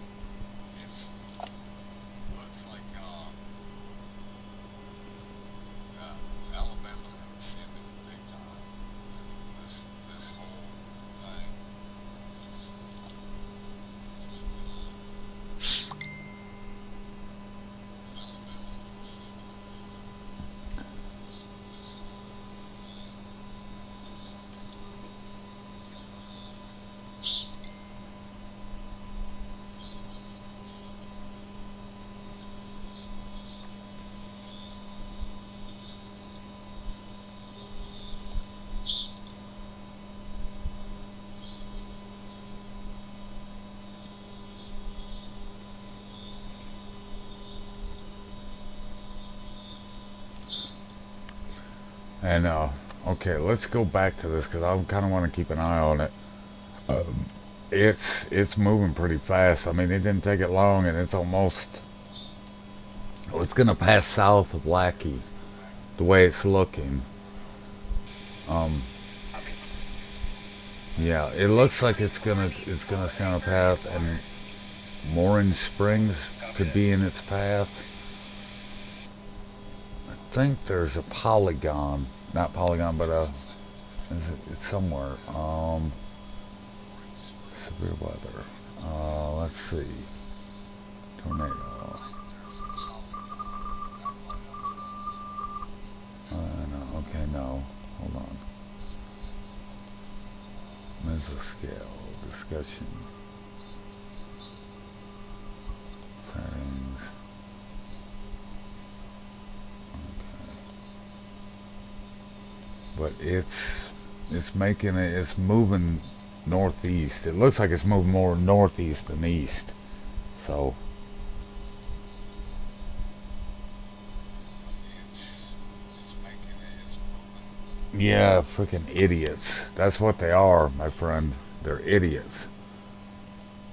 And okay, let's go back to this because I kind of want to keep an eye on it. It's moving pretty fast. I mean, it didn't take it long, and it's almost... Oh, it's gonna pass south of Lackey, the way it's looking. Yeah, it looks like it's gonna stay on a path, and Morin Springs could be in its path. I think there's a polygon, not polygon, but it's somewhere. Severe weather. Let's see. Tornado. No, okay, no. Hold on. Mesoscale discussion. Settings. Okay. But it's making it. It's moving northeast. It looks like it's moving more northeast than east. So. Yeah, freaking idiots. That's what they are, my friend. They're idiots.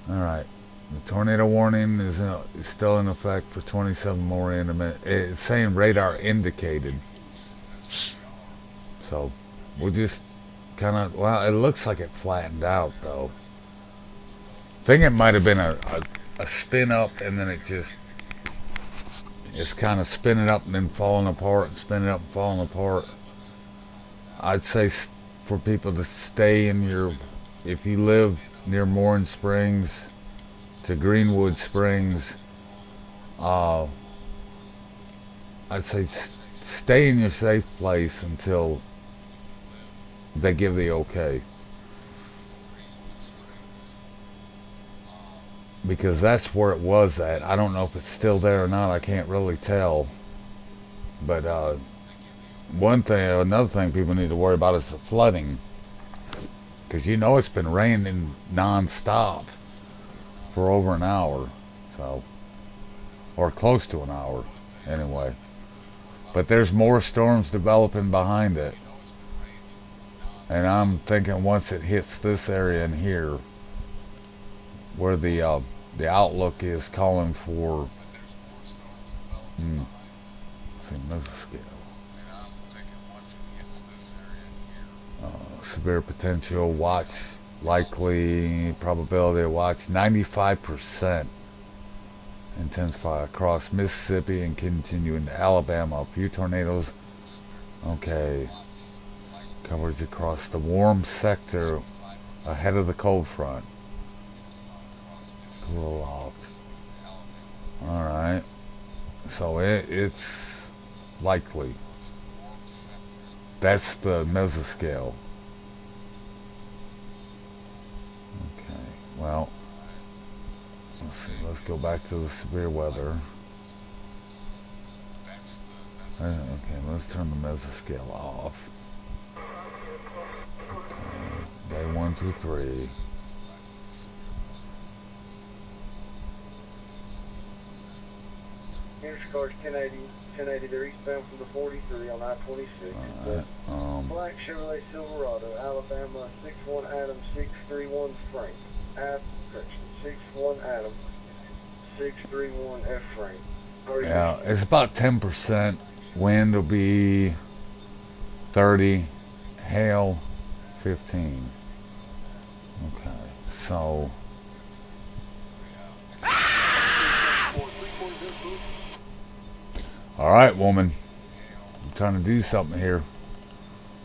Alright. The tornado warning is still in effect for 27 more in a minute. It's saying radar indicated. So, we'll just kind of... Well, it looks like it flattened out, though. I think it might have been a spin up, and then it's kind of spinning up and then falling apart, and spinning up and falling apart. I'd say for people to stay in your, if you live near Morin Springs to Greenwood Springs, I'd say stay in your safe place until they give the okay. Because that's where it was at. I don't know if it's still there or not. I can't really tell. But, another thing people need to worry about is the flooding, because you know it's been raining non-stop for over an hour, so, or close to an hour, anyway. But there's more storms developing behind it, and I'm thinking once it hits this area in here, where the outlook is calling for, let's see, mesoscale. Severe potential, watch, likely, probability of watch, 95%. Intensify across Mississippi and continue into Alabama. A few tornadoes. Okay. Coverage across the warm sector ahead of the cold front. Cool off. Alright. So it's likely. That's the mesoscale. Okay, well, let's see, let's let's go back to the severe weather. Okay, let's turn the mesoscale off. Okay, day 1, 2, 3. Here's cars 1080, they're eastbound from the 43 on I-26. Alright, Black Chevrolet Silverado, Alabama, 61 Adam, 631 Frank. Correction, 61 Adam, 631 F Frank. yeah, it's about 10%. Wind will be 30, hail 15. Okay, so all right, woman, I'm trying to do something here.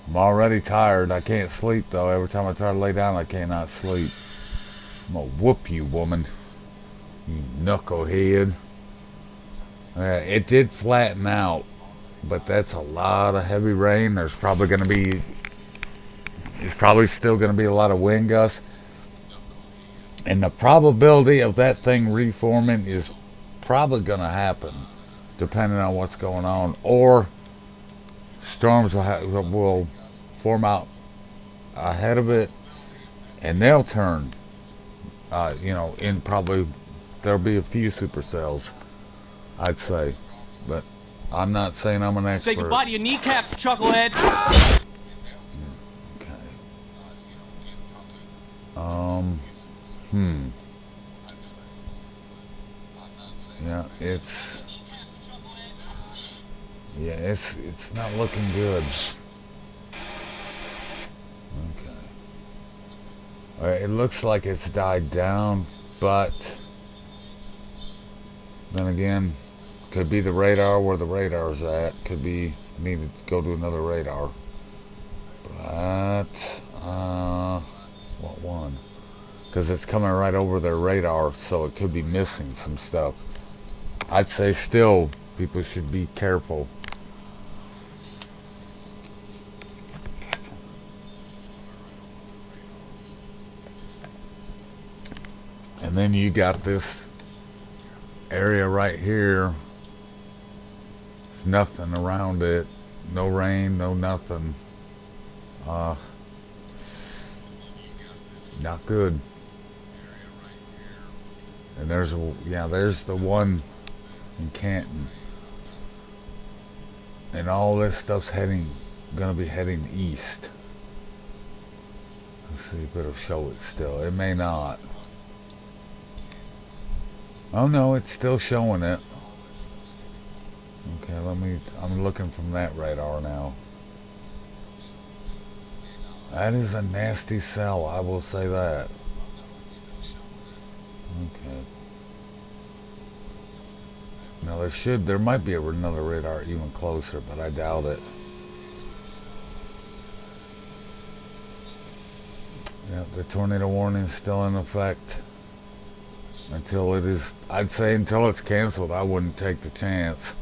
I'm already tired. I can't sleep though. Every time I try to lay down, I cannot sleep. I'm gonna whoop you, woman. You knucklehead. It did flatten out, but that's a lot of heavy rain. There's probably going to be, it's probably still going to be a lot of wind gusts. And the probability of that thing reforming is probably going to happen, depending on what's going on. Or storms will form out ahead of it, and they'll turn, in probably, there'll be a few supercells, I'd say. But I'm not saying I'm an expert. Say goodbye to your kneecaps, chucklehead. Okay. Yeah, it's not looking good. Okay. Alright, it looks like it's died down, but then again, could be the radar where the radar's at. Could be need to go to another radar. But what one? Because it's coming right over their radar, so it could be missing some stuff. I'd say still people should be careful. And then you got this area right here. There's nothing around it. No rain, no nothing. Not good. And there's the one in Canton. And all this stuff's gonna be heading east. Let's see if it'll show it still. It may not. Oh no, it's still showing it. Okay, I'm looking from that radar now. That is a nasty cell, I will say that. Okay. Now there might be another radar even closer, but I doubt it. Yep, the tornado warning is still in effect. Until it is, I'd say until it's canceled, I wouldn't take the chance.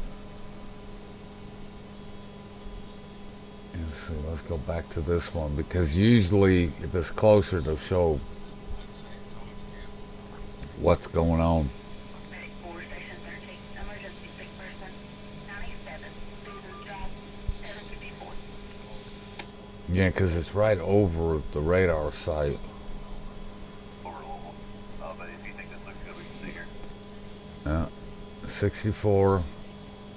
Let's see, let's go back to this one, because usually if it's closer, they'll show what's going on. Yeah, because it's right over the radar site. Yeah, 64,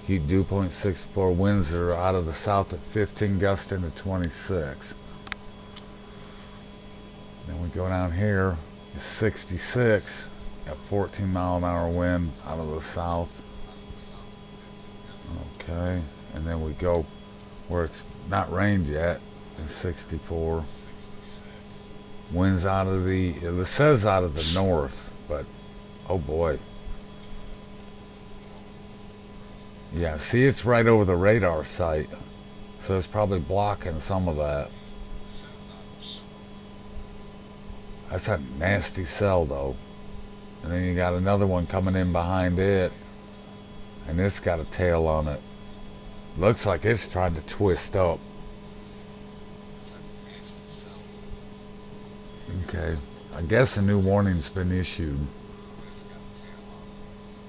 heat dew point 64, winds are out of the south at 15, gusting to 26. Then we go down here, it's 66 at 14-mile-an-hour wind out of the south. Okay, and then we go where it's not rained yet, it's 64. Winds out of it says out of the north, but oh boy. Yeah, see, it's right over the radar site, so it's probably blocking some of that. That's a nasty cell, though. And then you got another one coming in behind it, and it's got a tail on it. Looks like it's trying to twist up. Okay, I guess a new warning's been issued.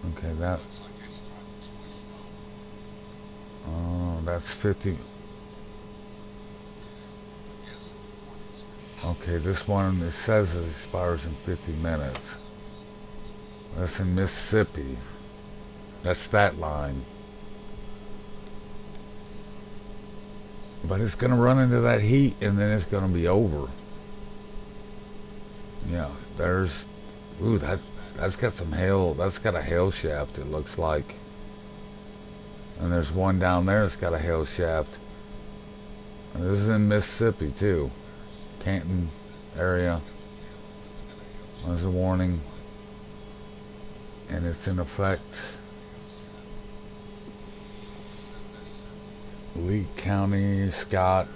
Okay, that. Oh, that's 50. Okay, this one, it says it expires in 50 minutes. That's in Mississippi. That's that line. But it's going to run into that heat and then it's going to be over. Yeah, there's... Ooh, that's got some hail. That's got a hail shaft, it looks like. And there's one down there that's got a hail shaft. And this is in Mississippi, too. Canton area. There's a warning. And it's in effect. Lee County, Scott,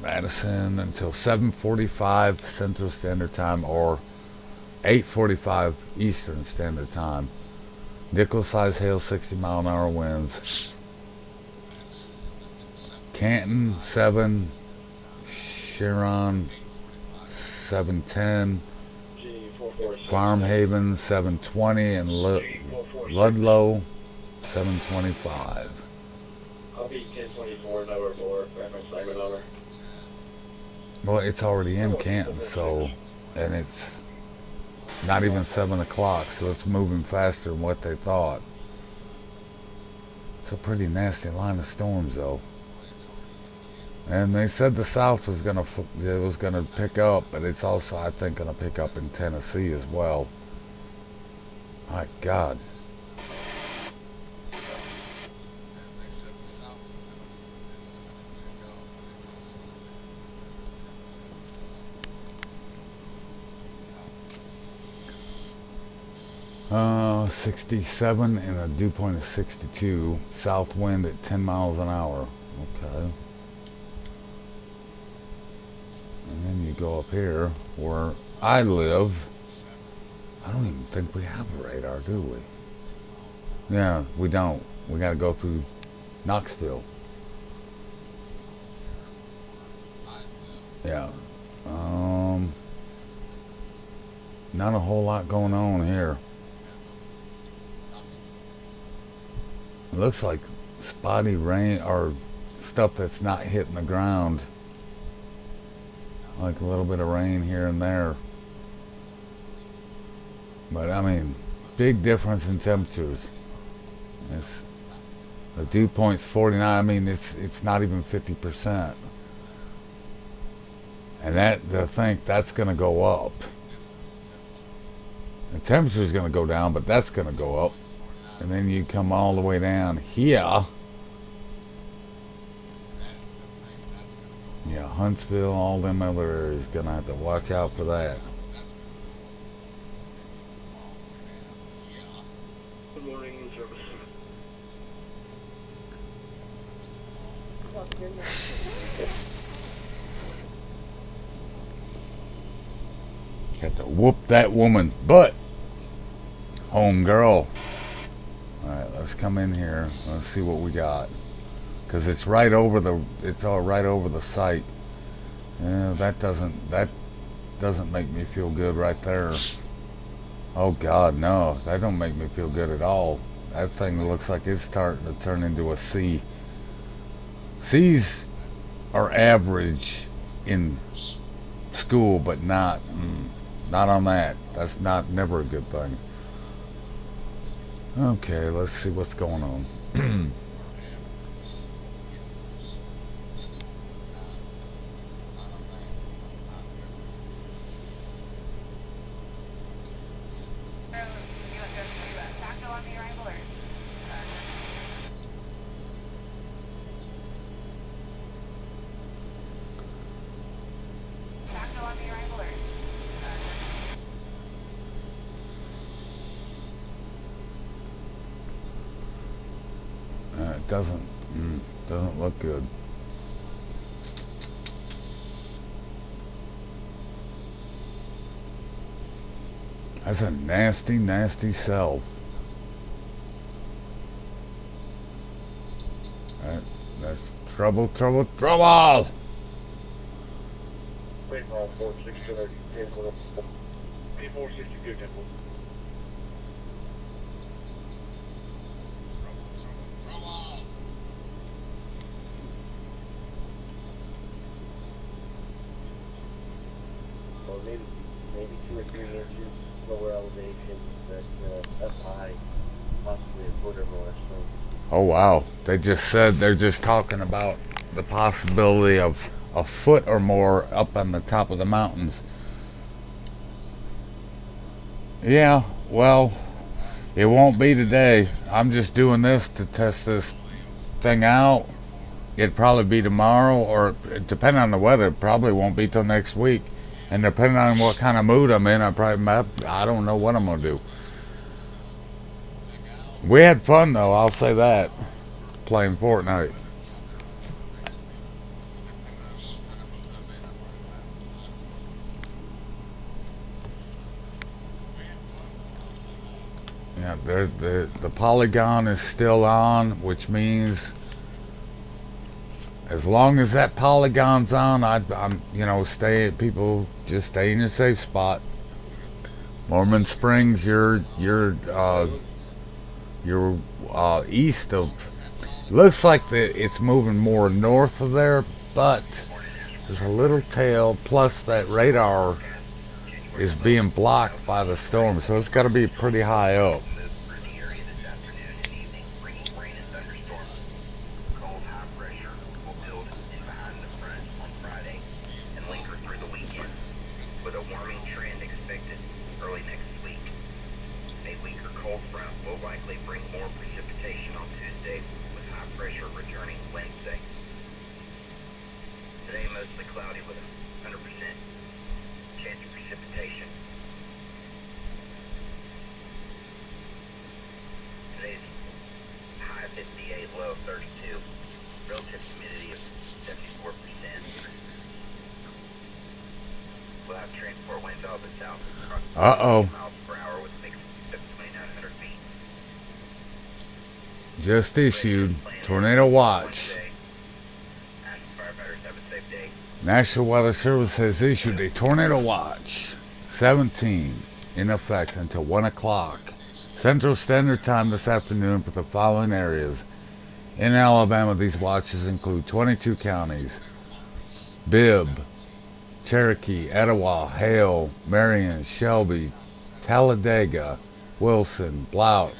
Madison until 7:45 Central Standard Time or 8:45 Eastern Standard Time. Nickel-sized hail, 60-mile-an-hour winds. Canton 7, Sharon 7:10, Farmhaven 7:20, and Ludlow 7:25. I'll be 1024 number 4, reference segment number. Well, it's already in Canton, so, and it's not even 7 o'clock, so it's moving faster than what they thought. It's a pretty nasty line of storms, though. And they said the south was gonna pick up, but it's also, I think, gonna pick up in Tennessee as well. My God. Uh, 67 and a dew point of 62. South wind at 10 miles an hour. Okay. And then you go up here where I live. I don't even think we have a radar, do we? Yeah, we don't. We gotta go through Knoxville. Yeah. Not a whole lot going on here. It looks like spotty rain or stuff that's not hitting the ground. Like a little bit of rain here and there. But I mean, big difference in temperatures. The dew point's 49. I mean, it's not even 50%. And I think that's going to go up. The temperature's going to go down, but that's going to go up. And then you come all the way down here. Yeah, Huntsville, all them other areas, going to have to watch out for that. Good morning, service. Got to whoop that woman butt. Home girl. Alright, let's come in here. Let's see what we got. Because it's right over it's all right over the site. Yeah, that doesn't make me feel good right there. Oh God, no. That don't make me feel good at all. That thing looks like it's starting to turn into a C. C's are average in school, but not on that. That's never a good thing. Okay, let's see what's going on. It doesn't look good. That's a nasty, nasty cell. That's trouble, trouble, trouble! Wait, 462, 10, 462, 10. maybe 2 or 3 inches lower elevation, but up high, possibly a foot or more. So Oh wow. They just said they're just talking about the possibility of a foot or more up on the top of the mountains. Yeah, well, it won't be today. I'm just doing this to test this thing out. It'd probably be tomorrow, or depending on the weather, it probably won't be till next week. And depending on what kind of mood I'm in, I don't know what I'm gonna do. We had fun though, I'll say that, playing Fortnite. Yeah, the polygon is still on, which means as long as that polygon's on, I'm people just stay in your safe spot. Mormon Springs, you're east of. Looks like it's moving more north of there, but there's a little tail. Plus that radar is being blocked by the storm, so it's got to be pretty high up. Uh-oh. Just issued tornado watch. National Weather Service has issued a tornado watch 17 in effect until 1 o'clock Central Standard Time this afternoon for the following areas. In Alabama, these watches include 22 counties: Bibb, Cherokee, Etowah, Hale, Marion, Shelby, Talladega, Wilson, Blount,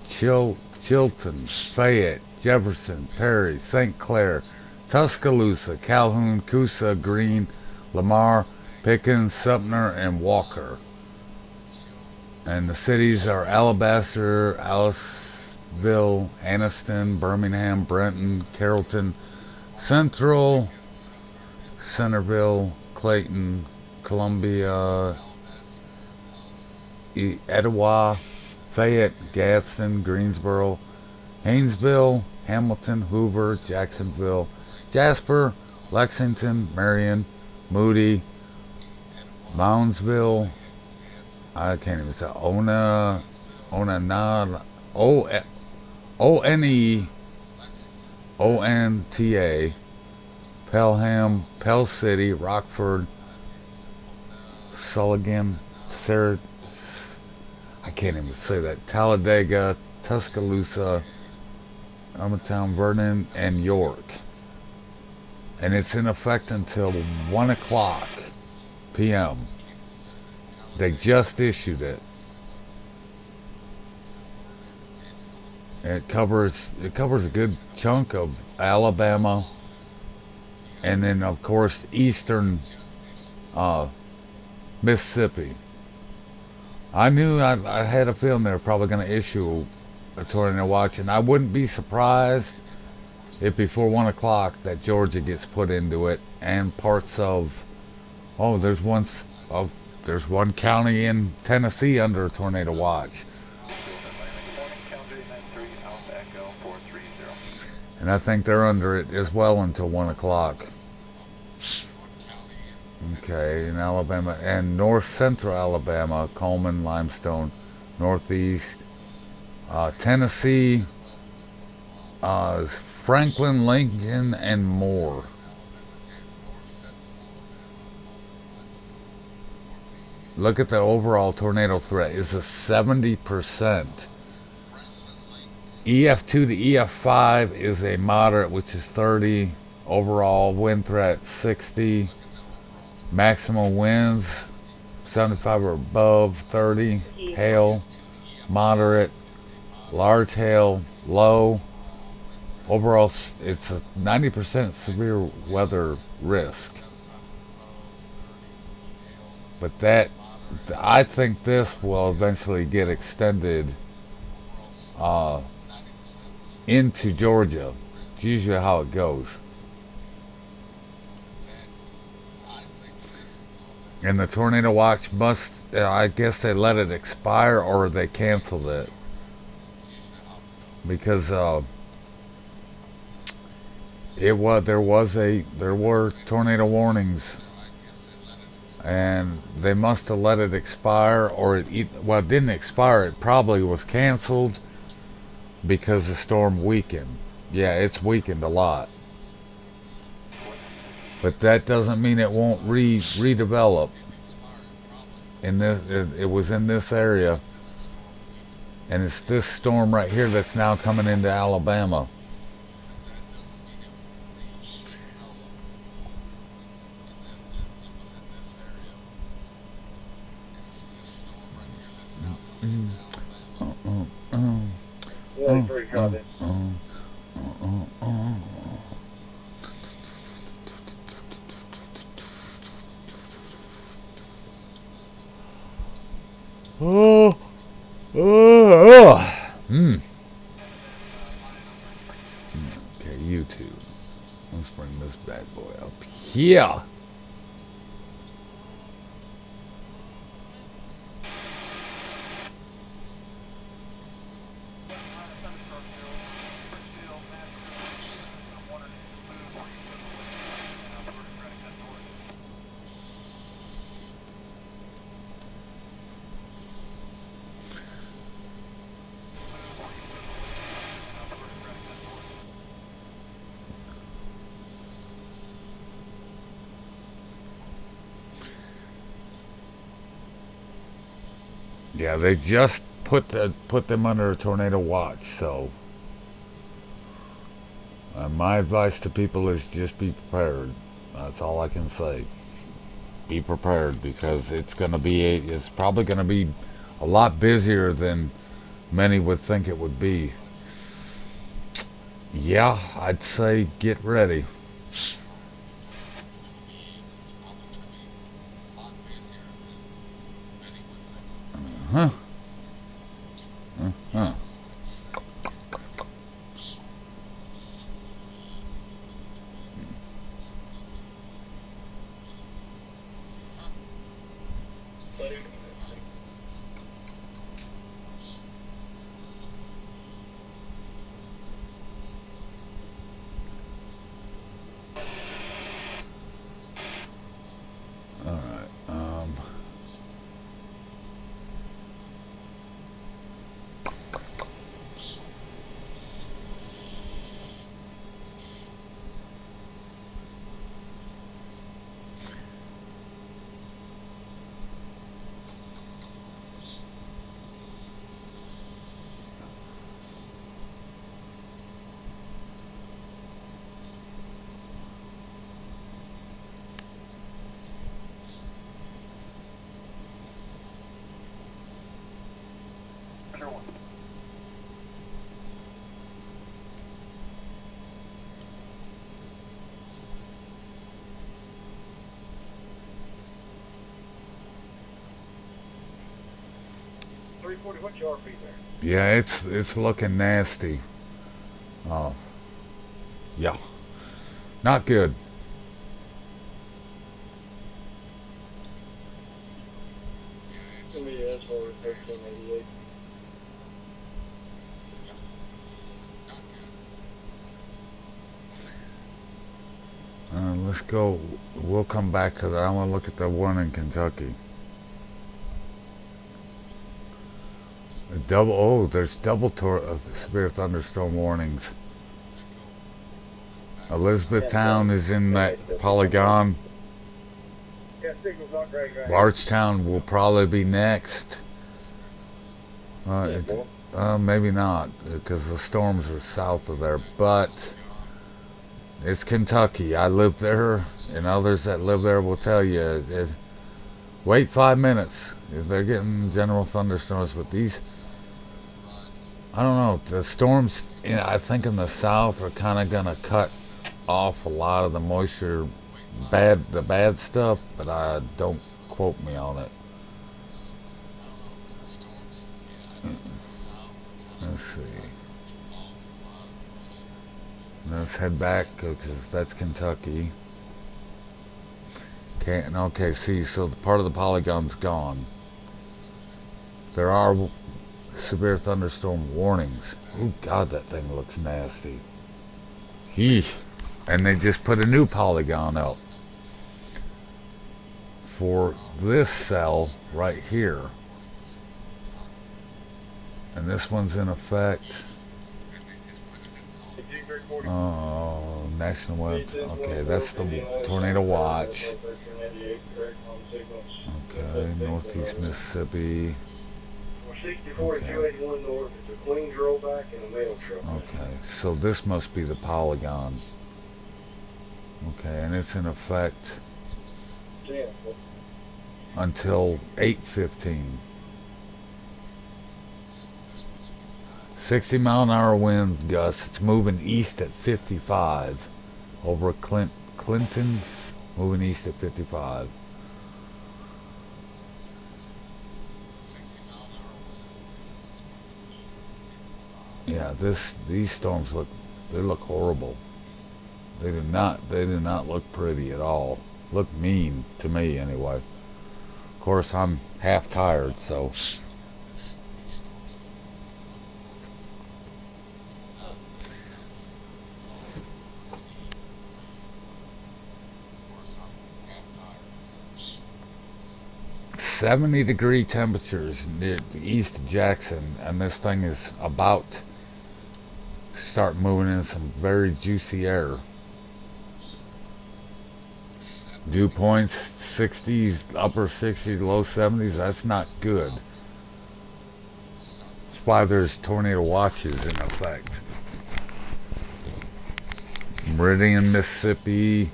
Chilton, Fayette, Jefferson, Perry, St. Clair, Tuscaloosa, Calhoun, Coosa, Greene, Lamar, Pickens, Sumter, and Walker. And the cities are Alabaster, Aliceville, Anniston, Birmingham, Brenton, Carrollton, Central, Centerville, Clayton, Columbia, Etowah, Fayette, Gadsden, Greensboro, Haynesville, Hamilton, Hoover, Jacksonville, Jasper, Lexington, Marion, Moody, Moundsville, I can't even say, Onta, Pelham, Pell City, Rockford, Sulligan, I can't even say that, Talladega, Tuscaloosa, Allentown, Vernon, and York. And it's in effect until 1 o'clock p.m. They just issued it. It covers a good chunk of Alabama, and then of course eastern Mississippi. I knew I had a feeling they were probably going to issue a tornado watch, and I wouldn't be surprised if before 1 o'clock that Georgia gets put into it, and parts of there's one county in Tennessee under a tornado watch. And I think they're under it as well until 1 o'clock. Okay, in Alabama and north central Alabama, Coleman, Limestone, northeast, Tennessee, Franklin, Lincoln, and Moore. Look at the overall tornado threat. It's a 70%. EF2 to EF5 is a moderate, which is 30. Overall wind threat 60. Maximum winds 75 or above, 30. Hail, moderate, large hail, low. Overall, it's a 90% severe weather risk. But that, I think this will eventually get extended into Georgia. It's usually how it goes. And the tornado watch must, I guess they let it expire or they canceled it. Because there were tornado warnings, and they must have let it expire, or it didn't expire. It probably was canceled because the storm weakened. Yeah, it's weakened a lot, but that doesn't mean it won't redevelop. In this, it was in this area, and it's this storm right here that's now coming into Alabama. Yeah, pretty common. Okay, YouTube. Let's bring this bad boy up here. Yeah, they just put them under a tornado watch. So my advice to people is just be prepared. That's all I can say. Be prepared, because it's probably going to be a lot busier than many would think it would be. Yeah, I'd say get ready. Huh? Huh? All right. Under one. What's your feet there? Yeah, it's looking nasty. Oh, yeah, not good. Yeah, that's what we're 1388. Let's go. We'll come back to that. I want to look at the one in Kentucky. There's double severe thunderstorm warnings. Elizabethtown is in that polygon. Yeah, signal's not great right now. Larchtown will probably be next. Maybe not, because the storms are south of there. But It's Kentucky. I live there, and others that live there will tell you. Wait 5 minutes. If they're getting general thunderstorms, but these, I don't know. The storms, I think in the south are kind of gonna cut off a lot of the moisture, the bad stuff. But I don't quote me on it. Let's see. Let's head back because that's Kentucky. Okay, see, so part of the polygon's gone. There are severe thunderstorm warnings. Oh God, that thing looks nasty. Yeesh. And they just put a new polygon up for this cell right here. And this one's in effect. Oh, National Weather. Okay, that's the tornado watch. Okay, Northeast Mississippi. Okay. Okay, so this must be the polygon. Okay, and it's in effect until 8:15. 60-mile-an-hour wind gusts. It's moving east at 55 over Clinton, moving east at 55. Yeah, these storms look horrible. They do not look pretty at all. Look mean to me anyway. Of course, I'm half tired, so. .70-degree temperatures near east of Jackson, and this thing is about to start moving in some very juicy air. Dew points 60s, upper 60s, low 70s. That's not good. That's why there's tornado watches in effect. Meridian, Mississippi.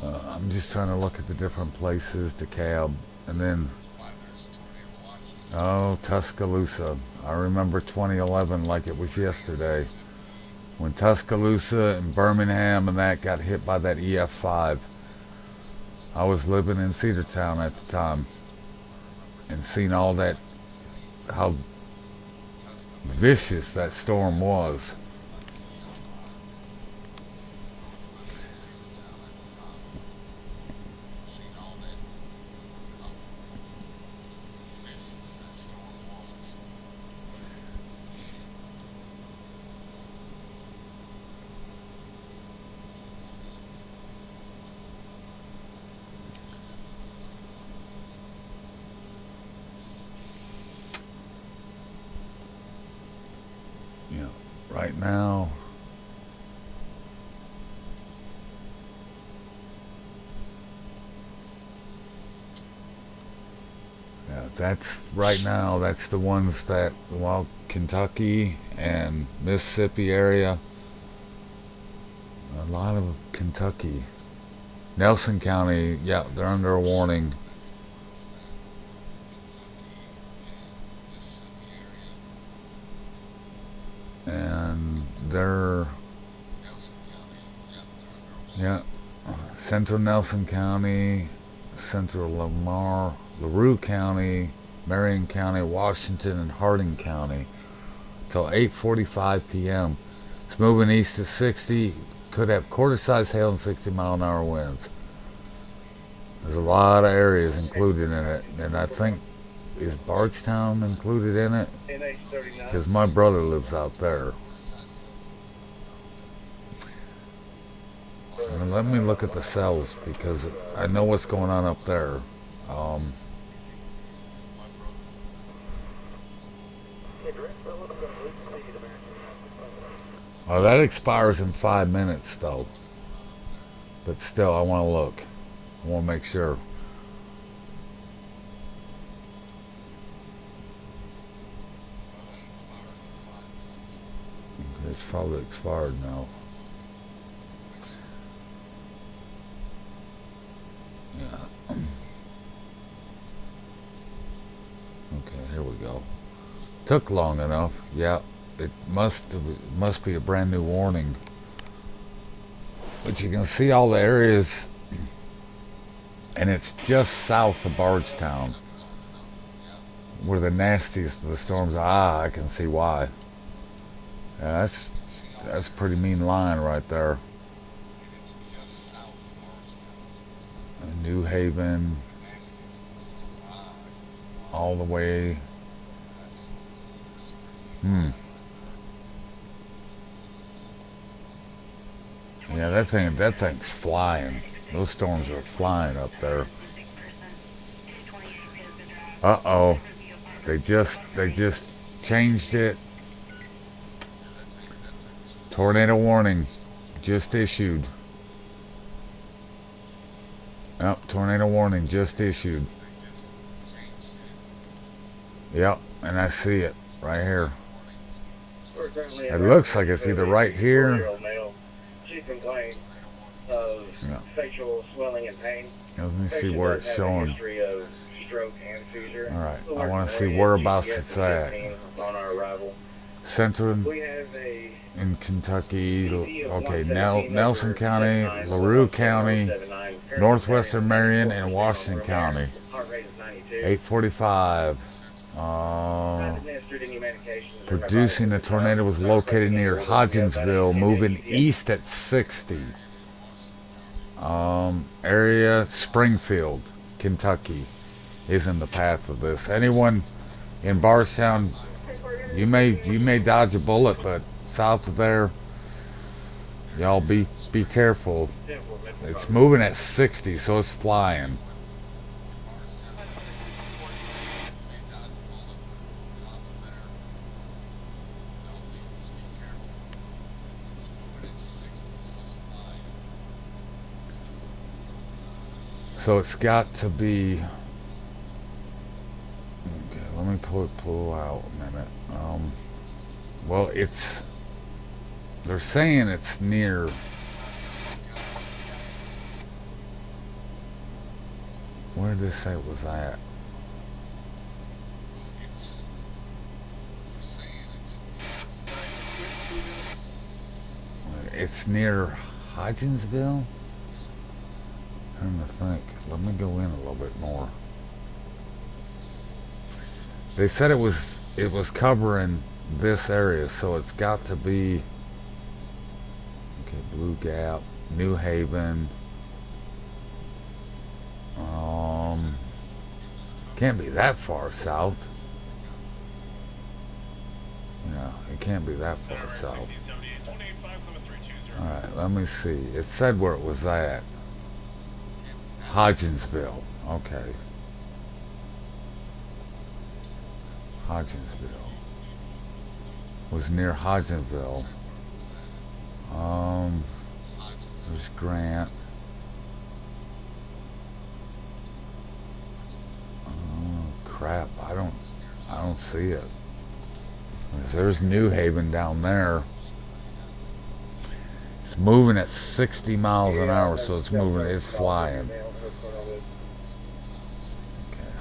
I'm just trying to look at the different places. DeKalb. And then, oh, Tuscaloosa. I remember 2011 like it was yesterday. When Tuscaloosa and Birmingham and that got hit by that EF5. I was living in Cedartown at the time. And seen all that, how vicious that storm was. Right now, yeah, that's the ones that, well, Kentucky and Mississippi area, a lot of Kentucky. Nelson County, yeah, they're under a warning. And they're, yeah, central Nelson County, central LaRue County, Marion County, Washington, and Harding County till 8:45 p.m. It's moving east to 60, could have quarter-size hail and 60-mile-an-hour winds. There's a lot of areas included in it, and I think, is Bardstown included in it? Because my brother lives out there. And let me look at the cells because I know what's going on up there. Oh, that expires in 5 minutes though. But still, I want to look. I want to make sure. It's probably expired now. Okay, here we go. Took long enough. Yeah, it must be a brand new warning. But you can see all the areas, and it's just south of Bardstown, where the nastiest of the storms are. Ah, I can see why. Yeah, that's a pretty mean line right there. New Haven, all the way. Yeah, that thing's flying. Those storms are flying up there. Uh-oh. They just changed it. Tornado warning just issued. Yep, tornado warning just issued. Yep, and I see it right here. It looks like it's either right here. She complained of facial swelling and pain. Let me see where it's showing. History of stroke and seizure. All right, I want to see whereabouts it's at. On our arrival. Central We have a in Kentucky. Okay, Nelson County, LaRue County, Northwestern Marion, and Washington County. Heart rate is 92. 845. Producing a tornado was located near Hodgensville, moving east at 60. Area Springfield, Kentucky, is in the path of this. Anyone in Bardstown, you may dodge a bullet, but south of there, y'all be careful. It's moving at 60, so it's flying. So it's got to be. Okay, let me pull out a minute. Well, they're saying it's near. Where did they say it was at? It's near Hodgensville? I'm trying to think. Let me go in a little bit more. They said it was covering this area, so it's got to be. Okay, Blue Gap, New Haven. Can't be that far south. Yeah, it can't be that far south. Alright, let me see. It said where it was at. Hodgensville. Okay. Hodgensville. Was near Hodgensville. There's Grant. Crap, I don't see it. There's New Haven down there. It's moving at 60 miles an hour, so it's moving, it's flying. Okay,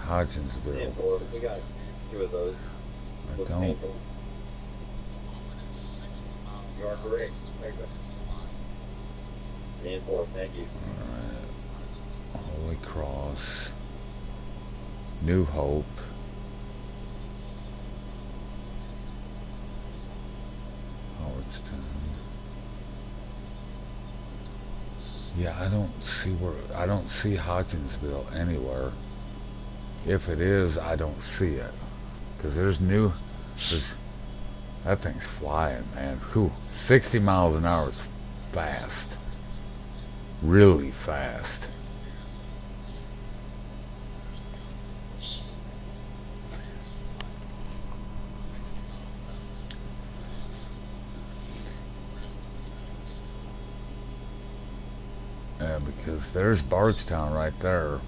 Hodgensville. We got 2 of those. I don't. You are correct. Thank you. Alright. Holy Cross. New Hope. Howardstown. Yeah, I don't see Hodgensville anywhere. If it is, I don't see it. Because that thing's flying, man. Whew, 60 miles an hour is fast. Really fast. Yeah, because there's Bardstown right there.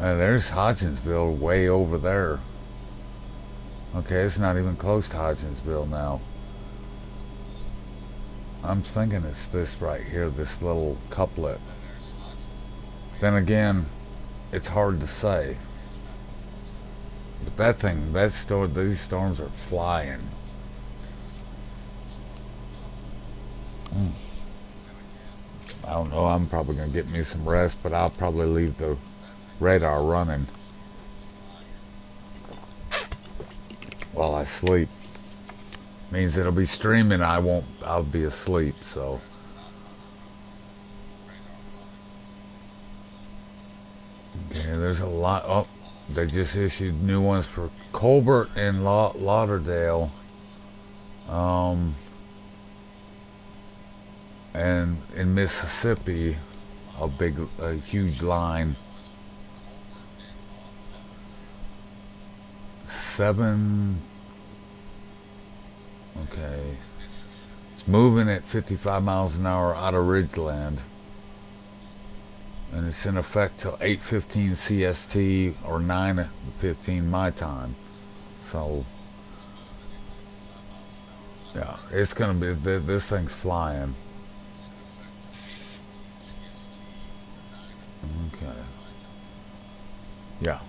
There's Hodgensville way over there. Okay, it's not even close to Hodgensville now. I'm thinking it's this right here, this little couplet. Then again, it's hard to say. But that thing, these storms are flying. I don't know, I'm probably going to get me some rest, but I'll probably leave the radar running while I sleep. Means it'll be streaming, I'll be asleep, so. Okay, there's a lot. Oh, they just issued new ones for Colbert and Lauderdale. And in Mississippi, a huge line. 7. Okay. It's moving at 55 miles an hour out of Ridgeland. And it's in effect till 8:15 CST or 9:15 my time. So, yeah, it's gonna be, this thing's flying. Okay. Yeah.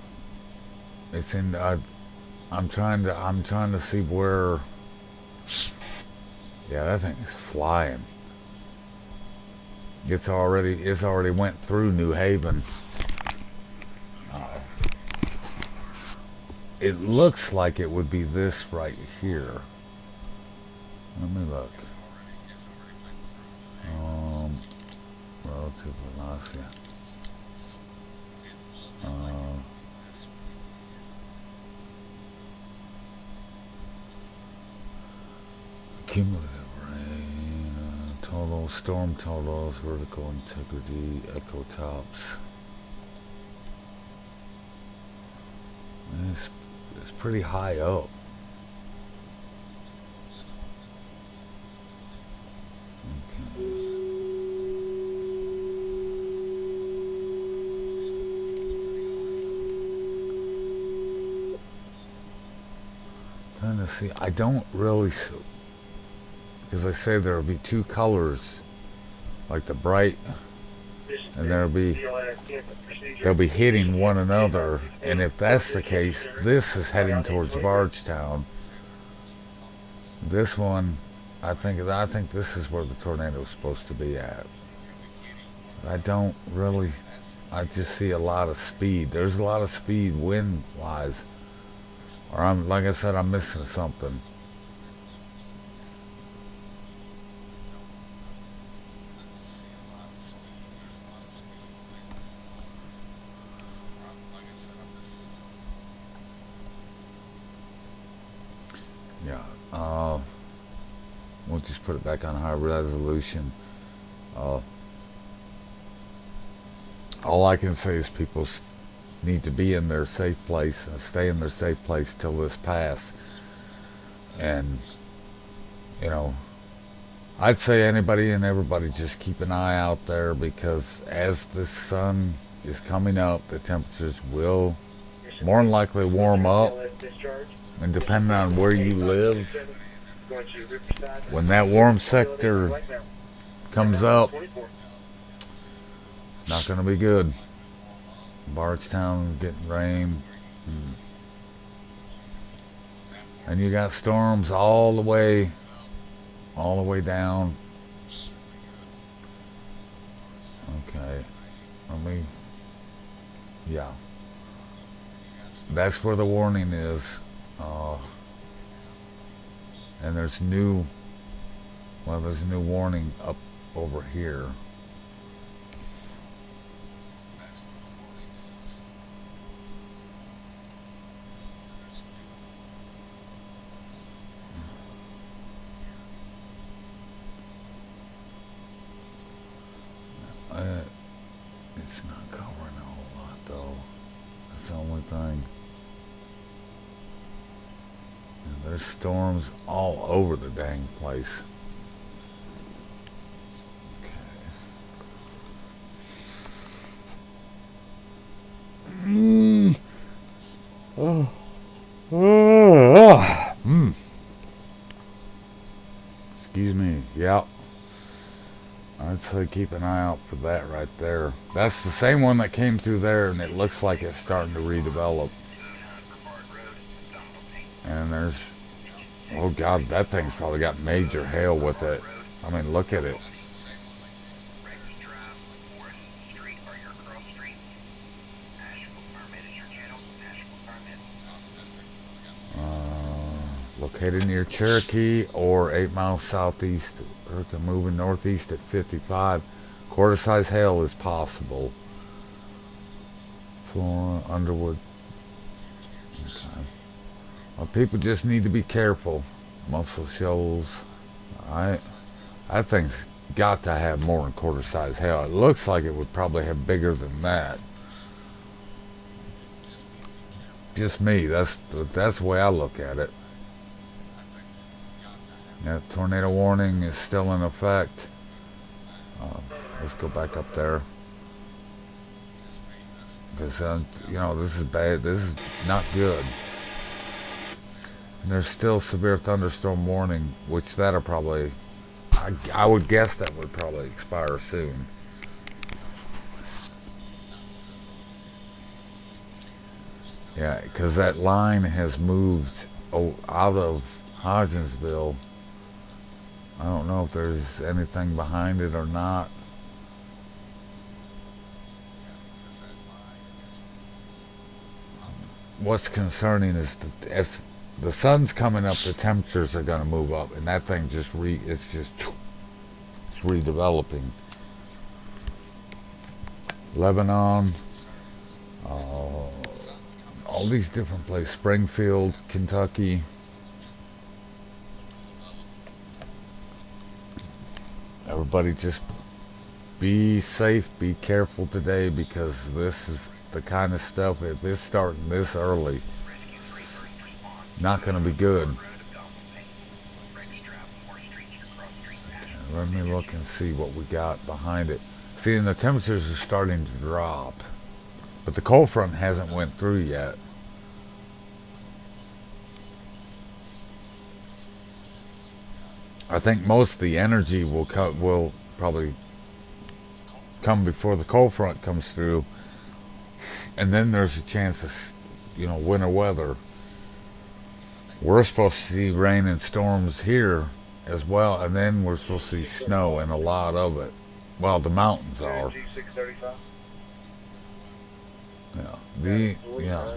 It's in, I'm trying to see where, yeah, that thing is flying. It's already went through New Haven. It looks like it would be this right here. Let me look. Relative velocity. Cumulative rain, total storm totals, vertical integrity, echo tops. It's pretty high up. Trying to see, I don't really, because I say there'll be two colors, like the bright, and they'll be hitting one another. And if that's the case, this is heading towards Bardstown. This one, I think this is where the tornado is supposed to be at. I don't really, I just see a lot of speed. There's a lot of speed wind-wise. Or like I said, I'm missing something. Yeah, we'll just put it back on high resolution. All I can say is people need to be in their safe place and stay in their safe place till this pass. And, you know, I'd say anybody and everybody just keep an eye out there, because as the sun is coming up, the temperatures will more than likely warm up. And depending on where you live, when that warm sector comes up, it's not going to be good. Bardstown getting rain. And you got storms all the way down. Okay. Yeah. That's where the warning is. And there's a new warning up over here. It's not covering a whole lot though. That's the only thing. And there's storms all over the dang place. Okay. Oh. Excuse me. Yep. I'd say keep an eye out for that right there. That's the same one that came through there, and it looks like it's starting to redevelop. And there's, oh God, that thing's probably got major hail with it. I mean, look at it. Located near Cherokee or 8 miles southeast, or moving northeast at 55. Quarter-size hail is possible. Flora, Underwood. Okay. Well, people just need to be careful. Muscle shoals. Alright. That thing's got to have more than quarter-size hail. It looks like it would probably have bigger than that. Just me. That's the way I look at it. Yeah, tornado warning is still in effect. Let's go back up there. Because, you know, this is bad. This is not good. And there's still severe thunderstorm warning, which that'll probably, I would guess that would probably expire soon. Yeah, because that line has moved out of Hodgensville. I don't know if there's anything behind it or not. What's concerning is that as the sun's coming up, the temperatures are going to move up, and that thing just it's redeveloping. Lebanon, all these different places, Springfield, Kentucky. Everybody just be safe, be careful today, because this is the kind of stuff, if it's starting this early, not going to be good. Okay, let me look and see what we got behind it. See, and the temperatures are starting to drop, but the cold front hasn't went through yet. I think most of the energy will probably come before the cold front comes through, and then there's a chance of, you know, winter weather. We're supposed to see rain and storms here as well, and then we're supposed to see snow and a lot of it. Well, the mountains are. Yeah, yeah.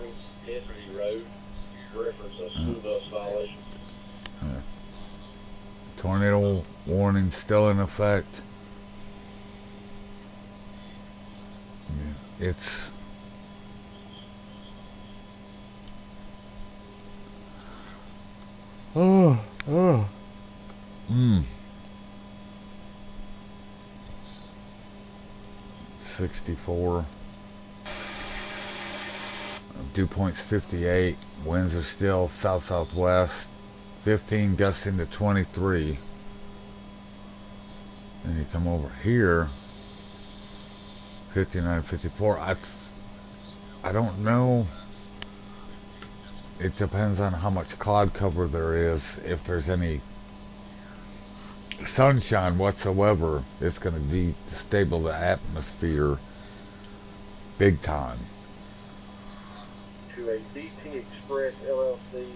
Tornado warning still in effect. Yeah, it's oh. 64. Dew point's 58. Winds are still south-southwest. 15 gusting to 23. Then you come over here, 59, 54. I don't know. It depends on how much cloud cover there is. If there's any sunshine whatsoever, it's going to destabilize the atmosphere big time. To a DT Express LLC,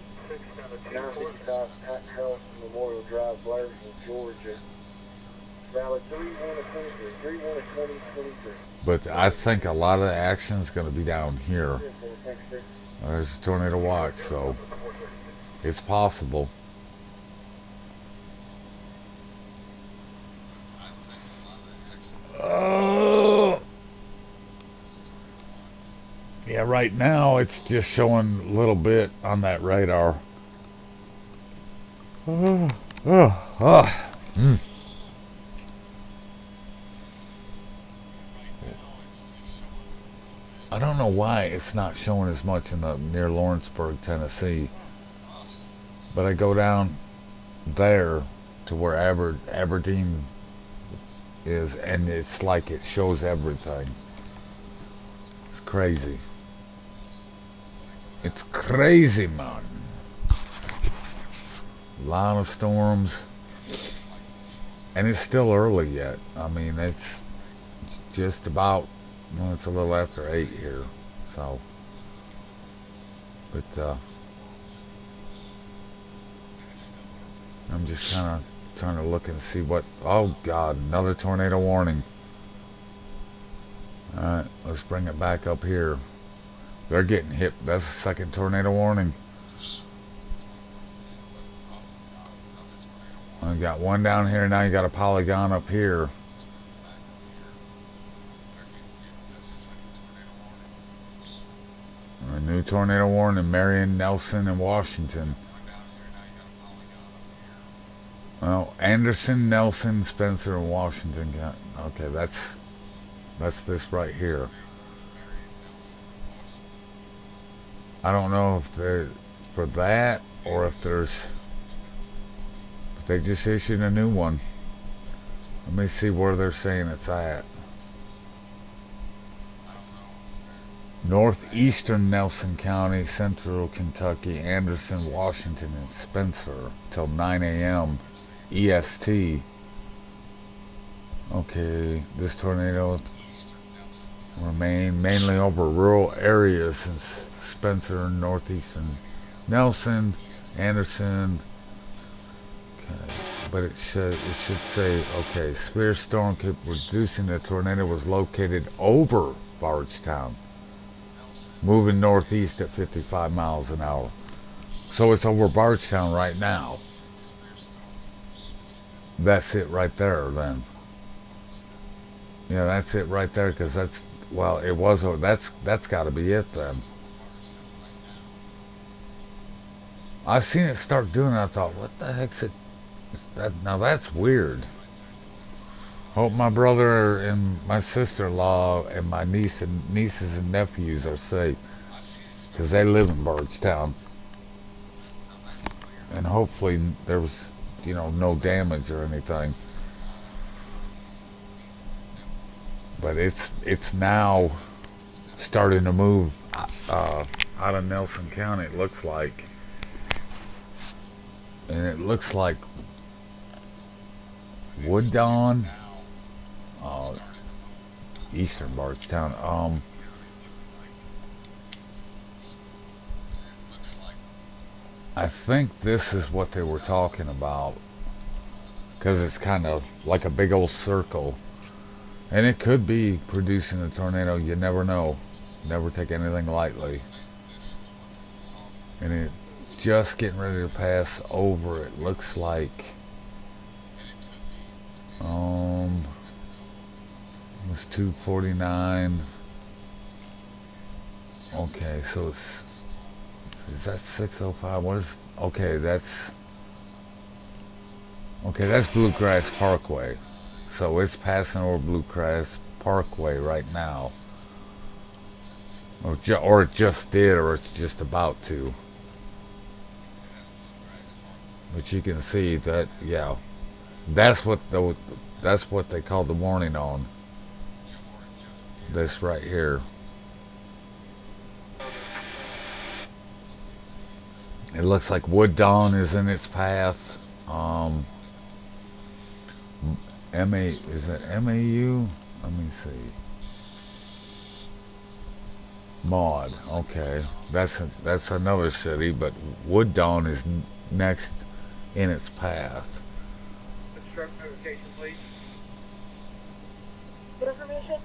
955 House Memorial Drive, Blairsville, Georgia. Valid 3/1/23. But I think a lot of the action is going to be down here. There's a tornado watch, so it's possible. Yeah, right now it's just showing a little bit on that radar. I don't know why it's not showing as much in the near Lawrenceburg, Tennessee. But I go down there to where Aberdeen is, and it's like it shows everything. It's crazy. It's crazy, man. lot of storms. And it's still early yet. I mean, it's just about, well, it's a little after 8 here. So, but I'm just kind of trying to look and see what, oh God, another tornado warning. Alright, let's bring it back up here. They're getting hit. That's the second tornado warning. I got one down here, now you got a polygon up here. A new tornado warning in Marion, Nelson, and Washington. Well, Anderson, Nelson, Spencer, and Washington. Okay, that's this right here. I don't know if they're for that or if they just issued a new one. Let me see where they're saying it's at. Northeastern Nelson County, Central Kentucky, Anderson, Washington, and Spencer till 9 a.m. EST. Okay, this tornado remained mainly over rural areas in Spencer, Northeastern Nelson, Anderson. Okay, but it should say, okay, severe storm reducing the tornado was located over Bardstown, moving northeast at 55 miles an hour. So it's over Bardstown right now. That's it right there then. Yeah, that's it right there, because that's, well, it was, that's got to be it then. I seen it start doing it, I thought, what the heck's it? Now that's weird. Hope my brother and my sister-in-law and my nieces and nephews are safe, because they live in Bardstown. And hopefully there was, you know, no damage or anything. But it's now starting to move out of Nelson County, it looks like. And it looks like Wooddawn, eastern Bardstown. I think this is what they were talking about, because it's kind of like a big old circle, and it could be producing a tornado. You never know. Never take anything lightly. And it just getting ready to pass over. It looks like it was 249. Okay, so is that 605? What is, okay, that's Bluegrass Parkway. So it's passing over Bluegrass Parkway right now. Or it just did, or it's just about to. But you can see that, yeah, that's what they called the warning on. This right here. It looks like Wooddawn is in its path. Is it MAU? Let me see. Maud. Okay, that's another city, but Wooddawn is next in its path. Construct notification, please. Information?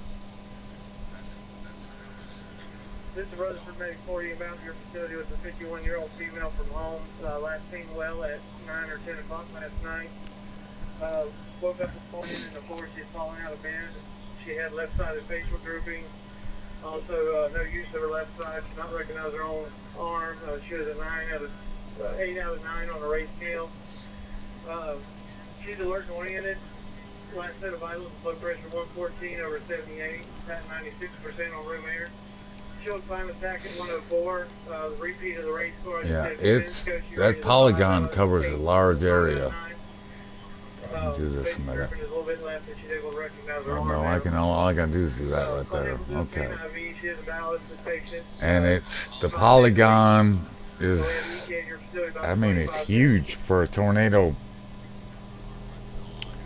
This is Rutherford Medic 40 about your facility with a 51-year-old female from home. Last seen well at 9 or 10 o'clock last night. Woke up this morning in the floor. She's falling out of bed. She had left-sided facial drooping. Also, no use of her left side. Did not recognize her own arm. She was a 8 out of 9 on a race scale. She's alert and oriented. Last set of vitals, blood pressure 114 over 78, at 96% on room air. Showed climate attack at 104. Repeat of the race score. Yeah, that polygon covers a large area. Do this a minute. Oh no, all I can do is do that right there. Okay. And it's the polygon is Yeah, your facility about I mean, it's 25 huge for a tornado.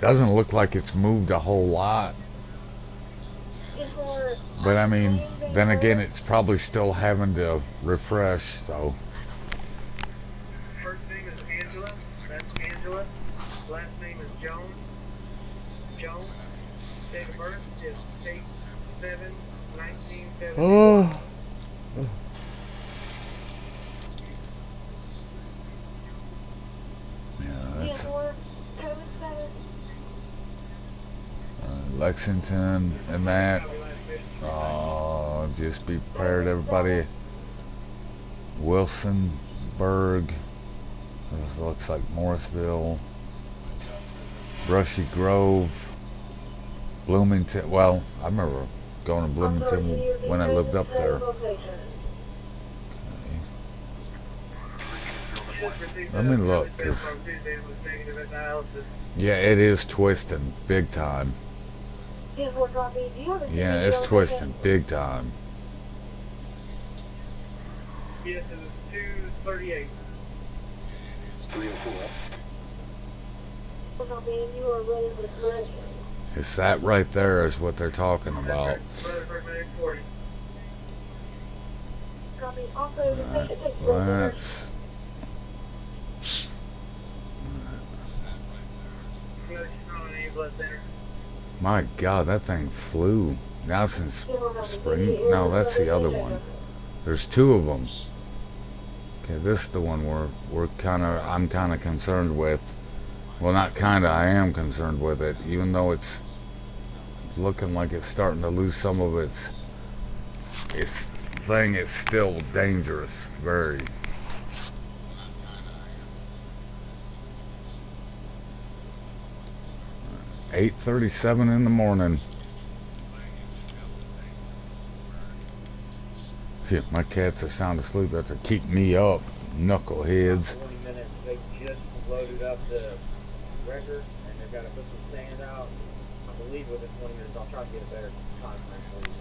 Doesn't look like it's moved a whole lot. Before But I mean, plane being then again, hurt, it's probably still having to refresh, so. First name is Angela. That's Angela. Last name is Jones. Jones. Date of birth is 8/7/1970. Oh. Yeah, that's before COVID status, Lexington and that. Just be prepared, everybody. Wilsonburg. This looks like Morrisville. Brushy Grove. Bloomington. Well, I remember going to Bloomington when I lived up there. Let me look, 'cause yeah, it is twisting big time. Yeah, it's twisting big time. Yes, it was 238. 304. It's that right there is what they're talking about. Let's. My God, that thing flew. Now since spring. No, that's the other one. There's two of them. Okay, this is the one I'm kind of concerned with. Well, not kind of. I am concerned with it, even though it's looking like it's starting to lose some of its thing. It's still dangerous, very. $8:37 in the morning. Shit, my cats are sound asleep. That's to keep me up, knuckleheads. 20 minutes, they just loaded up the record, and they've got to put some sand out. I believe within 20 minutes, I'll try to get a better time frame for you.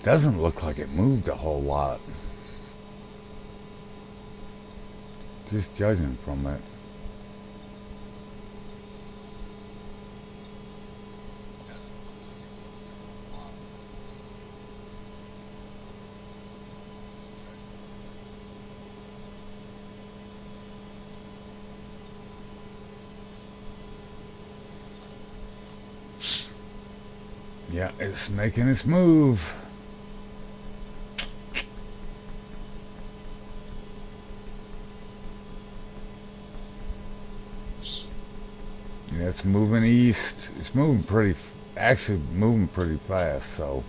Doesn't look like it moved a whole lot. Just judging from it. Yeah, it's making its move. Yeah, it's moving east. It's moving actually moving pretty fast, so.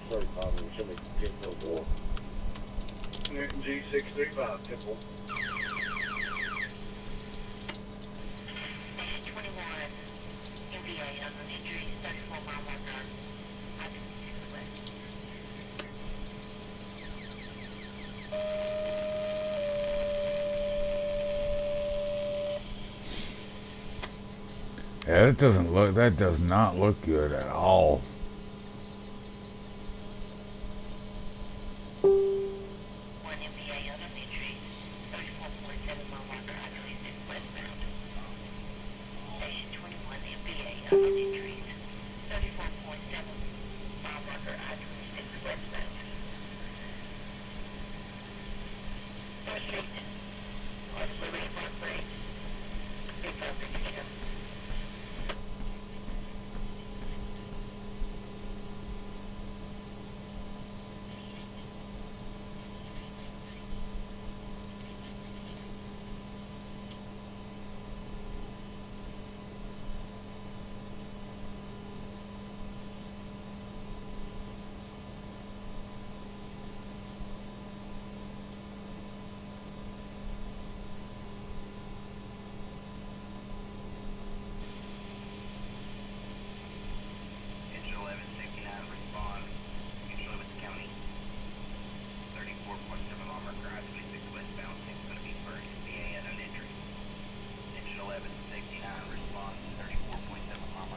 35 and should make get no door. Newton G635, Temple. 21, MBA, unknown injuries, 34 mile marker, I-26 west. Yeah, that does not look good at all.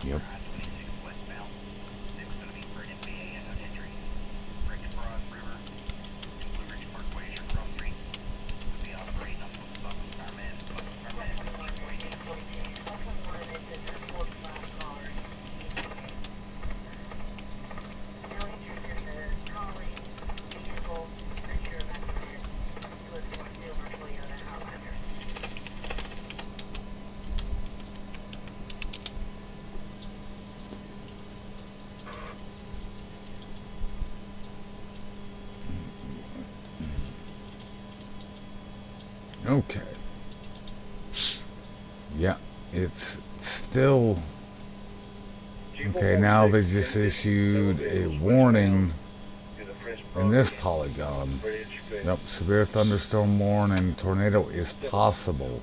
Yep. Okay. Yeah, it's still okay. Now they just issued a warning in this polygon. Yep, severe thunderstorm warning. Tornado is possible.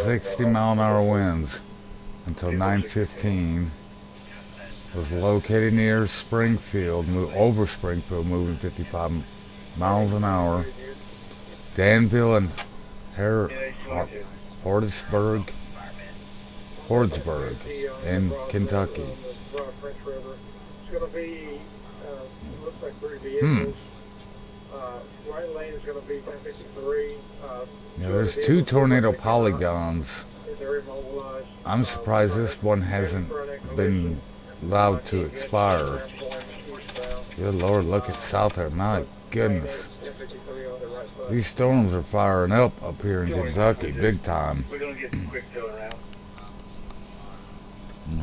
60-mile-an-hour winds until 9:15. Was located near Springfield, over Springfield, moving 55 miles an hour. Danville and Hordsburg in Kentucky. It's going to be, looks like 3 vehicles. Right lane is going to be 1053. Yeah, there's 2 tornado polygons. They're immobilized. I'm surprised this one hasn't been allowed to expire. Good Lord, look at south there. My goodness. These storms are firing up here in Kentucky, big time. We're going to get a quick turnaround.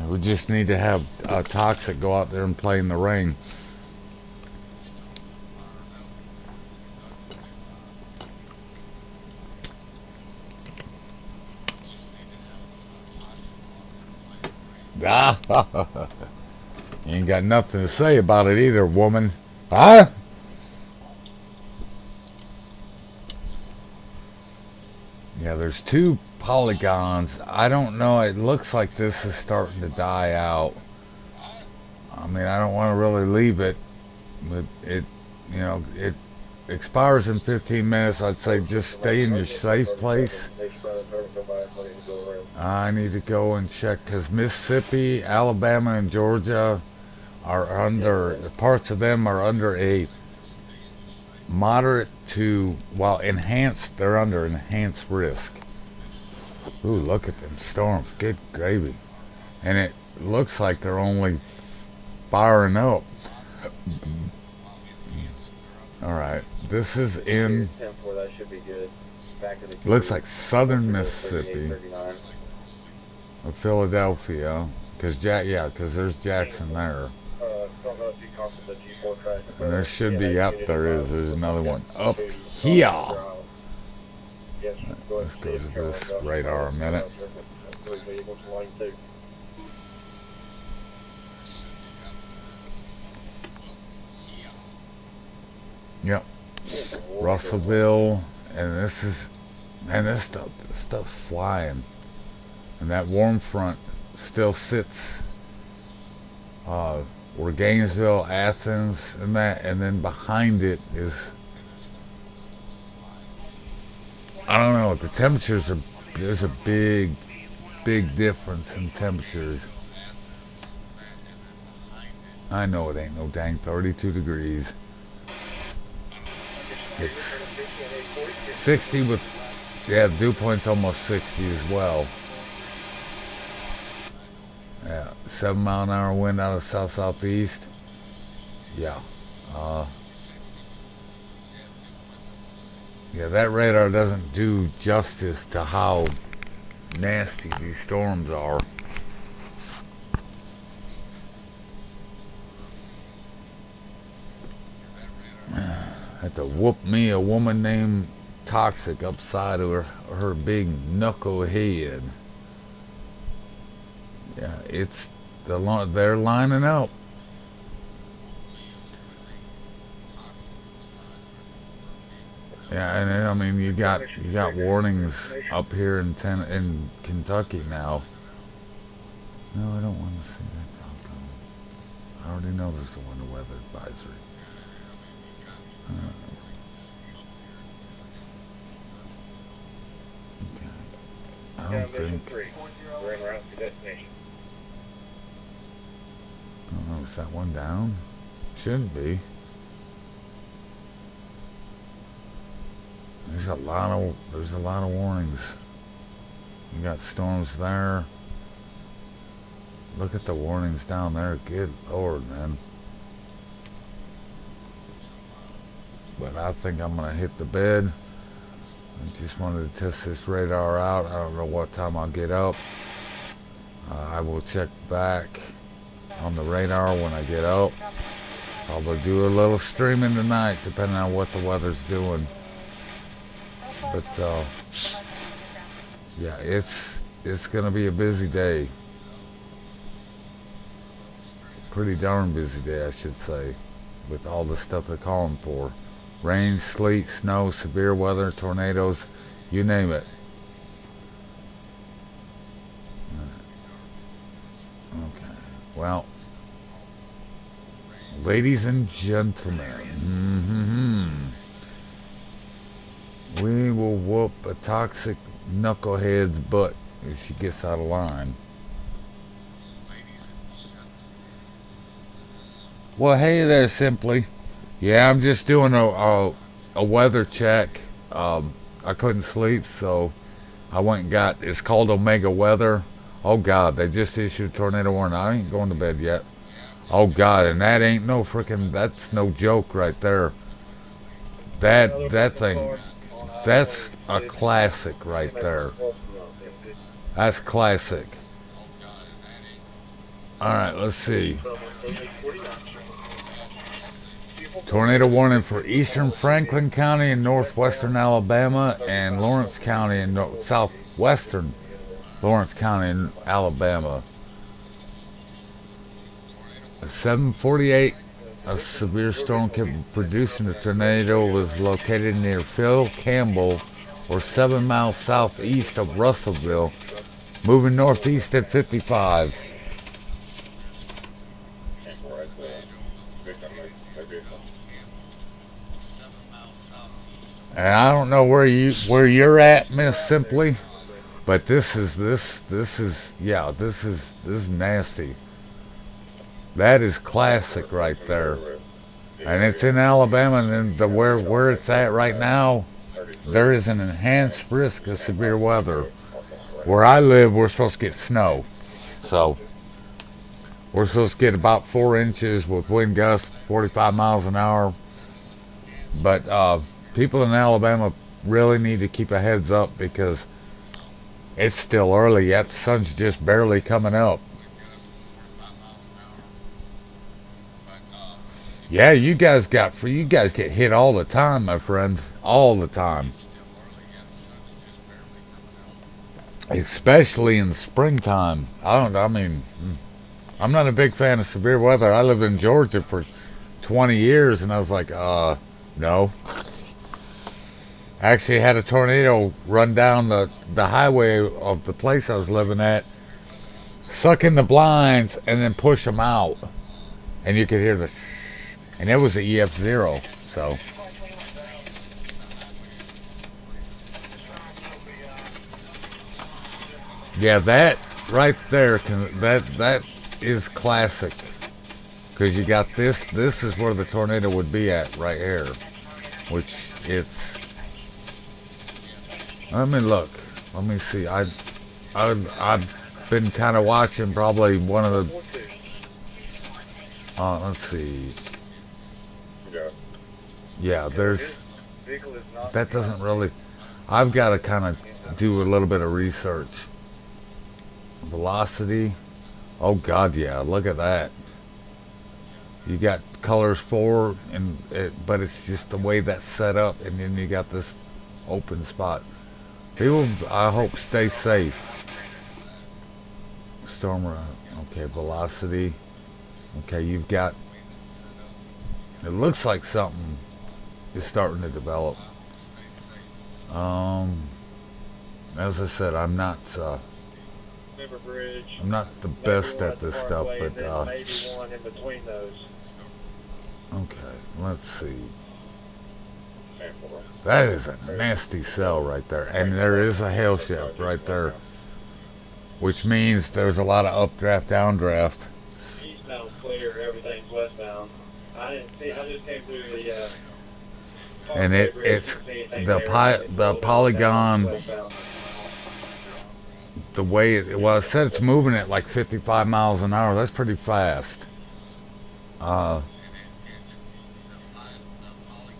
We just need to have Toxic go out there and play in the rain. You ain't got nothing to say about it either, woman. Huh? Yeah, there's 2 polygons. I don't know. It looks like this is starting to die out. I mean, I don't want to really leave it, but it expires in 15 minutes. I'd say just stay in your safe place. I need to go and check because Mississippi, Alabama, and Georgia are under, parts of them are under a moderate to, well, enhanced, they're under enhanced risk. Ooh, look at them storms, good gravy. And it looks like they're only firing up. Alright, this is in, looks like southern Mississippi, or Philadelphia, because there's Jackson there. And there should be, yep, there's another one up here. Let's go to this radar a minute. Yep. Russellville, and this is, man, this stuff's flying. And that warm front still sits where Gainesville, Athens, and that, and then behind it is, I don't know, the temperatures are, there's a big difference in temperatures. I know it ain't no dang 32 degrees. It's 60 with, yeah, dew point's almost 60 as well. Yeah, 7-mile-an-hour wind out of south-southeast. Yeah. Yeah, that radar doesn't do justice to how nasty these storms are. Had to whoop me a woman named Toxic upside of her big knucklehead. Yeah, it's they're lining up. Yeah, and I mean you got warnings up here in Kentucky now. No, I don't want to see that doggone. I already know there's the winter weather advisory. Okay. I don't think. We're en route to destination. I don't know, is that one down? Shouldn't be. There's a lot of warnings. You got storms there. Look at the warnings down there. Good Lord, man. But I think I'm gonna hit the bed. I just wanted to test this radar out. I don't know what time I'll get up. I will check back on the radar when I get up. Probably do a little streaming tonight, depending on what the weather's doing. But yeah, it's gonna be a busy day. Pretty darn busy day, I should say, with all the stuff they're calling for. Rain, sleet, snow, severe weather, tornadoes, you name it. Okay, well, ladies and gentlemen, we will whoop a toxic knucklehead's butt if she gets out of line. Well, hey there, Simply. Yeah, I'm just doing a weather check. I couldn't sleep, so I went and got, it's called Omega Weather. Oh God, they just issued a tornado warning. I ain't going to bed yet. Oh God, and that ain't no freaking, that's no joke right there. That thing, that's a classic right there. That's classic. Alright, let's see. Tornado warning for eastern Franklin County in northwestern Alabama and Lawrence County in southwestern Lawrence County in Alabama. At 7:48, a severe storm producing a tornado was located near Phil Campbell, or 7 miles southeast of Russellville, moving northeast at 55. And I don't know where you're at, Miss Simply, but this is nasty. That is classic right there. And it's in Alabama, and then where it's at right now, there is an enhanced risk of severe weather. Where I live, we're supposed to get snow. So we're supposed to get about 4 inches with wind gusts 45 miles an hour. But people in Alabama really need to keep a heads up because it's still early yet. The sun's just barely coming up. Yeah, you guys get hit all the time, my friends, all the time. Especially in springtime. I'm not a big fan of severe weather. I lived in Georgia for 20 years and I was like, No. Actually had a tornado run down the highway of the place I was living at, suck in the blinds, and then push them out. And you could hear the, and it was a EF0. So, yeah, that right there, that is classic. Because you got this is where the tornado would be at, right here. Which it's, let me look. Let me see. I've been kind of watching probably one of the, let's see. Yeah, there's, that doesn't really, I've got to kind of do a little bit of research. Velocity. Oh God, yeah, look at that. You got colors 4, but it's just the way that's set up, and then you got this open spot. People, I hope, stay safe. Storm, okay, velocity. Okay, you've got, it looks like something is starting to develop. As I said, I'm not the best at this stuff, but okay, let's see. That is a nasty cell right there, and there is a hail shift right there, which means there's a lot of updraft, downdraft. Eastbound clear, everything's westbound. I didn't see. I just came through the. And it's the polygon, the way it, well, it said it's moving at like 55 miles an hour. That's pretty fast.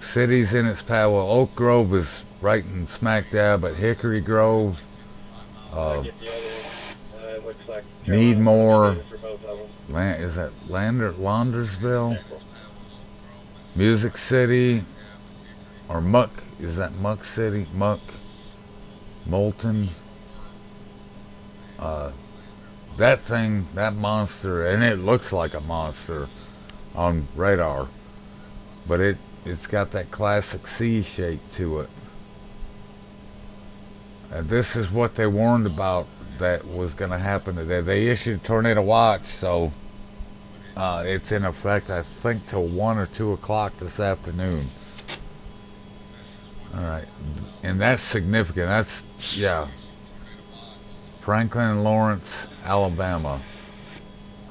Cities in its path. Well, Oak Grove is right in smack dab, but Hickory Grove, Needmore, is that Laundersville, Music City, or Muck? Is that Muck City? Muck, Moulton. That thing, that monster, and it looks like a monster on radar, but it's got that classic C shape to it. And this is what they warned about that was going to happen today. They issued a tornado watch, so it's in effect, I think, till 1 or 2 o'clock this afternoon. All right, and that's significant. That's, yeah, Franklin and Lawrence, Alabama.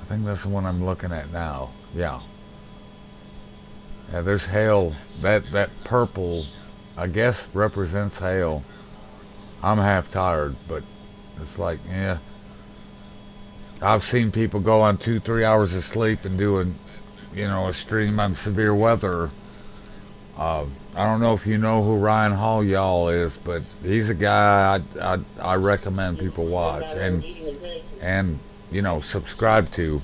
I think that's the one I'm looking at now. Yeah. Yeah, there's hail. That purple, I guess, represents hail. I'm half tired, but it's like, yeah. I've seen people go on 2-3 hours of sleep and do a stream on severe weather. I don't know if you know who Ryan Hall y'all is, but he's a guy I recommend people watch and subscribe to.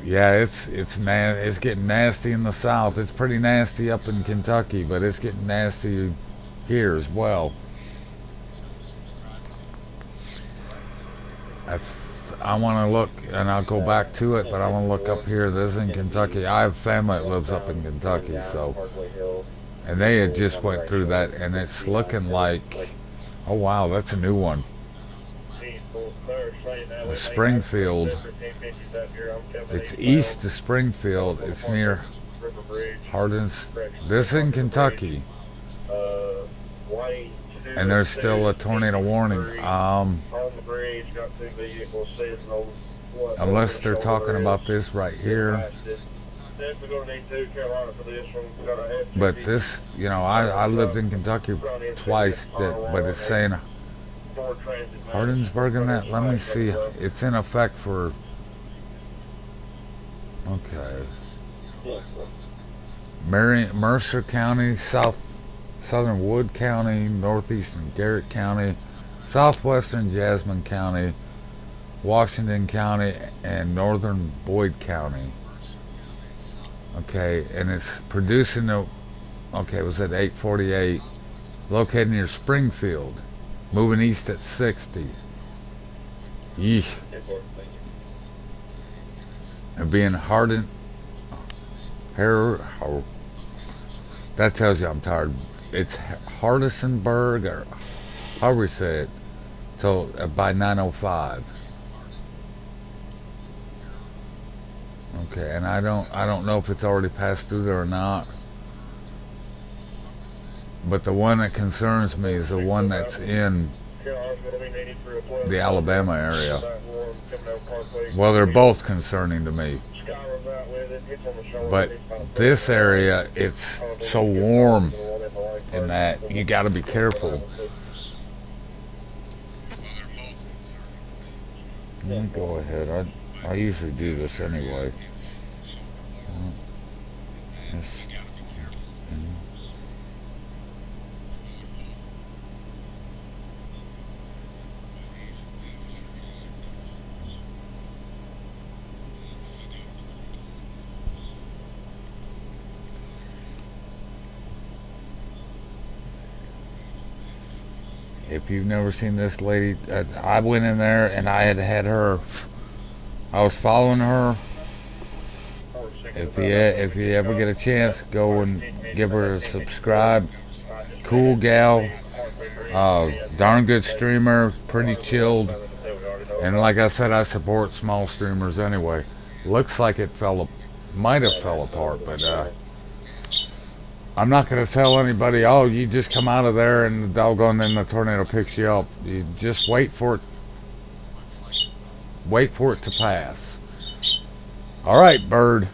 Yeah, it's getting nasty in the south. It's pretty nasty up in Kentucky, but it's getting nasty here as well. I want to look, and I'll go back to it, but I want to look up here. This is in Kentucky. I have family that lives up in Kentucky, so, and they had just went through that, and it's looking like, oh wow, that's a new one. Springfield. It's east of Springfield. It's near Hardin's. This is in Kentucky. And there's still a tornado warning. Unless they're talking about this right here. But this, I lived in Kentucky twice, but it's saying Hardinsburg in that. Let me see. It's in effect for. Okay. Mercer County, Southern Wood County, northeastern Garrett County, southwestern Jasmine County, Washington County, and northern Boyd County. Okay, and it's producing it was at 8:48, located near Springfield, moving east at 60. Yeesh. And being That tells you I'm tired. It's Hardisonburg, or however we say it, till by 9:05. Okay, and I don't know if it's already passed through there or not. But the one that concerns me is the one that's in the Alabama area. Well, they're both concerning to me. But this area, it's so warm in that you got to be careful. Let me go ahead. I usually do this anyway. If you've never seen this lady, I went in there and I had her. I was following her. If you ever get a chance, go and give her a subscribe. Cool gal, darn good streamer, pretty chilled. And like I said, I support small streamers anyway. Looks like it might have fell apart, but I'm not going to tell anybody, oh, you just come out of there and the doggone then the tornado picks you up. You just wait for it to pass. All right, bird.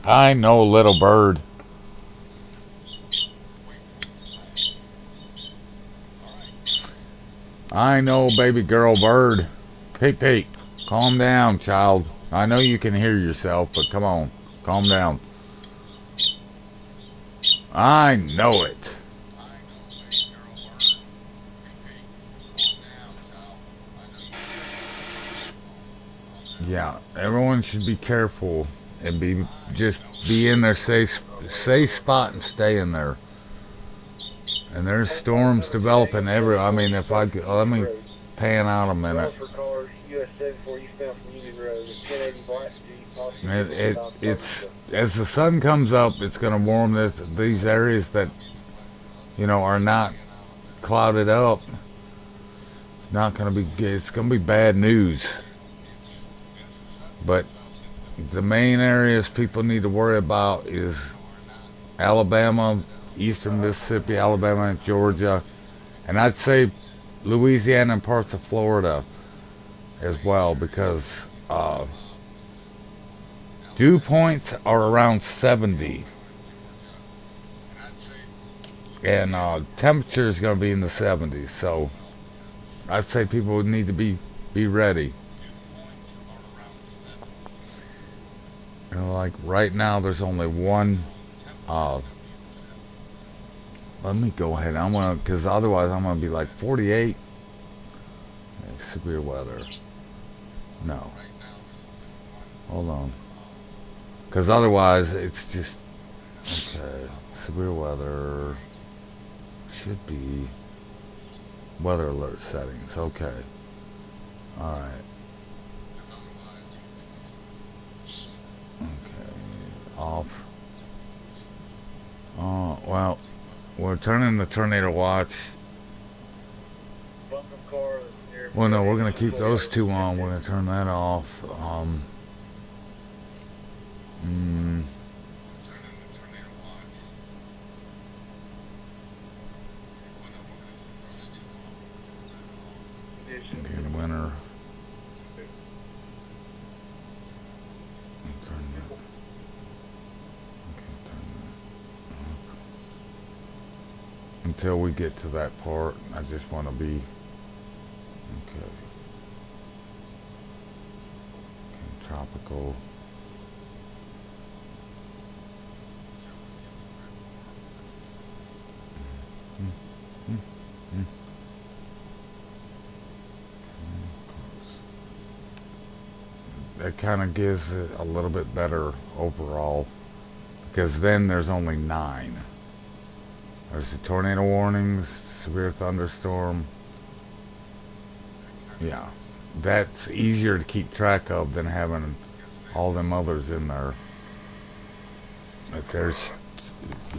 I know, little bird. I know, baby girl bird. Peep, peep. Calm down, child. I know you can hear yourself, but come on. Calm down. I know it. Yeah, everyone should be careful and just be in their safe spot and stay in there. And there's storms developing everywhere. I mean, let me pan out a minute. It's as the sun comes up, it's going to warm these areas that are not clouded up. It's not going to be. It's going to be bad news. But the main areas people need to worry about is Alabama, eastern Mississippi, Alabama, and Georgia, and I'd say Louisiana and parts of Florida as well, because dew points are around 70, and temperature is going to be in the 70s. So I'd say people would need to be ready. Like right now, there's only one. Let me go ahead. Because otherwise I'm gonna be like 48. Severe weather. No. Hold on. Because otherwise it's just okay. Severe weather should be weather alert settings. Okay. All right. Off. Oh, well, we're turning the tornado watch. Well, no, we're going to keep those two on. We're going to turn that off. Okay, the winter. Until we get to that part, I just want to be okay. Tropical. That kind of gives it a little bit better overall, because then there's only 9. There's the tornado warnings, severe thunderstorm. Yeah, that's easier to keep track of than having all them others in there. But there's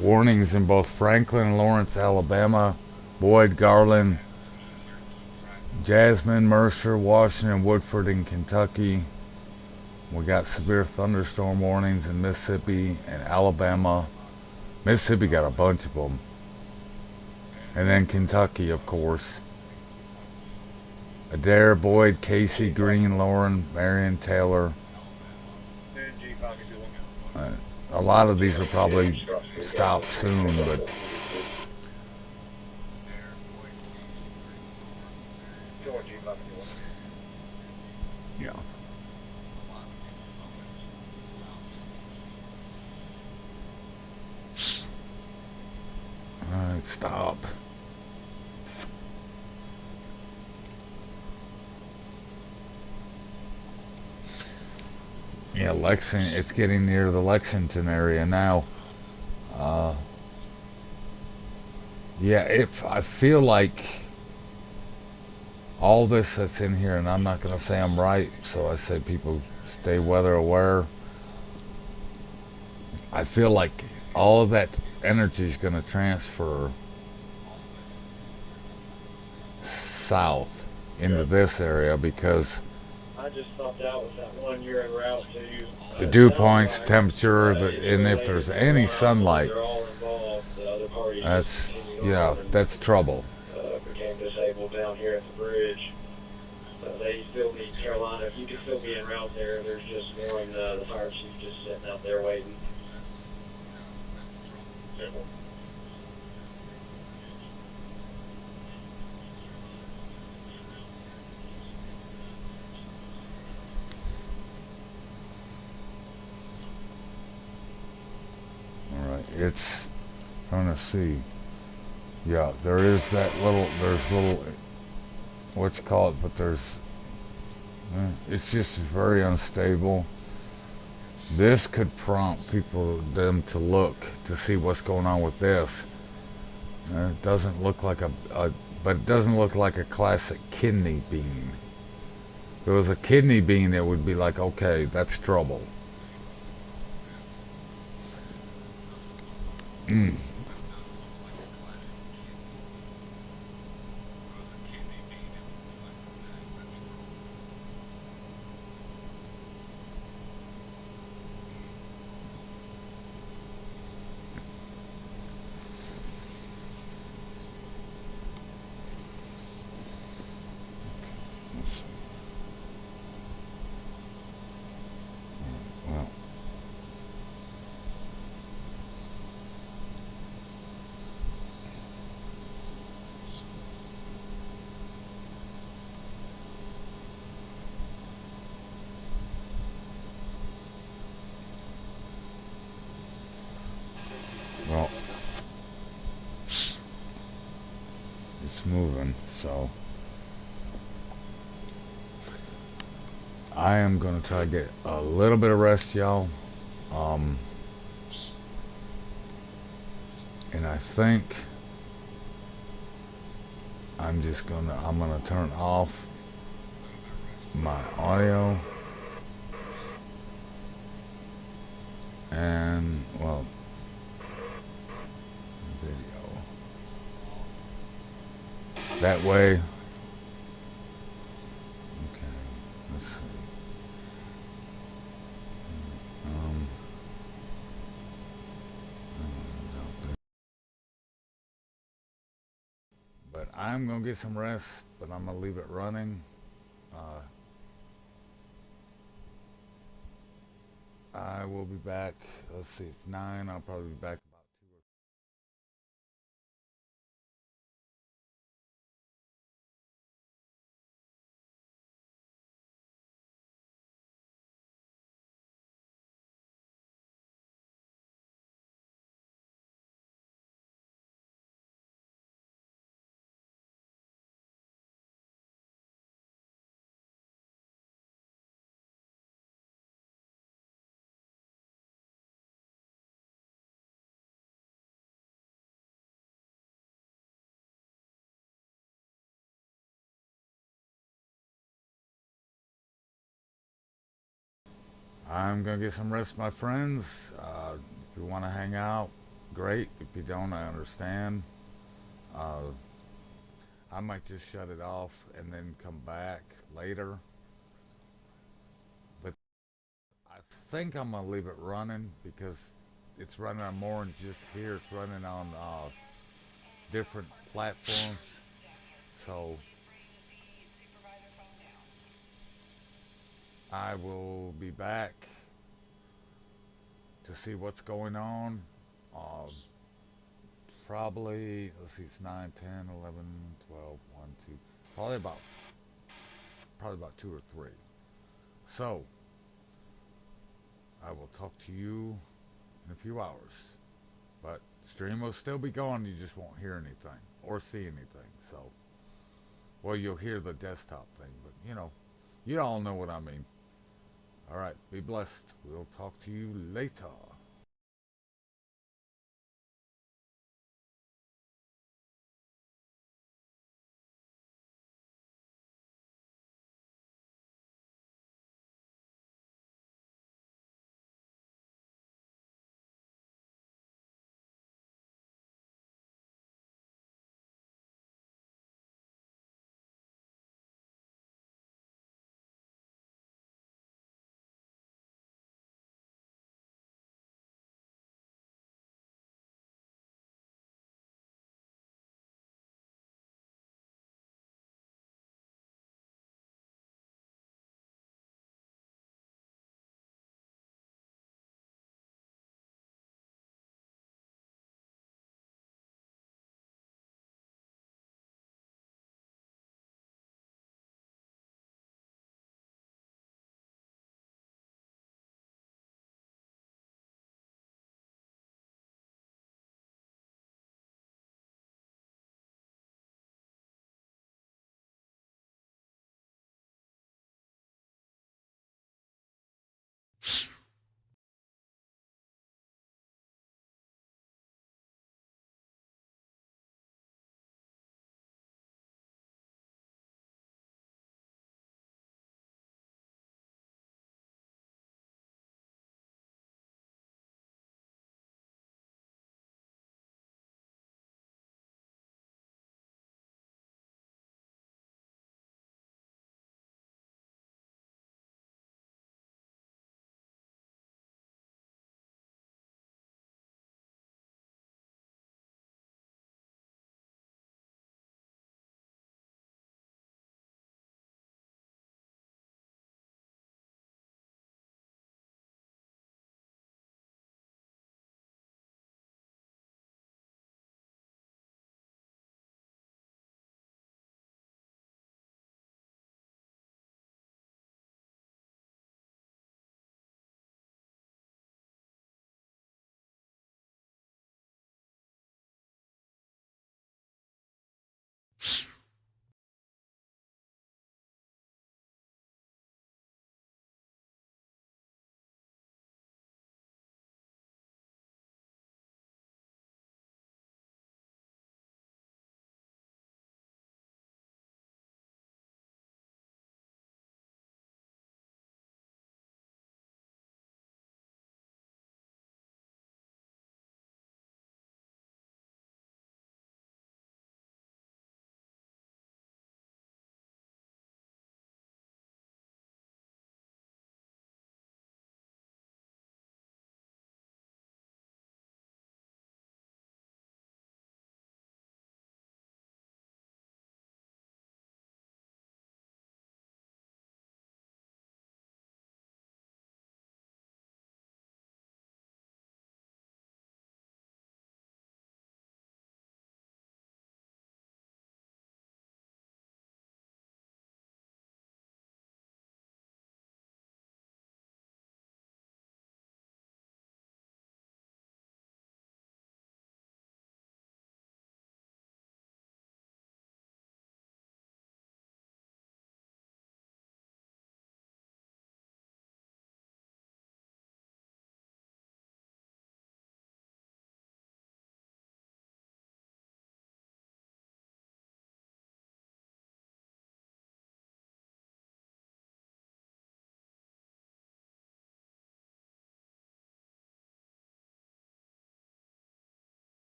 warnings in both Franklin, Lawrence, Alabama, Boyd, Garland, Jasmine, Mercer, Washington, Woodford, and Kentucky. We got severe thunderstorm warnings in Mississippi and Alabama. Mississippi got a bunch of them. And then Kentucky, of course. Adair, Boyd, Casey, Green, Lauren, Marion, Taylor. A lot of these will probably stop soon, but yeah. Alright, stop. Yeah, Lexington, it's getting near the Lexington area now. Yeah, I feel like all this that's in here, and I'm not going to say I'm right, so I say people stay weather aware. I feel like all of that energy is going to transfer south into this area because I just thought that was that one you're en route to. the dew points, temperature, and if there's any sunlight, they're all involved. The other parties that's, just continue yeah, on and that's trouble. became disabled down here at the bridge. They still need Carolina. If you could still be en route there, there's just one, the fire chief just sitting out there waiting. Alright, it's trying to see. Yeah, there is that little, there's little, what you call it, but there's, it's just very unstable. This could prompt them to look to see what's going on with this. It doesn't look like but it doesn't look like a classic kidney bean. If it was a kidney bean, it would be like, okay, that's trouble. Mm. Well, well, it's moving, so I am gonna try to get a little bit of rest, y'all. And I think I'm gonna turn off my audio and, well, video. That way, okay, let's see. Um, but I'm gonna get some rest, but I'm gonna leave it running. Uh, I will be back. Let's see, it's 9. I'll probably be back I'm gonna get some rest, my friends. If you want to hang out, great. If you don't, I understand. Uh, I might just shut it off and then come back later. But I think I'm gonna leave it running because it's running on more than just here. It's running on different platforms. So I will be back to see what's going on. Uh, Probably, let's see, it's 9, 10, 11, 12, 1, 2, probably about 2 or 3. So, I will talk to you in a few hours. But stream will still be going, you just won't hear anything or see anything. So, well, you'll hear the desktop thing, but you all know what I mean. All right, be blessed. We'll talk to you later.